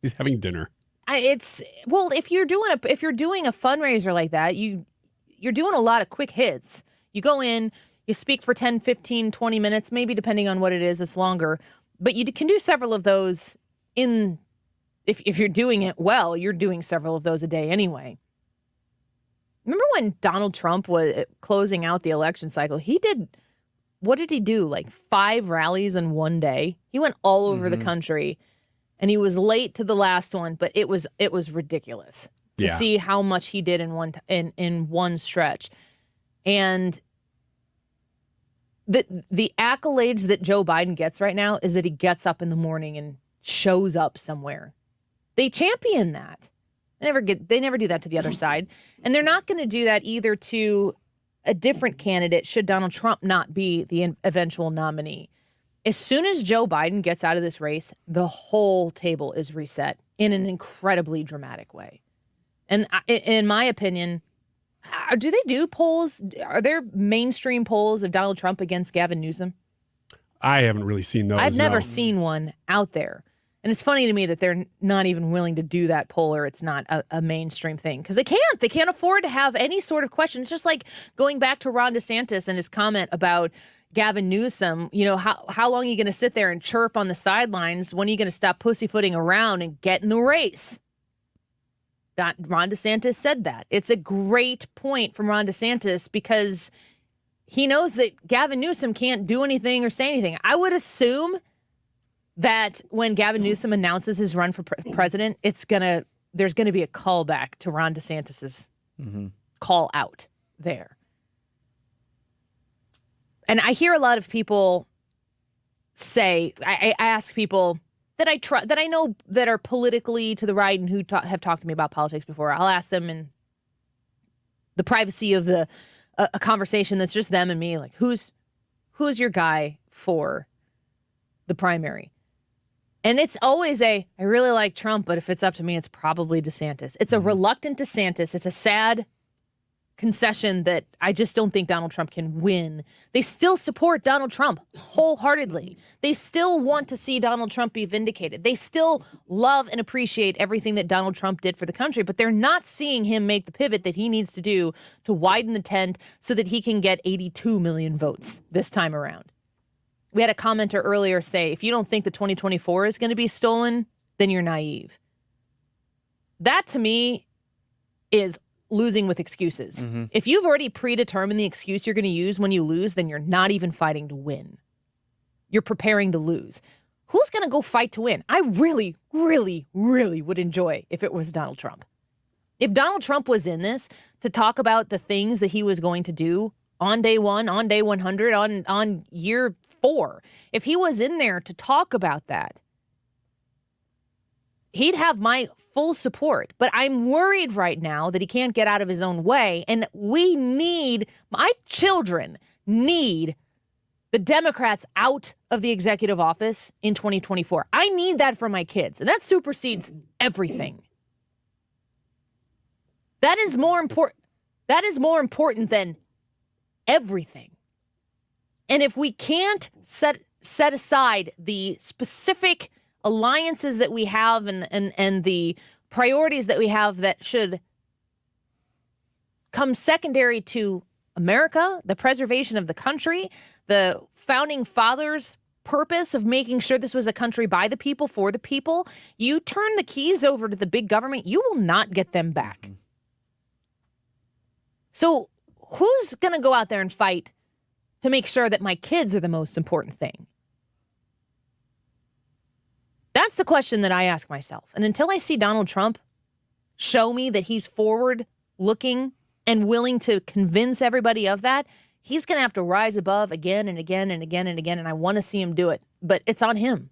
He's having dinner. If you're doing a fundraiser like that, you're doing a lot of quick hits. You go in, you speak for 10, 15, 20 minutes, maybe depending on what it is, it's longer. But you can do several of those if you're doing it well, you're doing several of those a day anyway. Remember when Donald Trump was closing out the election cycle? What did he do? Like 5 rallies in one day? He went all over the country, and he was late to the last one, but it was ridiculous to see how much he did in one stretch. And the accolades that Joe Biden gets right now is that he gets up in the morning and shows up somewhere. They champion that. They never do that to the other side. And they're not going to do that either to a different candidate should Donald Trump not be the eventual nominee. As soon as Joe Biden gets out of this race, the whole table is reset in an incredibly dramatic way. And in my opinion, do they do polls? Are there mainstream polls of Donald Trump against Gavin Newsom? I haven't really seen those. I've never seen one out there. And it's funny to me that they're not even willing to do that poll, or it's not a mainstream thing, because they can't afford to have any sort of question. It's just like going back to Ron DeSantis and his comment about Gavin Newsom. How long are you going to sit there and chirp on the sidelines? When are you going to stop pussyfooting around and get in the race? Ron DeSantis said that. It's a great point from Ron DeSantis, because he knows that Gavin Newsom can't do anything or say anything. I would assume that when Gavin Newsom announces his run for president, there's gonna be a callback to Ron DeSantis's call out there. And I hear a lot of people say, I ask people that I know that are politically to the right and who have talked to me about politics before. I'll ask them in the privacy of a conversation that's just them and me, like, who's your guy for the primary? And it's always I really like Trump, but if it's up to me, it's probably DeSantis. It's a reluctant DeSantis. It's a sad concession that I just don't think Donald Trump can win. They still support Donald Trump wholeheartedly. They still want to see Donald Trump be vindicated. They still love and appreciate everything that Donald Trump did for the country, but they're not seeing him make the pivot that he needs to do to widen the tent so that he can get 82 million votes this time around. We had a commenter earlier say, if you don't think the 2024 is going to be stolen, then you're naive. That, to me, is losing with excuses. If you've already predetermined the excuse you're going to use when you lose, then you're not even fighting to win. You're preparing to lose. Who's going to go fight to win? I really, really, really would enjoy if it was Donald Trump. If Donald Trump was in this to talk about the things that he was going to do on day 1, on day 100, on year 4, if he was in there to talk about that, he'd have my full support. But I'm worried right now that he can't get out of his own way. And my children need the Democrats out of the executive office in 2024. I need that for my kids. And that supersedes everything. That is more important. That is more important than everything. And if we can't set aside the specific alliances that we have and the priorities that we have that should come secondary to America, the preservation of the country, the founding fathers' purpose of making sure this was a country by the people, for the people, you turn the keys over to the big government, you will not get them back. So who's going to go out there and fight to make sure that my kids are the most important thing? That's the question that I ask myself. And until I see Donald Trump show me that he's forward looking and willing to convince everybody of that, he's going to have to rise above again and again and again and again. And I want to see him do it, but it's on him.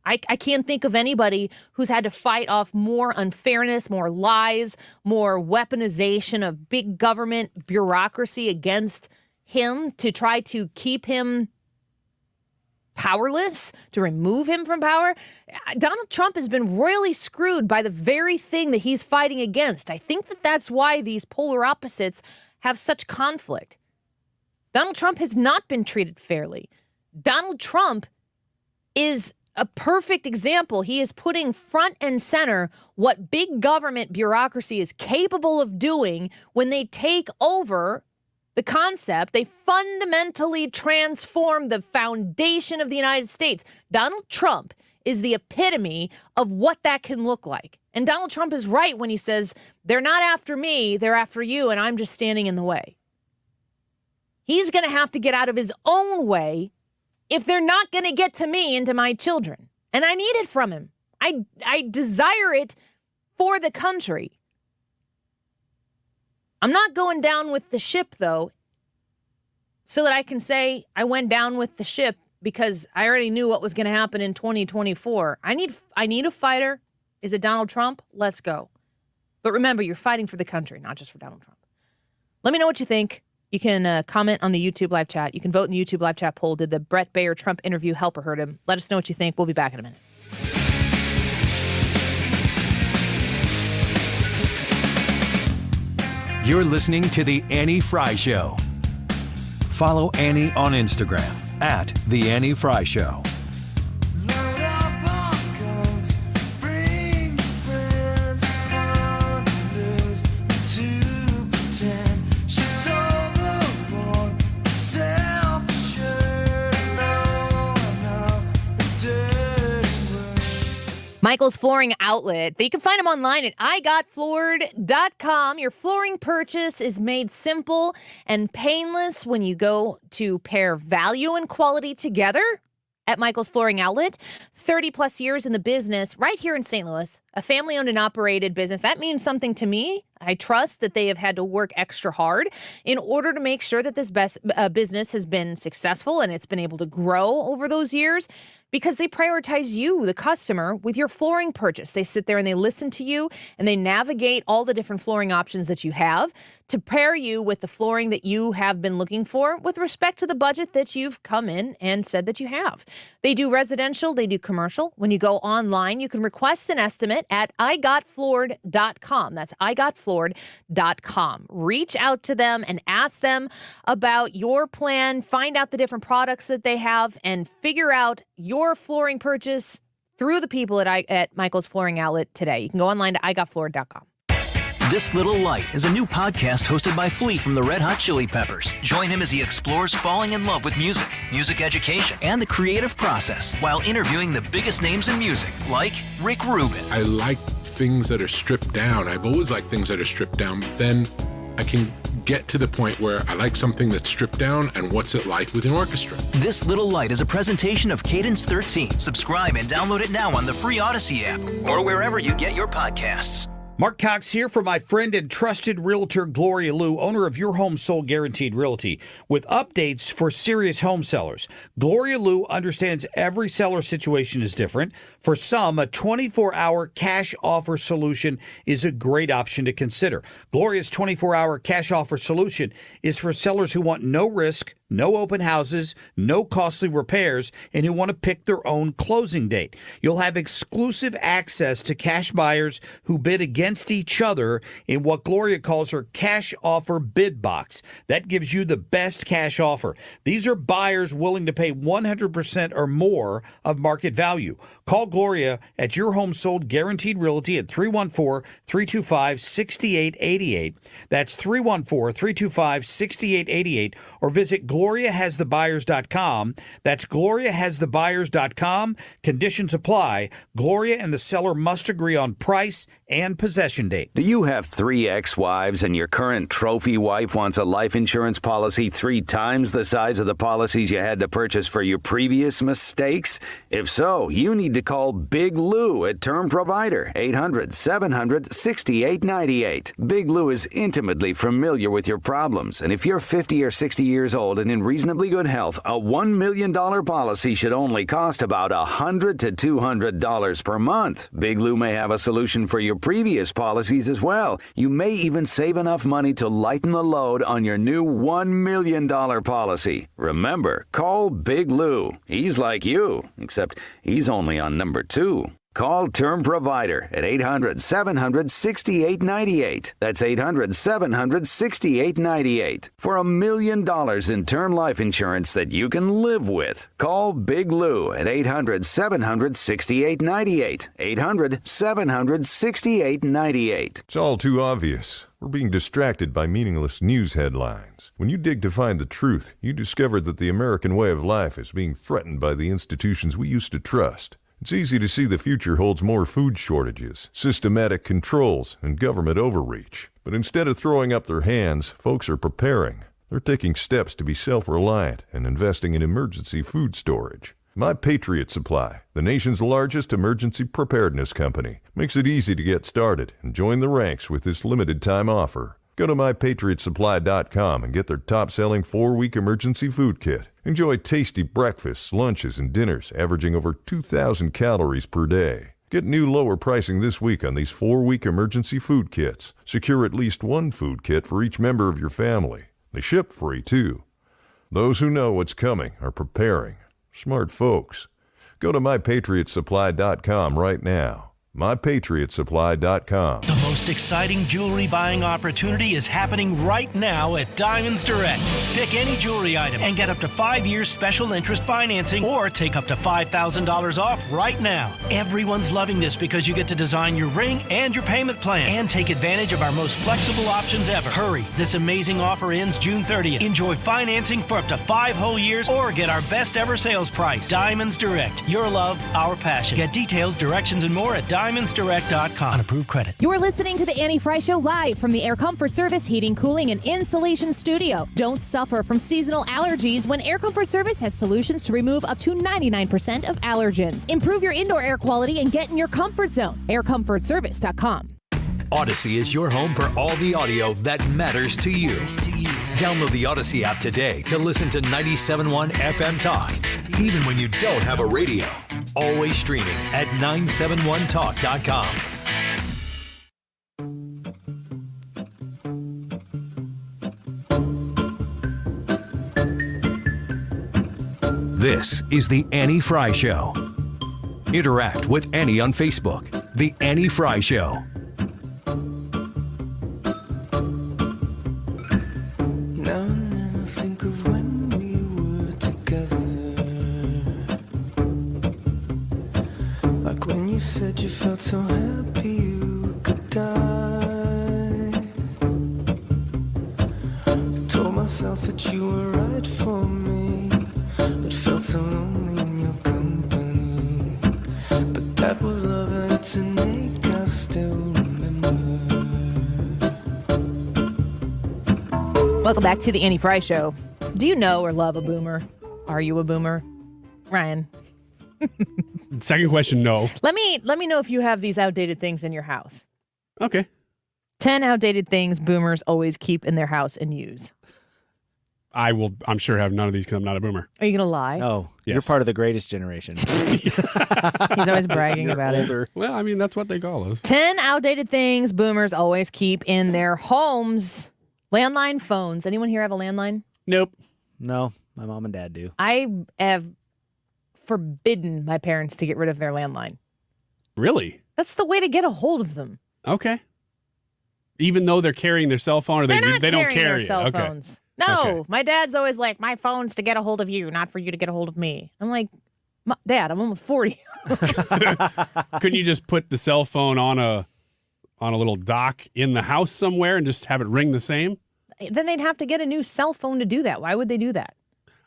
I can't think of anybody who's had to fight off more unfairness, more lies, more weaponization of big government bureaucracy against him to try to keep him powerless, to remove him from power. Donald Trump has been royally screwed by the very thing that he's fighting against. I think that that's why these polar opposites have such conflict. Donald Trump has not been treated fairly. Donald Trump is a perfect example. He is putting front and center what big government bureaucracy is capable of doing when they take over the concept. They fundamentally transform the foundation of the United States. Donald Trump is the epitome of what that can look like. And Donald Trump is right when he says, they're not after me, they're after you, and I'm just standing in the way. He's going to have to get out of his own way if they're not going to get to me and to my children. And I need it from him. I desire it for the country. I'm not going down with the ship, though, so that I can say I went down with the ship because I already knew what was going to happen in 2024. I need a fighter. Is it Donald Trump? Let's go. But remember, you're fighting for the country, not just for Donald Trump. Let me know what you think. You can comment on the YouTube live chat. You can vote in the YouTube live chat poll. Did the Bret Baier Trump interview help or hurt him? Let us know what you think. We'll be back in a minute. You're listening to The Annie Frey Show. Follow Annie on Instagram at The Annie Frey Show. Michael's Flooring Outlet. You can find them online at igotfloored.com. Your flooring purchase is made simple and painless when you go to pair value and quality together at Michael's Flooring Outlet. 30 plus years in the business right here in St. Louis, a family owned and operated business. That means something to me. I trust that they have had to work extra hard in order to make sure that this business has been successful and it's been able to grow over those years, because they prioritize you, the customer, with your flooring purchase. They sit there and they listen to you and they navigate all the different flooring options that you have to pair you with the flooring that you have been looking for with respect to the budget that you've come in and said that you have. They do residential, they do commercial. When you go online, you can request an estimate at igotfloored.com. That's igotfloored.com. Reach out to them and ask them about your plan, find out the different products that they have, and figure out your flooring purchase through the people at Michael's Flooring Outlet today. You can go online to igotfloored.com. This Little Light is a new podcast hosted by Flea from the Red Hot Chili Peppers. Join him as he explores falling in love with music, music education, and the creative process while interviewing the biggest names in music, like Rick Rubin. I like things that are stripped down. I've always liked things that are stripped down. Then I can get to the point where I like something that's stripped down, and what's it like with an orchestra. This Little Light is a presentation of Cadence 13. Subscribe and download it now on the free Odyssey app or wherever you get your podcasts. Mark Cox here for my friend and trusted realtor Gloria Liu, owner of Your Home Sold Guaranteed Realty, with updates for serious home sellers. Gloria Liu understands every seller situation is different. For some, a 24-hour cash offer solution is a great option to consider. Gloria's 24-hour cash offer solution is for sellers who want no risk, no open houses, no costly repairs, and who want to pick their own closing date. You'll have exclusive access to cash buyers who bid against each other in what Gloria calls her cash offer bid box. That gives you the best cash offer. These are buyers willing to pay 100% or more of market value. Call Gloria at Your Home Sold Guaranteed Realty at 314-325-6888. That's 314-325-6888, or visit Gloria GloriaHasTheBuyers.com. That's GloriaHasTheBuyers.com. Conditions apply. Gloria and the seller must agree on price and possession date. Do you have 3 ex-wives and your current trophy wife wants a life insurance policy 3 times the size of the policies you had to purchase for your previous mistakes? If so, you need to call Big Lou at Term Provider, 800-700-6898. Big Lou is intimately familiar with your problems, and if you're 50 or 60 years old and in reasonably good health, a $1 million policy should only cost about $100 to $200 per month. Big Lou may have a solution for your previous policies as well. You may even save enough money to lighten the load on your new $1 million policy. Remember, call Big Lou. He's like you, except he's only on number 2. Call Term Provider at 800-700-6898. That's 800-700-6898. For $1 million in term life insurance that you can live with. Call Big Lou at 800-700-6898. 800-700-6898. It's all too obvious. We're being distracted by meaningless news headlines. When you dig to find the truth, you discover that the American way of life is being threatened by the institutions we used to trust. It's easy to see the future holds more food shortages, systematic controls, and government overreach. But instead of throwing up their hands, folks are preparing. They're taking steps to be self-reliant and investing in emergency food storage. My Patriot Supply, the nation's largest emergency preparedness company, makes it easy to get started and join the ranks with this limited-time offer. Go to mypatriotsupply.com and get their top-selling 4-week emergency food kit. Enjoy tasty breakfasts, lunches, and dinners averaging over 2,000 calories per day. Get new lower pricing this week on these 4-week emergency food kits. Secure at least one food kit for each member of your family. They ship free, too. Those who know what's coming are preparing. Smart folks. Go to mypatriotsupply.com right now. mypatriotsupply.com. The most exciting jewelry buying opportunity is happening right now at Diamonds Direct. Pick any jewelry item and get up to 5 years special interest financing or take up to $5,000 off right now. Everyone's loving this because you get to design your ring and your payment plan and take advantage of our most flexible options ever. Hurry, this amazing offer ends June 30th. Enjoy financing for up to 5 whole years or get our best ever sales price. Diamonds Direct. Your love, our passion. Get details, directions, and more at DiamondsDirect.com. On approved credit. You're listening to the Annie Frey Show live from the Air Comfort Service Heating, Cooling, and Insulation Studio. Don't suffer from seasonal allergies when Air Comfort Service has solutions to remove up to 99% of allergens. Improve your indoor air quality and get in your comfort zone. AirComfortService.com. Odyssey is your home for all the audio that matters to you. Download the Odyssey app today to listen to 97.1 FM Talk, even when you don't have a radio. Always streaming at 971talk.com. This is The Annie Frey Show. Interact with Annie on Facebook. The Annie Frey Show. Now and then I think of when we were together. Like when you said you felt so happy you could die. I told myself that you were right for me, but felt so lonely in your company. But that was love and it's an ache I still remember. Welcome back to the Annie Frey Show. Do you know or love a boomer? Are you a boomer? Ryan. Second question, no. Let me know if you have these outdated things in your house. Okay. 10 outdated things boomers always keep in their house and use. I'm sure have none of these because I'm not a boomer. Are you going to lie? Oh, Yes. you're part of the greatest generation. He's always bragging about it. Well, I mean, that's what they call us. 10 outdated things boomers always keep in their homes. Landline phones. Anyone here have a landline? Nope. No, my mom and dad do. I have forbidden my parents to get rid of their landline. Really? That's the way to get a hold of them. Okay. Even though they're carrying their cell phone, or they They're not don't carrying carry their it? cell Okay. phones. No, Okay. my dad's always like, my phone's to get a hold of you, not for you to get a hold of me. I'm like, Dad, I'm almost 40. Couldn't you just put the cell phone on a little dock in the house somewhere and just have it ring the same? Then they'd have to get a new cell phone to do that. Why would they do that?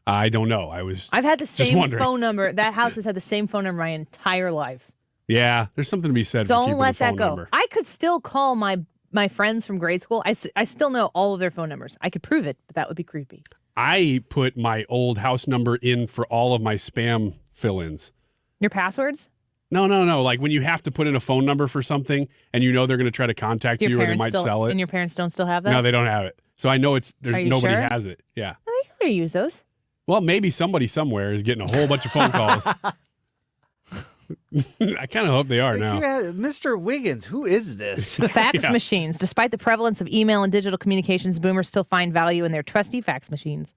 I don't know. I've had the just same wondering. phone number. That house has had the same phone number my entire life. Yeah, there's something to be said for Don't keeping let the phone that go. number. I could still call my friends from grade school. I still know all of their phone numbers. I could prove it, but that would be creepy. I put my old house number in for all of my spam fill-ins. Your passwords? No. Like when you have to put in a phone number for something and you know they're going to try to contact you or they might sell it. And your parents don't still have that? No, they don't have it. So I know Are you nobody sure? has it. Yeah. I think you use those. Well, maybe somebody somewhere is getting a whole bunch of phone calls. I kind of hope they are now. Mr. Wiggins, who is this? Fax machines. Despite the prevalence of email and digital communications, boomers still find value in their trusty fax machines.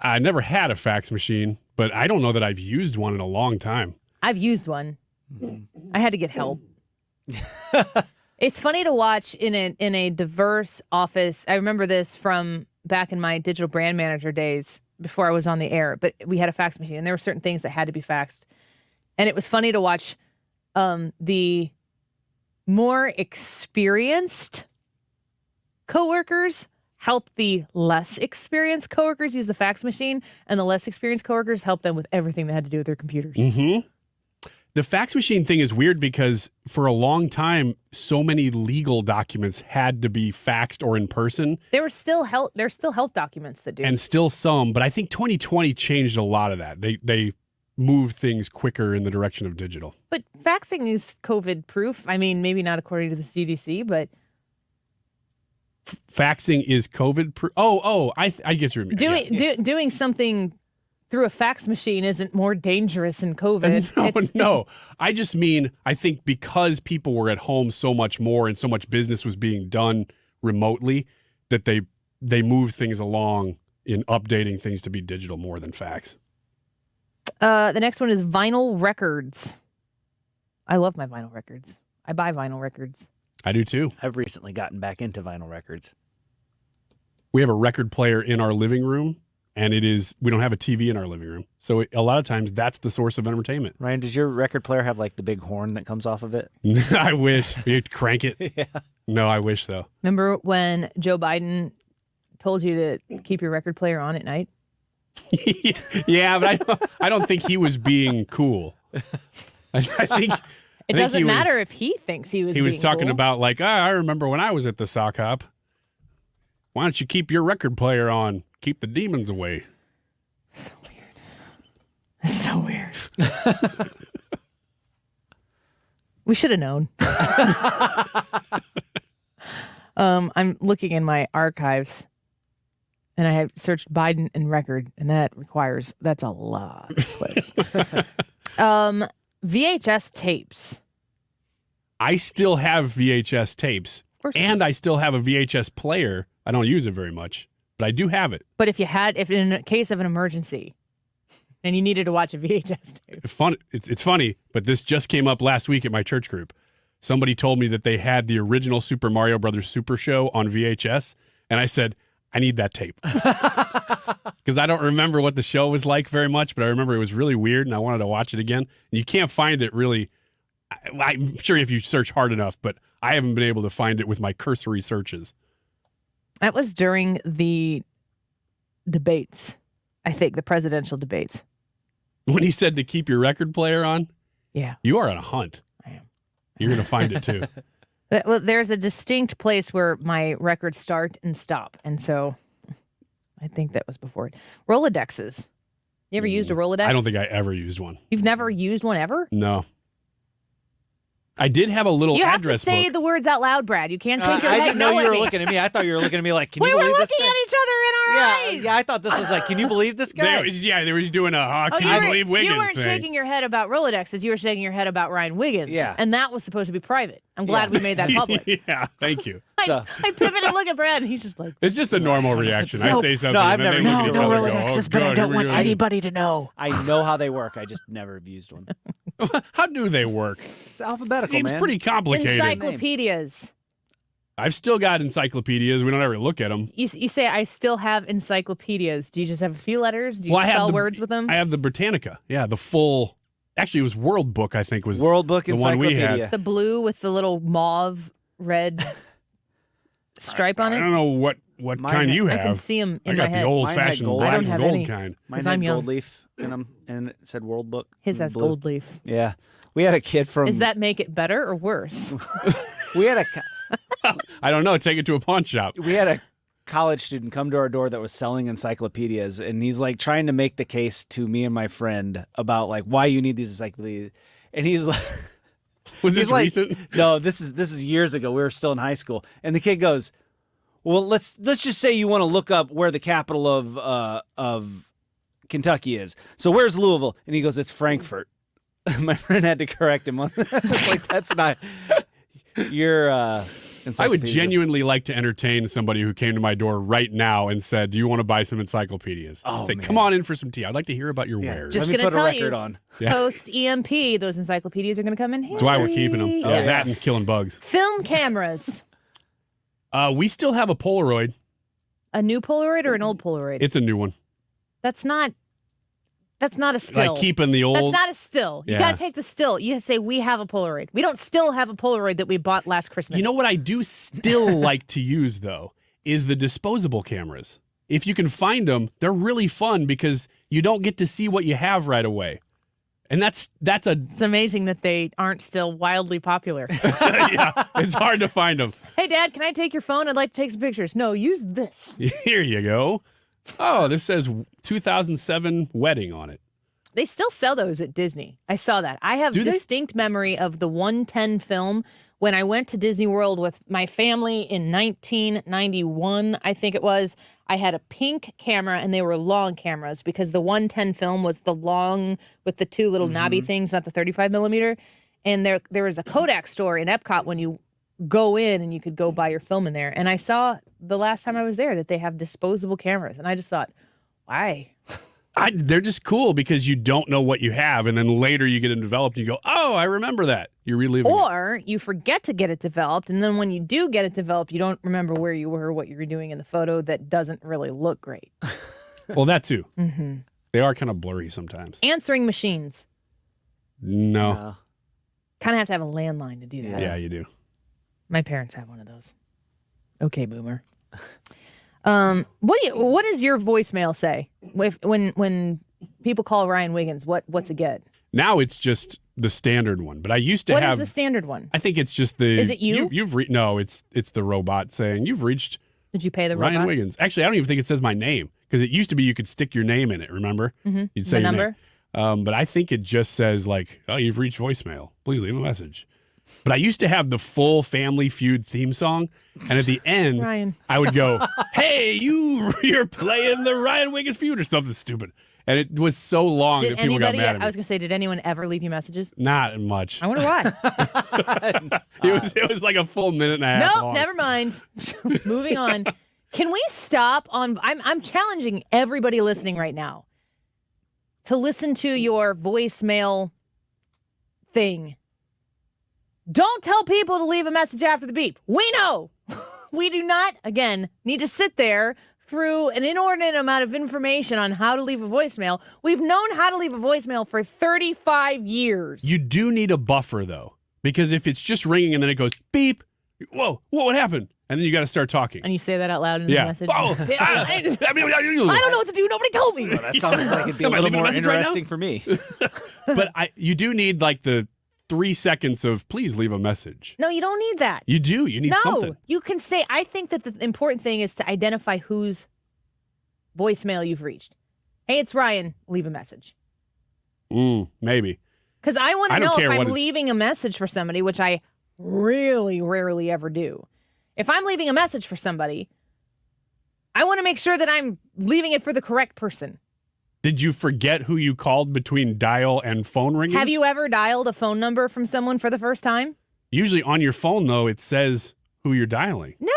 I never had a fax machine, but I don't know that I've used one in a long time. I've used one. I had to get help. It's funny to watch in a diverse office. I remember this from back in my digital brand manager days before I was on the air, but we had a fax machine and there were certain things that had to be faxed. And it was funny to watch the more experienced coworkers help the less experienced coworkers use the fax machine, and the less experienced coworkers help them with everything that had to do with their computers. Mm-hmm. The fax machine thing is weird because for a long time, so many legal documents had to be faxed or in person. There's still health documents that do. And still some, but I think 2020 changed a lot of that. They moved things quicker in the direction of digital. But faxing is COVID proof. I mean, maybe not according to the CDC, but faxing is COVID proof. I get your meaning. Doing something through a fax machine isn't more dangerous than COVID. No. I just mean, I think because people were at home so much more and so much business was being done remotely, that they moved things along in updating things to be digital more than fax. The next one is vinyl records. I love my vinyl records. I buy vinyl records. I do too. I've recently gotten back into vinyl records. We have a record player in our living room, and we don't have a TV in our living room. So a lot of times that's the source of entertainment. Ryan, does your record player have like the big horn that comes off of it? I wish. You crank it? Yeah. No, I wish though. Remember when Joe Biden told you to keep your record player on at night? Yeah, but I don't think he was being cool. I think it doesn't matter if he thinks he was. He was being talking cool. about like, I remember when I was at the sock hop. Why don't you keep your record player on? Keep the demons away. So weird. We should have known. I'm looking in my archives, and I have searched Biden and record, and that's a lot of clips. VHS tapes. I still have VHS tapes, and I still have a VHS player. I don't use it very much, but I do have it. But if in a case of an emergency, and you needed to watch a VHS tape. It's funny, but this just came up last week at my church group. Somebody told me that they had the original Super Mario Brothers Super Show on VHS, and I said, I need that tape. Because I don't remember what the show was like very much, but I remember it was really weird, and I wanted to watch it again. And you can't find it really. I'm sure if you search hard enough, but I haven't been able to find it with my cursory searches. That was during the debates, I think, the presidential debates. When he said to keep your record player on? Yeah. You are on a hunt. I am. You're going to find it too. Well, there's a distinct place where my records start and stop. And so I think that was before it. Rolodexes. You ever used a Rolodex? I don't think I ever used one. You've never used one ever? No. I did have a little you have address to say book. the words out loud, Brad. You can't shake your head. I didn't know no you at were me. looking at me. I thought you were looking at me like, can we you were believe looking this guy? at each other in our eyes. Yeah, I thought this was like, can you believe this guy? They were doing a can you believe Wiggins You weren't thing. shaking your head about Rolodexes. You were shaking your head about Ryan Wiggins. Yeah. And that was supposed to be private. I'm glad we made that public. Yeah, thank you. I pivot and look at Brad, and he's just like... It's just a normal reaction. I say something, No, I've and then never they used look at a each other and go, Rolodexes, but I don't want anybody to know. I know how they work. I just never have used one. How do they work? It's alphabetical, Seems man. pretty complicated. Encyclopedias. I've still got encyclopedias. We don't ever look at them. You say, I still have encyclopedias. Do you just have a few letters? Do you spell words with them? I have the Britannica. Yeah, the full... Actually, it was World Book, I think, was World Book the one we Encyclopedia. had. The blue with the little mauve red... stripe on it? I don't know what kind you have. I can see them in I got my head. the old-fashioned black I don't and have gold any. kind. Mine I'm had young. gold leaf in them, and it said World Book. His in has blue. gold leaf. Yeah. We had a kid from... Does that make it better or worse? We had I don't know. Take it to a pawn shop. We had a college student come to our door that was selling encyclopedias, and he's like trying to make the case to me and my friend about like why you need these encyclopedias. And he's like... Was this he's like, recent? No, this is years ago. We were still in high school. And the kid goes, well, let's just say you want to look up where the capital of Kentucky is. So where's Louisville? And he goes, it's Frankfurt. My friend had to correct him on that. It's like, that's not your I would genuinely like to entertain somebody who came to my door right now and said, do you want to buy some encyclopedias? Oh, Say, man. come on in for some tea. I'd like to hear about your wares. Just Let me going to put a tell record you, on. Yeah. post EMP, those encyclopedias are going to come in handy. That's why we're keeping them. Yes. That and killing bugs. Film cameras. We still have a Polaroid. A new Polaroid or an old Polaroid? It's a new one. That's not a still. Like keeping the old. That's not a still. You Yeah. got to take the still. You say, we have a Polaroid. We don't still have a Polaroid that we bought last Christmas. You know what I do still like to use, though, is the disposable cameras. If you can find them, they're really fun because you don't get to see what you have right away. And that's a... It's amazing that they aren't still wildly popular. Yeah, it's hard to find them. Hey, Dad, can I take your phone? I'd like to take some pictures. No, use this. Here you go. Oh, this says 2007 wedding on it. They still sell those at Disney. I saw that. I have Do they? distinct memory of the 110 film when I went to Disney World with my family in 1991, I think it was. I had a pink camera, and they were long cameras because the 110 film was the long with the two little knobby things, not the 35 millimeter. And there was a Kodak store in Epcot when you go in and you could go buy your film in there. And I saw the last time I was there that they have disposable cameras. And I just thought, why? They're just cool because you don't know what you have, and then later you get it developed and you go, oh, I remember that. You're reliving it. Or you forget to get it developed, and then when you do get it developed, you don't remember where you were, what you were doing in the photo that doesn't really look great. Well, that too. Mm-hmm. They are kind of blurry sometimes. Answering machines. No. Kind of have to have a landline to do that. Yeah, you do. My parents have one of those. Okay, boomer. What does your voicemail say when people call Ryan Wiggins? What's it get? Now it's just the standard one, but I used to What have. is the standard one? I think it's just the. Is it you? No, it's the robot saying you've reached. Did you pay the Ryan robot? Wiggins? Actually, I don't even think it says my name because it used to be you could stick your name in it. Remember? Mm-hmm. You'd say The your number. name. But I think it just says like, oh, you've reached voicemail. Please leave a message. But I used to have the full Family Feud theme song, and at the end, Ryan. I would go, "Hey, you're playing the Ryan Wiggins Feud" or something stupid, and it was so long Did that people got anybody? mad at me. I was gonna say, did anyone ever leave you messages? Not much. I wonder why. It was like a full minute and a half. Nope, long. never mind. Moving on. Can we stop on? I'm challenging everybody listening right now to listen to your voicemail thing. Don't tell people to leave a message after the beep. We know. We do not, again, need to sit there through an inordinate amount of information on how to leave a voicemail. We've known how to leave a voicemail for 35 years. You do need a buffer, though, because if it's just ringing and then it goes beep, whoa, what happened? And then you got to start talking. And you say that out loud in Yeah. the message. Oh, I don't know what to do. Nobody told me. Well, that sounds like it'd be a Am I little leaving a more message right now? interesting for me. But you do need like the 3 seconds of please leave a message. No, you don't need that. You do. You need no, something. you can say, I think that the important thing is to identify whose voicemail you've reached. Hey, it's Ryan. Leave a message. Maybe. Because I want to I don't know care if what I'm it's- leaving a message for somebody, which I really rarely ever do. If I'm leaving a message for somebody, I want to make sure that I'm leaving it for the correct person. Did you forget who you called between dial and phone ringing? Have you ever dialed a phone number from someone for the first time? Usually on your phone, though, it says who you're dialing. No.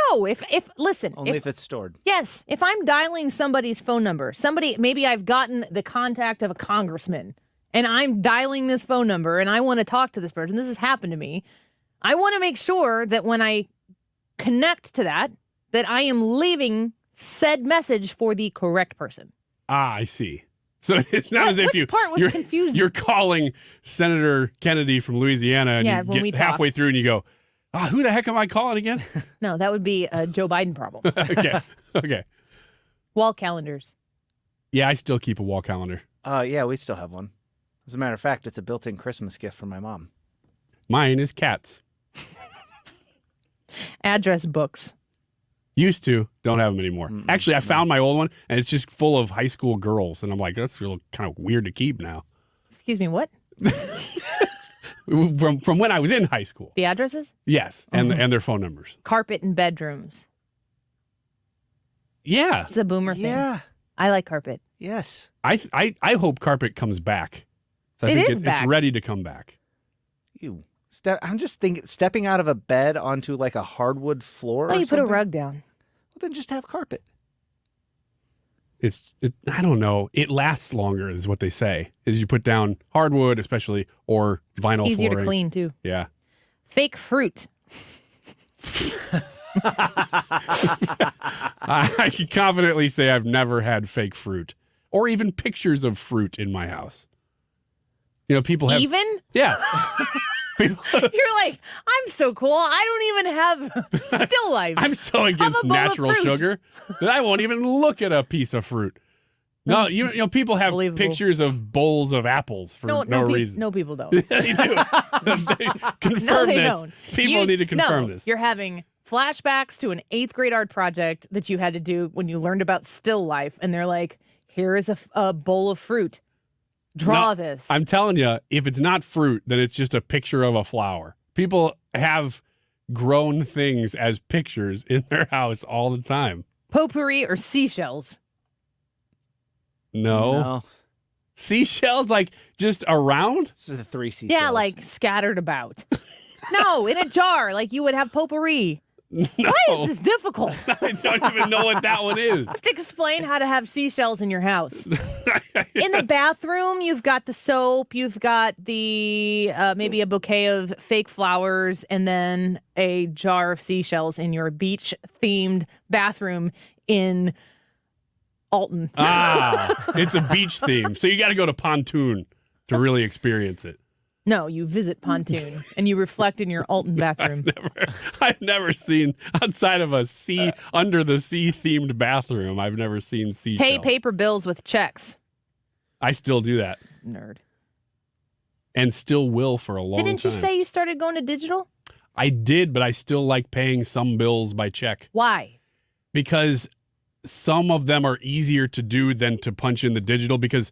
Listen. Only if it's stored. Yes. If I'm dialing somebody's phone number, maybe I've gotten the contact of a congressman and I'm dialing this phone number and I want to talk to this person. This has happened to me. I want to make sure that when I connect to that I am leaving said message for the correct person. Ah, I see. So it's not as if Which part was confusing? You're calling Senator Kennedy from Louisiana and Yeah, you when we get talk. halfway through and you go, Who the heck am I calling again? No, that would be a Joe Biden problem. Okay. Wall calendars. Yeah, I still keep a wall calendar. Yeah, we still have one. As a matter of fact, it's a built-in Christmas gift from my mom. Mine is cats. Address books. Used to. Don't have them anymore. Actually, I found my old one, and it's just full of high school girls. And I'm like, that's real kind of weird to keep now. Excuse me, what? From when I was in high school. The addresses? Yes, and their phone numbers. Carpet in bedrooms. Yeah. It's a boomer thing. Yeah. I like carpet. Yes. I hope carpet comes back. So I It think is back. it's ready to come back. I'm just thinking, stepping out of a bed onto like a hardwood floor. Oh, or you put a something? rug down. Well, then just have carpet. I don't know. It lasts longer, is what they say. Is you put down hardwood, especially, or vinyl Easier flooring. to clean, too. Yeah. Fake fruit. I can confidently say I've never had fake fruit or even pictures of fruit in my house. You know, people have. Even? Yeah. You're like, I'm so cool. I don't even have still life. I'm so against natural sugar that I won't even look at a piece of fruit. No, you know, people have pictures of bowls of apples for no reason. No, people don't. They do. Confirm they this. don't. People need to confirm this. You're having flashbacks to an 8th grade art project that you had to do when you learned about still life. And they're like, here is a bowl of fruit. Draw this. I'm telling you, if it's not fruit, then it's just a picture of a flower. People have grown things as pictures in their house all the time. Potpourri or seashells? No. Seashells, like just around? This is the 3 seashells. Yeah, like scattered about. No, in a jar, like you would have potpourri. No. Why is this difficult? I don't even know what that one is. I have to explain how to have seashells in your house. In the bathroom, you've got the soap, you've got the maybe a bouquet of fake flowers, and then a jar of seashells in your beach-themed bathroom in Alton. It's a beach theme. So you got to go to Pontoon to really experience it. No, you visit Pontoon and you reflect in your Alton bathroom. I've never seen, outside of a sea, under the sea themed bathroom, I've never seen seashells. Pay paper bills with checks. I still do that. Nerd. And still will for a long time. Didn't you say you started going to digital? I did, but I still like paying some bills by check. Why? Because some of them are easier to do than to punch in the digital, because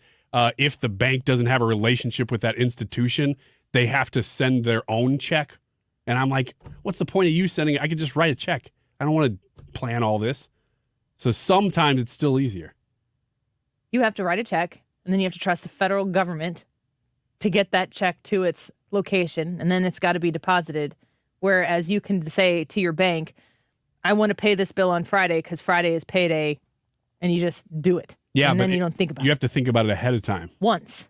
if the bank doesn't have a relationship with that institution, they have to send their own check. And I'm like, what's the point of you sending it? I could just write a check. I don't want to plan all this. So sometimes it's still easier. You have to write a check, and then you have to trust the federal government to get that check to its location, and then it's got to be deposited. Whereas you can say to your bank, I want to pay this bill on Friday because Friday is payday, and you just do it. Yeah, and but then you don't think about it. You have to think about it ahead of time. Once.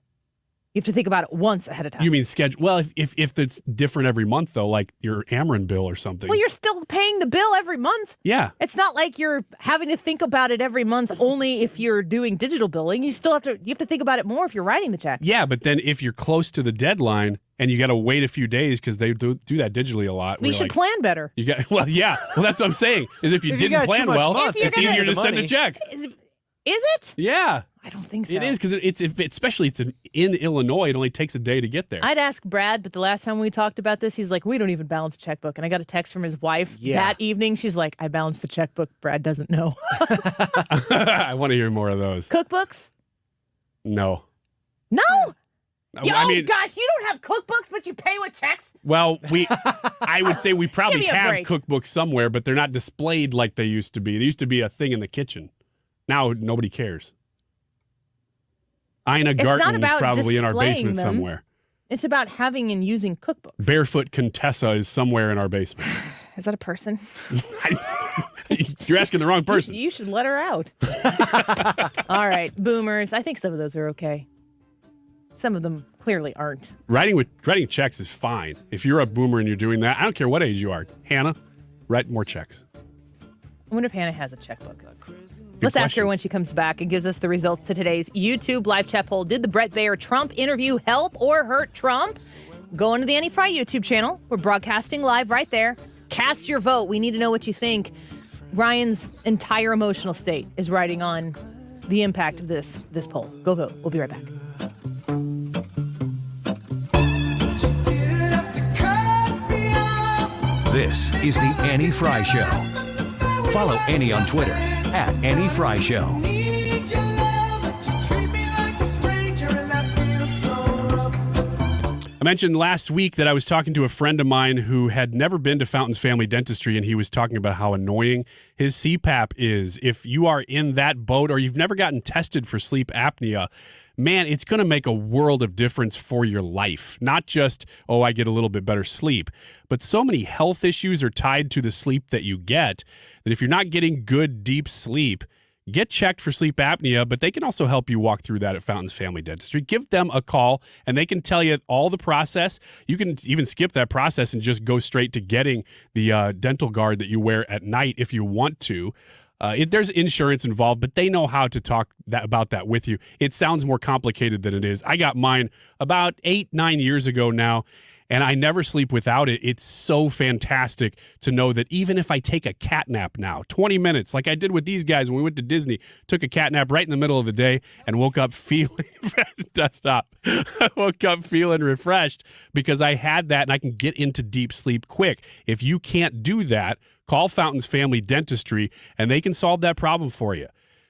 You have to think about it once ahead of time. You mean schedule? Well, if it's different every month, though, like your Ameren bill or something. Well, you're still paying the bill every month. Yeah. It's not like you're having to think about it every month only if you're doing digital billing. You have to think about it more if you're writing the check. Yeah, but then if you're close to the deadline and you got to wait a few days because they do that digitally a lot. We should plan better. You got yeah. Well, that's what I'm saying. Is if you didn't plan well, it's easier to send a check. Is it? Yeah. I don't think so. It is because especially it's in Illinois. It only takes a day to get there. I'd ask Brad, but the last time we talked about this, he's like, we don't even balance a checkbook. And I got a text from his wife that evening. She's like, I balanced the checkbook. Brad doesn't know. I want to hear more of those. Cookbooks? No. No? I mean, gosh, you don't have cookbooks, but you pay with checks? Well, I would say we probably Give me a have break. cookbooks somewhere, but they're not displayed like they used to be. They used to be a thing in the kitchen. Now nobody cares. Ina It's Garten not is about probably in our displaying basement them. somewhere. It's about having and using cookbooks. Barefoot Contessa is somewhere in our basement. Is that a person? You're asking the wrong person. You should let her out. All right, boomers. I think some of those are okay. Some of them clearly aren't. Writing checks is fine. If you're a boomer and you're doing that, I don't care what age you are. Hannah, write more checks. I wonder if Hannah has a checkbook. Let's ask her when she comes back and gives us the results to today's YouTube live chat poll. Did the Bret Baier Trump interview help or hurt Trump? Go onto the Annie Frey YouTube channel. We're broadcasting live right there. Cast your vote. We need to know what you think. Ryan's entire emotional state is riding on the impact of this poll. Go vote. We'll be right back. This is the Annie Frey Show. Follow Annie on Twitter at Annie Frey Show. I mentioned last week that I was talking to a friend of mine who had never been to Fountains Family Dentistry, and he was talking about how annoying his CPAP is. If you are in that boat or you've never gotten tested for sleep apnea, man, it's going to make a world of difference for your life. Not just, oh, I get a little bit better sleep, but so many health issues are tied to the sleep that you get that if you're not getting good, deep sleep, get checked for sleep apnea, but they can also help you walk through that at Fountains Family Dentistry. Give them a call, and they can tell you all the process. You can even skip that process and just go straight to getting the dental guard that you wear at night if you want to. There's insurance involved, but they know how to talk about that with you. It sounds more complicated than it is. I got mine about 8-9 years ago now, and I never sleep without it. It's so fantastic to know that even if I take a cat nap now, 20 minutes, like I did with these guys when we went to Disney, took a cat nap right in the middle of the day and woke up feeling I woke up feeling refreshed because I had that and I can get into deep sleep quick. If you can't do that, call Fountains Family Dentistry and they can solve that problem for you.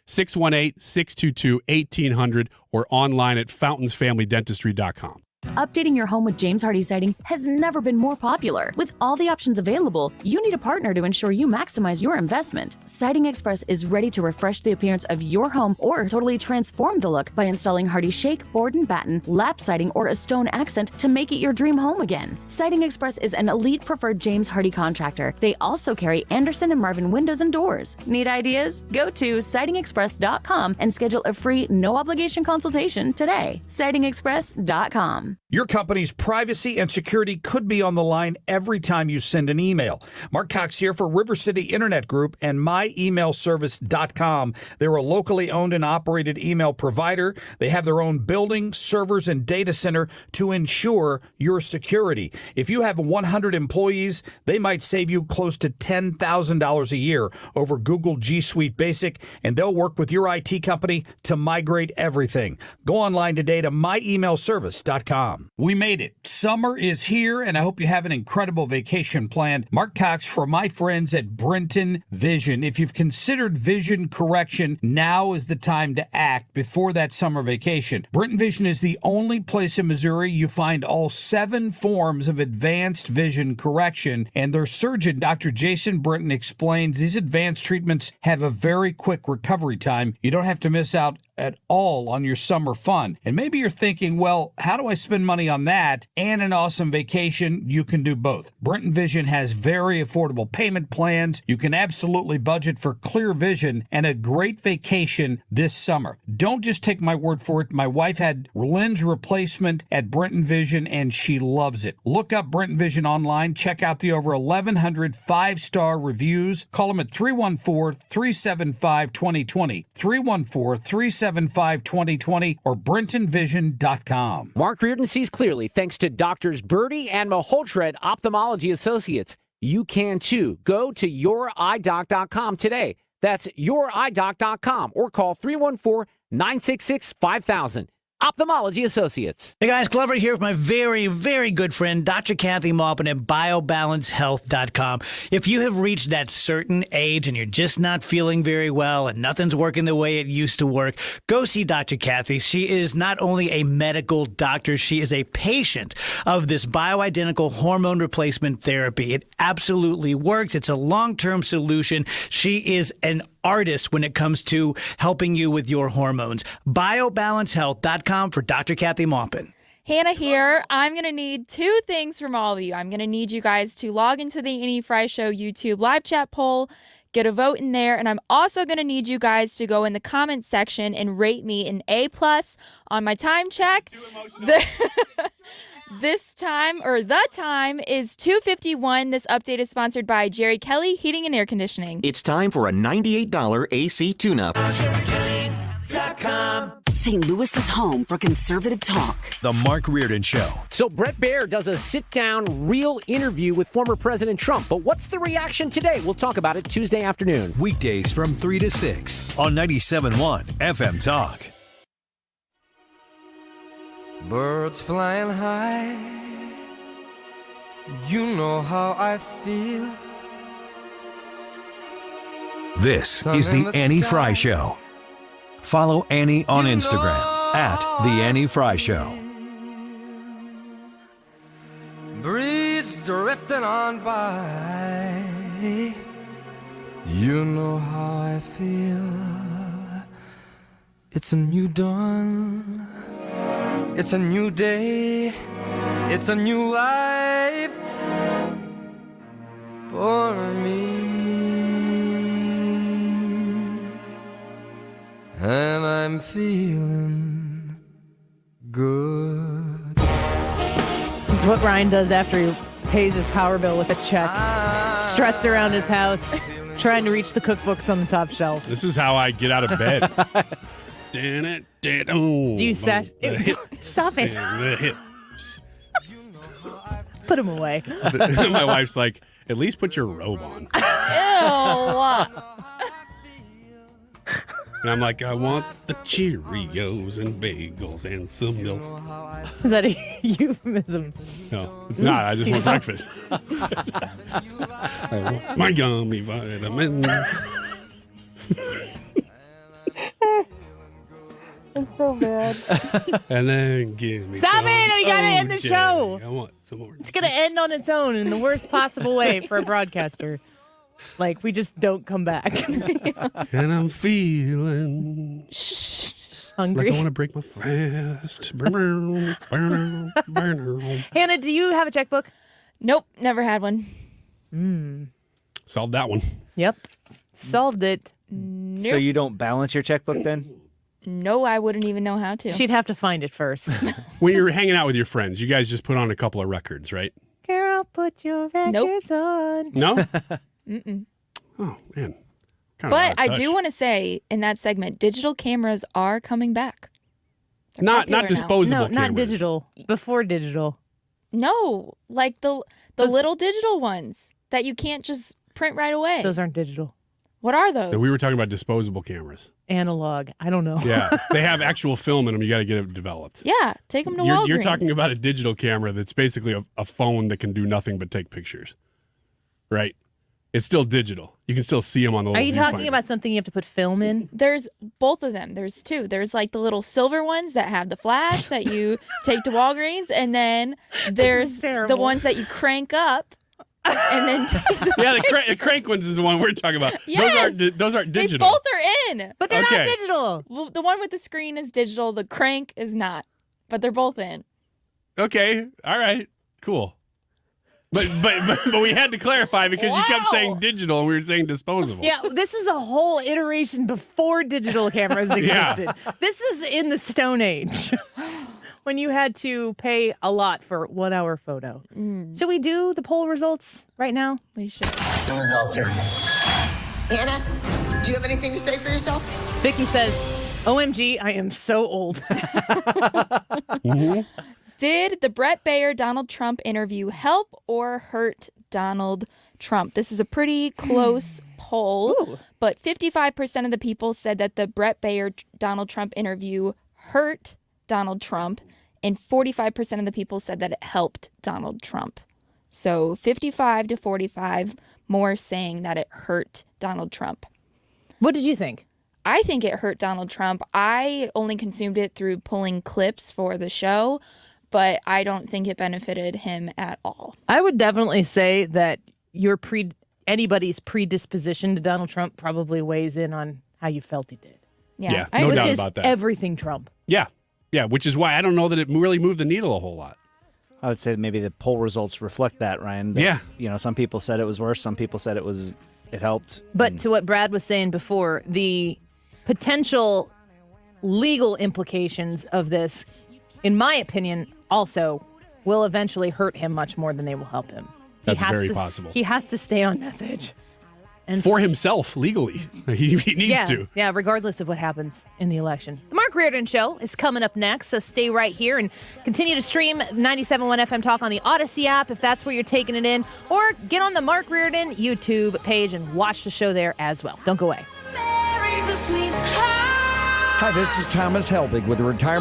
618-622-1800 or online at fountainsfamilydentistry.com. Updating your home with James Hardie siding has never been more popular. With all the options available, you need a partner to ensure you maximize your investment. Siding Express is ready to refresh the appearance of your home or totally transform the look by installing Hardie shake, board and batten, lap siding, or a stone accent to make it your dream home again. Siding Express is an elite preferred James Hardie contractor. They also carry Anderson and Marvin windows and doors. Need ideas? Go to sidingexpress.com and schedule a free, no-obligation consultation today. sidingexpress.com. Your company's privacy and security could be on the line every time you send an email. Mark Cox here for River City Internet Group and myemailservice.com. They're a locally owned and operated email provider. They have their own building, servers, and data center to ensure your security. If you have 100 employees, they might save you close to $10,000 a year over Google G Suite Basic, and they'll work with your IT company to migrate everything. Go online today to myemailservice.com. We made it. Summer is here, and I hope you have an incredible vacation planned. Mark Cox for my friends at Brenton Vision. If you've considered vision correction, now is the time to act before that summer vacation. Brenton Vision is the only place in Missouri you find all 7 forms of advanced vision correction, and their surgeon, Dr. Jason Brenton, explains these advanced treatments have a very quick recovery time. You don't have to miss out at all on your summer fun. And maybe you're thinking, well, how do I spend money on that and an awesome vacation? You can do both. Brenton Vision has very affordable payment plans. You can absolutely budget for clear vision and a great vacation this summer. Don't just take my word for it. My wife had lens replacement at Brenton Vision and she loves it. Look up Brenton Vision online. Check out the over 1,100 5-star reviews. Call them at 314-375-2020. 314-375-2020 or BrentonVision.com. Mark Reardon sees clearly thanks to Doctors Birdie and Maholtred Ophthalmology Associates. You can too. Go to youridoc.com today. That's youridoc.com or call 314-966-5000. Ophthalmology Associates. Hey guys, Glover here with my very, very good friend, Dr. Kathy Maupin at BioBalanceHealth.com. If you have reached that certain age and you're just not feeling very well and nothing's working the way it used to work, go see Dr. Kathy. She is not only a medical doctor, she is a patient of this bioidentical hormone replacement therapy. It absolutely works. It's a long-term solution. She is an artist when it comes to helping you with your hormones. BioBalanceHealth.com for Dr. Kathy Maupin. Hannah here. I'm going to need 2 things from all of you. I'm going to need you guys to log into the Annie Frey Show YouTube live chat poll, get a vote in there, and I'm also going to need you guys to go in the comments section and rate me an A+ on my time check. This time, or the time, is 2:51. This update is sponsored by Jerry Kelly Heating and Air Conditioning. It's time for a $98 AC tune-up. St. Louis's home for conservative talk. The Mark Reardon Show. So Bret Baier does a sit-down, real interview with former President Trump. But what's the reaction today? We'll talk about it Tuesday afternoon. Weekdays from 3 to 6 on 97.1 FM Talk. Birds flying high, you know how I feel. This is the Annie Frey Show. Follow Annie on Instagram at The Annie Frey Show. Breeze drifting on by, you know how I feel. It's a new dawn, it's a new day, it's a new life for me. And I'm feeling good. This is what Ryan does after he pays his power bill with a check. Struts around his house, trying to reach the cookbooks on the top shelf. This is how I get out of bed. Do you Stop it. The hips. Put him away. My wife's like, at least put your robe on. Ew. And I'm like, I want the Cheerios and bagels and some milk. Is that a euphemism? No, it's not. I just want breakfast. I want my gummy vitamins. It's so bad. And then give me Stop some it! We gotta end the OJ. show. I want some more. It's gonna end on its own in the worst possible way for a broadcaster. Like, we just don't come back. And I'm feeling hungry. like I want to break my fast. Hannah, do you have a checkbook? Nope, never had one. Solved that one. Yep. Solved it. Nope. So you don't balance your checkbook then? No, I wouldn't even know how to. She'd have to find it first. When you're hanging out with your friends, you guys just put on a couple of records, right? Girl, put your records on. No? Mm-mm. Oh, man. Kinda But out of I touch. do want to say in that segment, digital cameras are coming back. They're Not popular now. disposable No, not cameras. digital. Before digital. No, like the little digital ones that you can't just print right away. Those aren't digital. What are those? We were talking about disposable cameras. Analog. I don't know. Yeah. They have actual film in them. You got to get it developed. Yeah, take them to Walgreens. You're talking about a digital camera that's basically a phone that can do nothing but take pictures. Right? It's still digital. You can still see them on the Are little you talking viewfinder. about something you have to put film in? There's both of them. There's two. There's like the little silver ones that have the flash that you take to Walgreens, and then there's the ones that you crank up and then take the Yeah, the crank ones is the one we're talking about. Yes! Those aren't digital. They both are in. But they're Okay. not digital. Well, the one with the screen is digital. The crank is not. But they're both in. Okay. All right. Cool. But we had to clarify because you kept saying digital and we were saying disposable. Yeah, this is a whole iteration before digital cameras Yeah. existed. This is in the Stone Age when you had to pay a lot for a 1 hour photo. Should we do the poll results right now? We should. The results are. Anna, do you have anything to say for yourself? Vicky says, OMG, I am so old. Did the Bret Baier Donald Trump interview help or hurt Donald Trump? This is a pretty close poll, but 55% of the people said that the Bret Baier Donald Trump interview hurt Donald Trump, and 45% of the people said that it helped Donald Trump. So 55 to 45 more saying that it hurt Donald Trump. What did you think? I think it hurt Donald Trump. I only consumed it through pulling clips for the show, but I don't think it benefited him at all. I would definitely say that anybody's predisposition to Donald Trump probably weighs in on how you felt he did. Yeah, no doubt about that. Everything Trump. Yeah, which is why I don't know that it really moved the needle a whole lot. I would say maybe the poll results reflect that, Ryan. That, Yeah. You know, some people said it was worse. Some people said it helped. But to what Brad was saying before, the potential legal implications of this, in my opinion, also will eventually hurt him much more than they will help him. That's very possible. He has to stay on message. And for himself legally. He needs to. Yeah, regardless of what happens in the election. The Mark Reardon Show is coming up next, so stay right here and continue to stream 97.1 FM Talk on the Odyssey app if that's where you're taking it in, or get on the Mark Reardon YouTube page and watch the show there as well. Don't go away. Marry the sweet Hi, this is Thomas Helbig with the Retirement